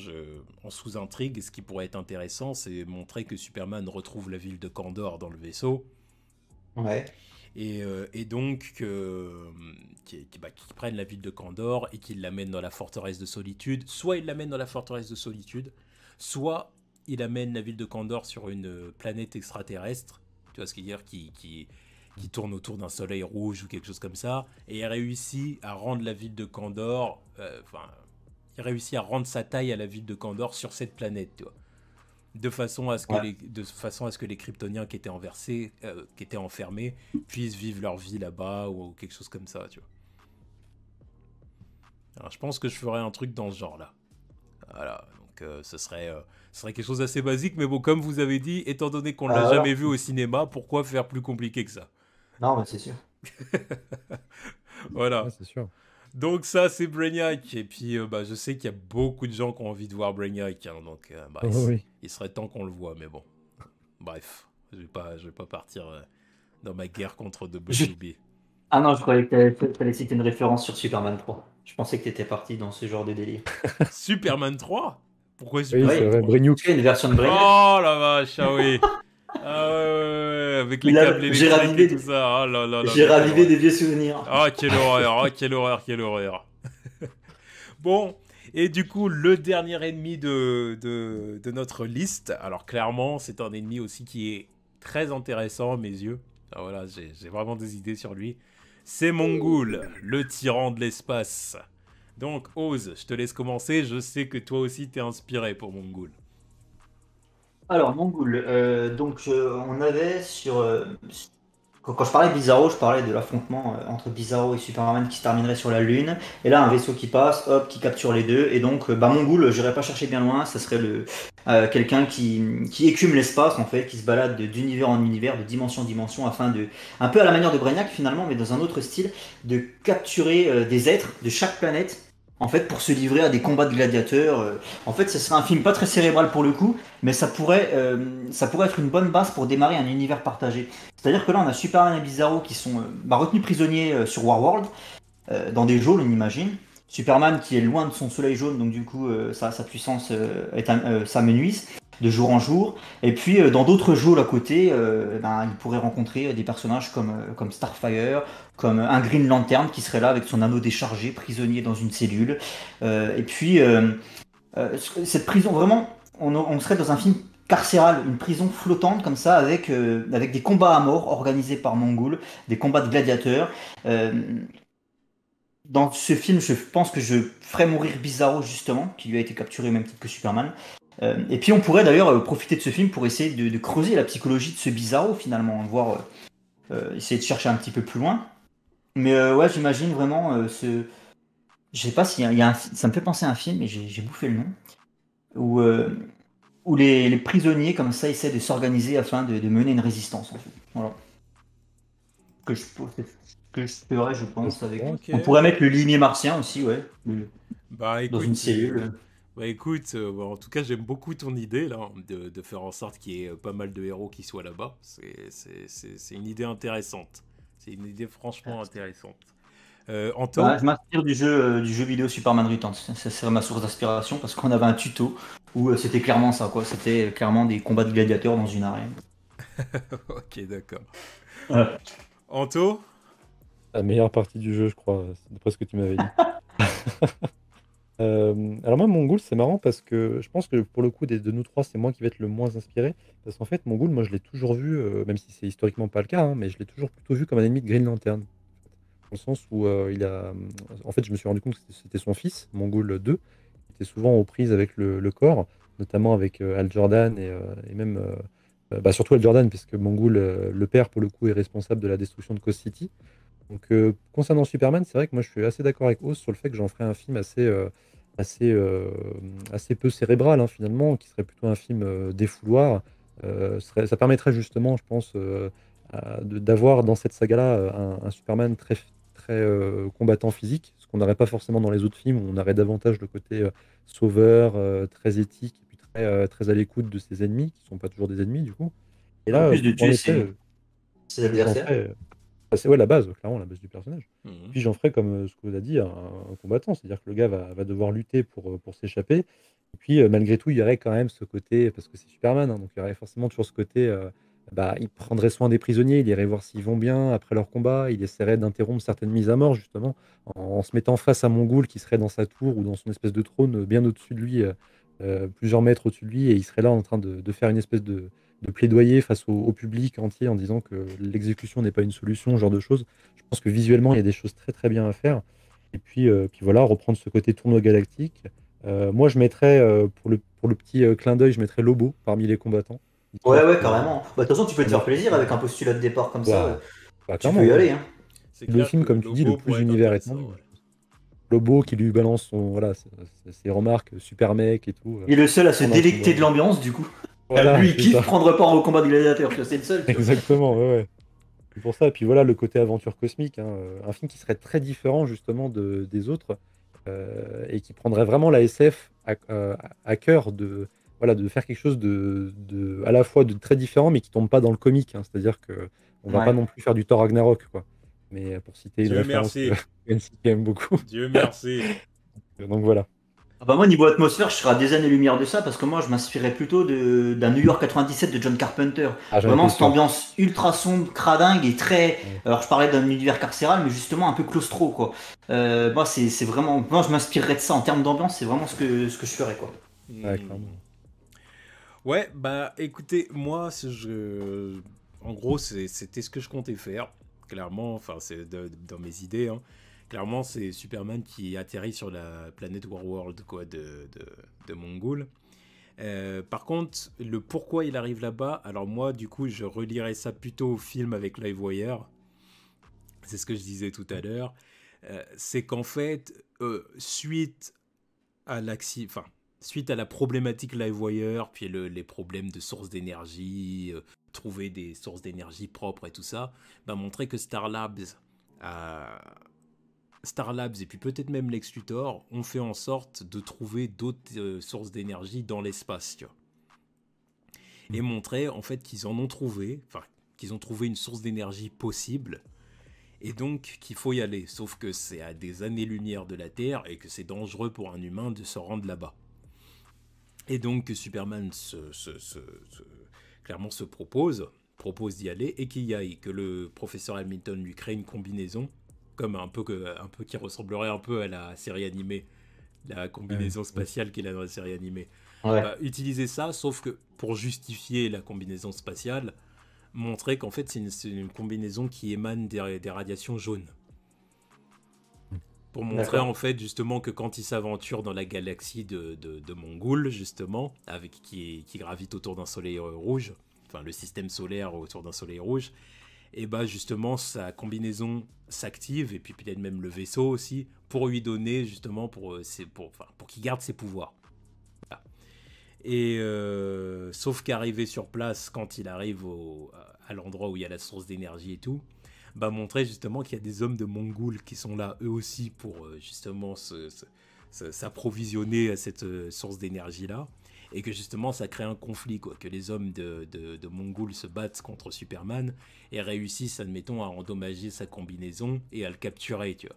en sous-intrigue, ce qui pourrait être intéressant, c'est montrer que Superman retrouve la ville de Kandor dans le vaisseau Ouais. et donc qu'ils prennent la ville de Kandor et qu'ils l'amènent dans la forteresse de solitude. Soit ils l'amènent dans la forteresse de solitude, soit ils amènent la ville de Kandor sur une planète extraterrestre, tu vois ce qu'il veut dire, qui tourne autour d'un soleil rouge ou quelque chose comme ça, et il réussit à rendre la ville de Kandor, il réussit à rendre sa taille à la ville de Kandor sur cette planète, tu vois. Ouais. De façon à ce que les Kryptoniens qui étaient enfermés, puissent vivre leur vie là-bas ou quelque chose comme ça, tu vois. Alors, je pense que je ferais un truc dans ce genre-là. Voilà, donc ce serait quelque chose d'assez basique, mais bon, comme vous avez dit, étant donné qu'on l'a Voilà. jamais vu au cinéma, pourquoi faire plus compliqué que ça? Non, mais c'est sûr. Ouais, Voilà. c'est sûr. Donc ça, c'est Brainiac. Et puis, bah, je sais qu'il y a beaucoup de gens qui ont envie de voir Brainiac, hein, donc bah, Oh, oui. il serait temps qu'on le voit, mais bon. Bref, je vais pas partir dans ma guerre contre Je- WB. Ah non, je croyais que t'allais citer une référence sur Superman 3. Je pensais que t'étais parti dans ce genre de délire. Superman 3. Pourquoi Oui, c'est Superman Oui, vrai, 3? tu as Brainiac. une version de Brainiac. Oh la vache, ah oui. Ah ouais, ouais, ouais, ouais, avec les câbles J'ai électriques et ravivé, tout ça. Ah là là là j'ai là, quelle ravivé horreur. des vieux souvenirs. Ah, quelle horreur, ah, quelle horreur, quelle horreur. Bon, et du coup, le dernier ennemi de notre liste, alors clairement, c'est un ennemi aussi qui est très intéressant à mes yeux. Ah, voilà, j'ai vraiment des idées sur lui. C'est Mongul, le tyran de l'espace. Donc, Oz, je te laisse commencer. Je sais que toi aussi, t'es inspiré pour Mongul. Alors, Mongul, donc on avait quand je parlais de Bizarro, je parlais de l'affrontement entre Bizarro et Superman qui se terminerait sur la Lune. Et là, un vaisseau qui passe, hop, qui capture les deux. Et donc, bah, Mongul, j'irai pas chercher bien loin, ça serait quelqu'un qui écume l'espace, en fait, qui se balade d'univers en univers, de dimension en dimension, afin de, un peu à la manière de Brainiac finalement, mais dans un autre style, de capturer des êtres de chaque planète. En fait, pour se livrer à des combats de gladiateurs. En fait, ce serait un film pas très cérébral pour le coup, mais ça pourrait être une bonne base pour démarrer un univers partagé. C'est-à-dire que là, on a Superman et Bizarro qui sont retenus prisonniers sur Warworld, dans des geôles, on imagine. Superman qui est loin de son soleil jaune, donc du coup, sa puissance s'amenuise de jour en jour. Et puis, dans d'autres geôles à côté, il pourrait rencontrer des personnages comme Starfire, comme un Green Lantern qui serait là avec son anneau déchargé, prisonnier dans une cellule. Et puis, cette prison, vraiment, on serait dans un film carcéral, une prison flottante comme ça, avec des combats à mort organisés par Mongul, des combats de gladiateurs. Euh, dans ce film, je pense que je ferais mourir Bizarro, justement, qui lui a été capturé au même titre que Superman. Et puis on pourrait d'ailleurs profiter de ce film pour essayer de creuser la psychologie de ce Bizarro, finalement, voir, essayer de chercher un petit peu plus loin. Mais ouais, j'imagine vraiment Je sais pas s'il y a, ça me fait penser à un film, mais j'ai bouffé le nom, où, où les prisonniers, comme ça, essaient de s'organiser afin de mener une résistance, en fait. Voilà. C'est ce que je ferais, je pense, avec. Ok. On pourrait mettre le limier martien aussi, ouais, Bah dans une écoute, cellule. en tout cas, j'aime beaucoup ton idée là, de faire en sorte qu'il y ait pas mal de héros qui soient là-bas. C'est une idée intéressante. C'est une idée franchement intéressante. Bah, Anto? je m'inspire du jeu vidéo Superman Returns. Ça serait ma source d'inspiration parce qu'on avait un tuto où c'était clairement ça, quoi. C'était clairement des combats de gladiateurs dans une arène. Ok, d'accord. Ouais. Anto? La meilleure partie du jeu, je crois, c'est d'après ce que tu m'avais dit. Alors moi, Mongul, c'est marrant parce que je pense que pour le coup, de nous trois, c'est moi qui vais être le moins inspiré. Parce qu'en fait, Mongul, moi, je l'ai toujours vu, même si c'est historiquement pas le cas, hein, mais je l'ai toujours plutôt vu comme un ennemi de Green Lantern. Dans le sens où en fait, je me suis rendu compte que c'était son fils, Mongul 2, qui était souvent aux prises avec le corps, notamment avec Al Jordan et même Surtout Hal Jordan, parce que Mongul, le père, pour le coup, est responsable de la destruction de Coast City. Donc, concernant Superman, c'est vrai que moi je suis assez d'accord avec Oz sur le fait que j'en ferais un film assez, euh, assez peu cérébral, hein, finalement, qui serait plutôt un film défouloir. Ça permettrait justement, je pense, d'avoir dans cette saga-là un Superman très combattant physique, ce qu'on n'aurait pas forcément dans les autres films, où on aurait davantage le côté sauveur, très éthique, et puis très à l'écoute de ses ennemis, qui sont pas toujours des ennemis du coup. Et En là, plus de en tuer effet, ses j'en adversaires. ferais. C'est ouais, la base, clairement, la base du personnage. Mhm. Puis j'en ferai comme ce que vous a dit, un combattant. C'est-à-dire que le gars va devoir lutter pour s'échapper. Et puis malgré tout, il y aurait quand même ce côté, parce que c'est Superman, hein, donc il y aurait forcément toujours ce côté, il prendrait soin des prisonniers, il irait voir s'ils vont bien après leur combat, il essaierait d'interrompre certaines mises à mort, justement, en se mettant face à Mongul qui serait dans sa tour ou dans son espèce de trône bien au-dessus de lui, plusieurs mètres au-dessus de lui, et il serait là en train de faire une espèce de plaidoyer face au public entier en disant que l'exécution n'est pas une solution, ce genre de choses. Je pense que visuellement, il y a des choses très très bien à faire. Et puis voilà, reprendre ce côté tournoi galactique. Moi, je mettrais, pour le petit clin d'œil, je mettrais Lobo parmi les combattants. Ouais, Histoire ouais, que carrément. Bah, de toute façon, tu peux te on faire ait... plaisir avec un postulat de départ comme ça. Bah, Tu peux y clairement, ouais. aller, hein. C'est Le clair film, que comme tu dis, le Lobo plus pourrait être univers intéressant. étendu. Ouais. Lobo qui lui balance voilà, ses remarques super mec et tout. Il est le seul à se Pendant un délecter de combat. l'ambiance, du coup. Voilà, Lui, il c'est kiffe ça. prendre part au combat du gladiateur, tu vois, c'est le seul, tu vois. Exactement, ouais, ouais. C'est pour ça. Puis voilà, le côté aventure cosmique, hein, un film qui serait très différent justement des autres et qui prendrait vraiment la SF à cœur voilà, de faire quelque chose à la fois de très différent, mais qui tombe pas dans le comique, hein. C'est-à-dire que on va pas Ouais. non plus faire du Thor Ragnarok, quoi. Mais pour citer une Dieu référence que merci. Yancy aime beaucoup. Dieu merci. Donc voilà. Ah bah moi, niveau atmosphère, je serais à des années-lumière de ça, parce que moi, je m'inspirais plutôt d'un New York 97 de John Carpenter. Ah, j'en Vraiment, étais cette sûr. ambiance ultra sombre, cradingue et très... Ouais. Alors, je parlais d'un univers carcéral, mais justement un peu claustro, quoi. Moi, c'est vraiment... Moi, je m'inspirerais de ça en termes d'ambiance, c'est vraiment ce que je ferais, quoi. Ouais, Hmm. clairement. Ouais, bah écoutez, moi, en gros, c'était ce que je comptais faire. Clairement, enfin, c'est dans mes idées, hein. Clairement, c'est Superman qui atterrit sur la planète Warworld, quoi, de Mongul. Par contre, le pourquoi il arrive là-bas, alors moi, du coup, je relirais ça plutôt au film avec Livewire. C'est ce que je disais tout à l'heure. C'est qu'en fait, suite à enfin, suite à la problématique Livewire, puis les problèmes de sources d'énergie, trouver des sources d'énergie propres et tout ça, bah, montrer que a- Star Labs et puis peut-être même Lex Luthor ont fait en sorte de trouver d'autres sources d'énergie dans l'espace, tu vois. Et montrer en fait qu'ils en ont trouvé, enfin qu'ils ont trouvé une source d'énergie possible et donc qu'il faut y aller. Sauf que c'est à des années-lumière de la Terre et que c'est dangereux pour un humain de se rendre là-bas. Et donc que Superman clairement se propose d'y aller et qu'il y aille, que le professeur Hamilton lui crée une combinaison, comme un peu qui ressemblerait un peu à la série animée, la Ouais, combinaison ouais. spatiale qu'il a dans la série animée. Ouais. Bah, utiliser ça, sauf que pour justifier la combinaison spatiale, montrer qu'en fait c'est une combinaison qui émane des radiations jaunes. Pour montrer D'accord. en fait justement que quand il s'aventure dans la galaxie de Mongul, justement, qui gravite autour d'un soleil rouge, enfin le système solaire autour d'un soleil rouge, et bah justement sa combinaison s'active, et puis peut-être même le vaisseau aussi, pour lui donner justement, pour qu'il garde ses pouvoirs. Voilà. Et sauf qu'arrivé sur place, quand il arrive à l'endroit où il y a la source d'énergie et tout, bah montrer justement qu'il y a des hommes de Mongol qui sont là eux aussi pour justement s'approvisionner à cette source d'énergie là, et que justement ça crée un conflit, quoi, que les hommes de Mongol se battent contre Superman et réussissent, admettons, à endommager sa combinaison et à le capturer, tu vois.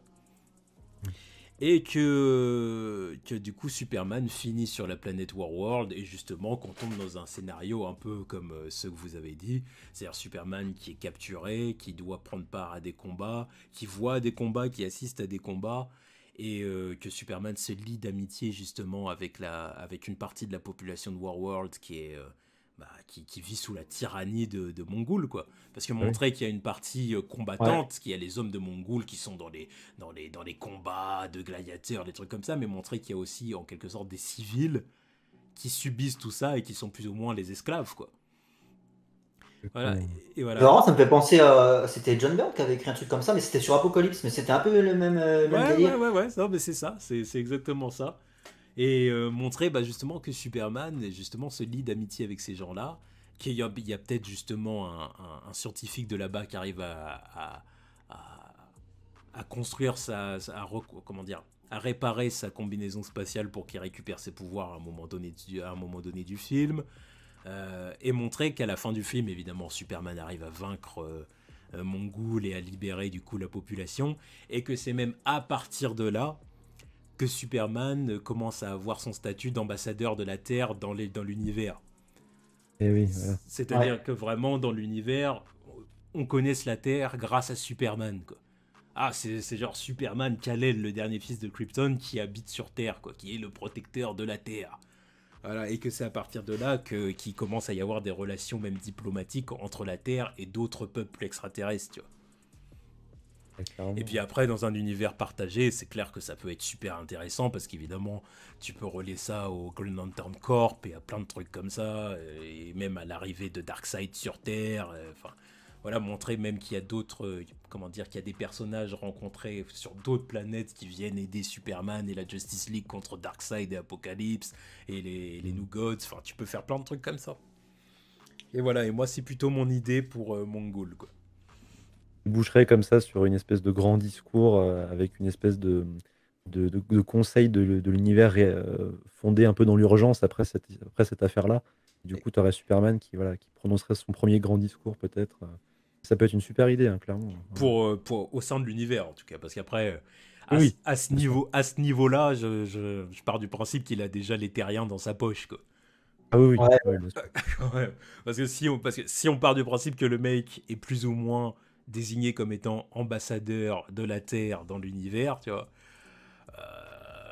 Et que du coup Superman finit sur la planète Warworld, et justement qu'on tombe dans un scénario un peu comme ce que vous avez dit, c'est-à-dire Superman qui est capturé, qui doit prendre part à des combats, qui voit des combats, qui assiste à des combats, et que Superman se lie d'amitié justement avec une partie de la population de Warworld qui vit sous la tyrannie de Mongol, quoi. Parce que Ah oui. montrer qu'il y a une partie Ouais. combattante, qu'il y a les hommes de Mongol qui sont dans les combats de gladiateurs, des trucs comme ça, mais montrer qu'il y a aussi en quelque sorte des civils qui subissent tout ça et qui sont plus ou moins les esclaves, quoi. Voilà, Exactement. et C'est voilà. marrant, ça me fait penser à. C'était John Byrne qui avait écrit un truc comme ça, mais c'était sur Apocalypse, mais c'était un peu le même Ouais, délire. ouais, ouais, ouais, non, mais c'est ça, c'est exactement ça. Et montrer bah, justement que Superman justement se lie d'amitié avec ces gens-là, il y a peut-être justement un scientifique de là-bas qui arrive à, à construire comment dire, à réparer sa combinaison spatiale pour qu'il récupère ses pouvoirs à un moment donné du film. Et montrer qu'à la fin du film, évidemment, Superman arrive à vaincre Mongul et à libérer du coup la population, et que c'est même à partir de là que Superman commence à avoir son statut d'ambassadeur de la Terre dans l'univers. Et oui, voilà. Ouais. C'est-à-dire que vraiment, dans l'univers, on connaisse la Terre grâce à Superman, quoi. Ah, c'est genre Superman, Kal-El, le dernier fils de Krypton, qui habite sur Terre, quoi, qui est le protecteur de la Terre. Voilà, et que c'est à partir de là qu'il commence à y avoir des relations même diplomatiques entre la Terre et d'autres peuples extraterrestres, tu vois. Ouais, Et clairement. puis après, dans un univers partagé, c'est clair que ça peut être super intéressant parce qu'évidemment, tu peux relier ça au Green Lantern Corp et à plein de trucs comme ça, et même à l'arrivée de Darkseid sur Terre. Enfin, voilà, montrer même qu'il y a d'autres, comment dire, qu'il y a des personnages rencontrés sur d'autres planètes qui viennent aider Superman et la Justice League contre Darkseid et Apocalypse et les Mm. New Gods. Enfin, tu peux faire plein de trucs comme ça. Et voilà, et moi, c'est plutôt mon idée pour Mongol, quoi. Tu boucherais comme ça sur une espèce de grand discours avec une espèce de conseil de l'univers fondé un peu dans l'urgence après cette affaire-là. Du coup, tu aurais Superman qui prononcerait son premier grand discours, peut-être. Ça peut être une super idée, hein, clairement. Ouais. Au sein de l'univers en tout cas, parce qu'après Oui, oui, bien sûr. à ce niveau-là, je pars du principe qu'il a déjà les terriens dans sa poche, quoi. Ah oui, oui, Ouais. ouais, bien sûr. Ouais, parce que si on part du principe que le mec est plus ou moins désigné comme étant ambassadeur de la Terre dans l'univers, tu vois,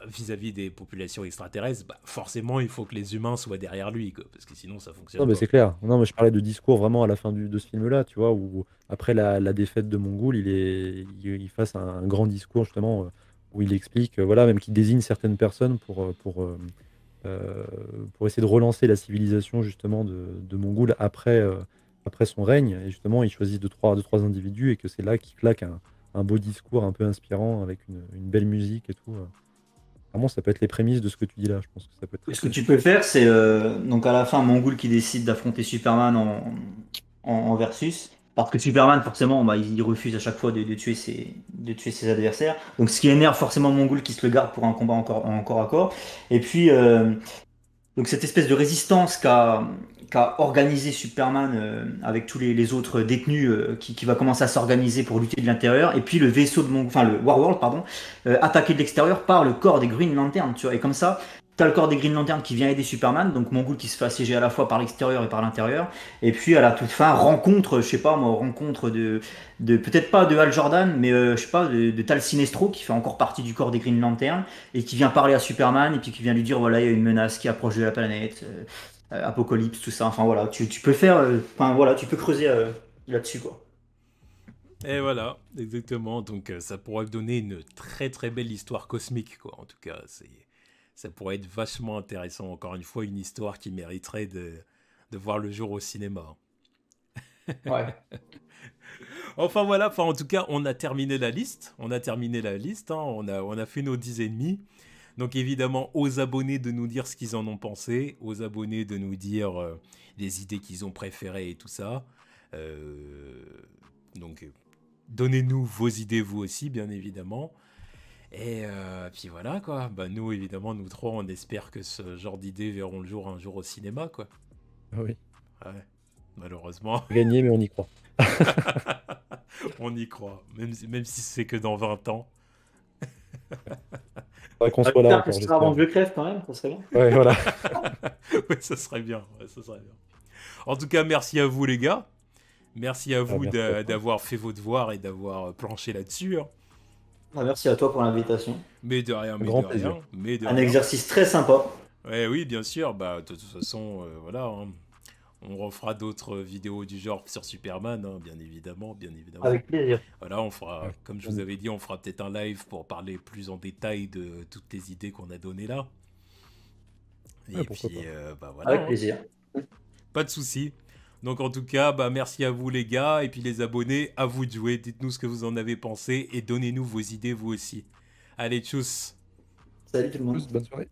vis-à-vis des populations extraterrestres, bah, forcément il faut que les humains soient derrière lui, quoi, parce que sinon ça Non, fonctionne mais pas. c'est clair. Non, mais je parlais de discours vraiment à la fin de ce film-là, tu vois, où après la défaite de Mongol, il fasse un grand discours justement où il explique, voilà, même qu'il désigne certaines personnes euh, pour essayer de relancer la civilisation justement de Mongol après son règne. Et justement, il choisit deux, trois individus et que c'est là qu'il claque un beau discours un peu inspirant avec une belle musique et tout. Vraiment, ça peut être les prémices de ce que tu dis là. Je pense que ça peut être très Ce que très tu chouette. peux faire, c'est donc à la fin Mongul qui décide d'affronter Superman en versus. Parce que Superman, forcément, bah, il refuse à chaque fois de tuer ses adversaires. Donc ce qui énerve forcément Mongul qui se le garde pour un combat encore à corps. Et puis, donc cette espèce de résistance qu'a organisé Superman avec tous les autres détenus qui va commencer à s'organiser pour lutter de l'intérieur. Et puis le vaisseau de enfin le Warworld, pardon, attaqué de l'extérieur par le corps des Green Lantern. Tu vois. Et comme ça, t'as le corps des Green Lantern qui vient aider Superman, donc Mongul qui se fait assiéger à la fois par l'extérieur et par l'intérieur. Et puis à la toute fin, rencontre, je sais pas moi, rencontre de peut-être pas de Hal Jordan, mais je sais pas, de Tal Sinestro qui fait encore partie du corps des Green Lantern et qui vient parler à Superman et puis qui vient lui dire voilà, il y a une menace qui approche de la planète, Apocalypse, tout ça. Enfin voilà, tu peux faire, enfin voilà, tu peux creuser là-dessus quoi. Et voilà, exactement. Donc ça pourrait donner une très très belle histoire cosmique, quoi. En tout cas, ça pourrait être vachement intéressant. Encore une fois, une histoire qui mériterait de voir le jour au cinéma. Ouais. Enfin voilà, enfin en tout cas, on a terminé la liste. On a terminé la liste, hein. On a fait nos 10 ennemis. Donc évidemment, aux abonnés de nous dire ce qu'ils en ont pensé, aux abonnés de nous dire les idées qu'ils ont préférées et tout ça. Euh, donc donnez-nous vos idées vous aussi, bien évidemment. Et puis voilà quoi. Bah, nous évidemment, nous trois, on espère que ce genre d'idées verront le jour un jour au cinéma quoi. Ah oui, Ouais, malheureusement, gagné, mais on y croit. on y croit. Même si c'est que dans 20 ans. Faudrait qu'on soit là J'espère que encore, ce sera avant j'espère. que je crève quand même, ça serait bien. Ouais, voilà. Ouais, ça serait bien. Ouais, ça serait bien. En tout cas, merci à vous les gars. Merci à Ah, vous merci à toi. d'avoir fait vos devoirs et d'avoir planché là-dessus, hein. Ah, merci à toi pour l'invitation. Mais de rien, Un mais de grand plaisir. rien, mais de Un rien. exercice très sympa. Ouais, oui, bien sûr. Bah, de toute façon, voilà, hein. On refera d'autres vidéos du genre sur Superman, hein, bien évidemment, bien évidemment. Avec plaisir. Voilà, on fera, Ouais, comme je vous avais dit, on fera peut-être un live pour parler plus en détail de toutes les idées qu'on a données là. ouais, Et pourquoi puis, pas. bah voilà, Avec hein. plaisir. Pas de souci. Donc en tout cas, bah, merci à vous les gars, et puis les abonnés, à vous de jouer. Dites-nous ce que vous en avez pensé, et donnez-nous vos idées vous aussi. Allez, tchuss! Salut tout le monde. Bonne soirée.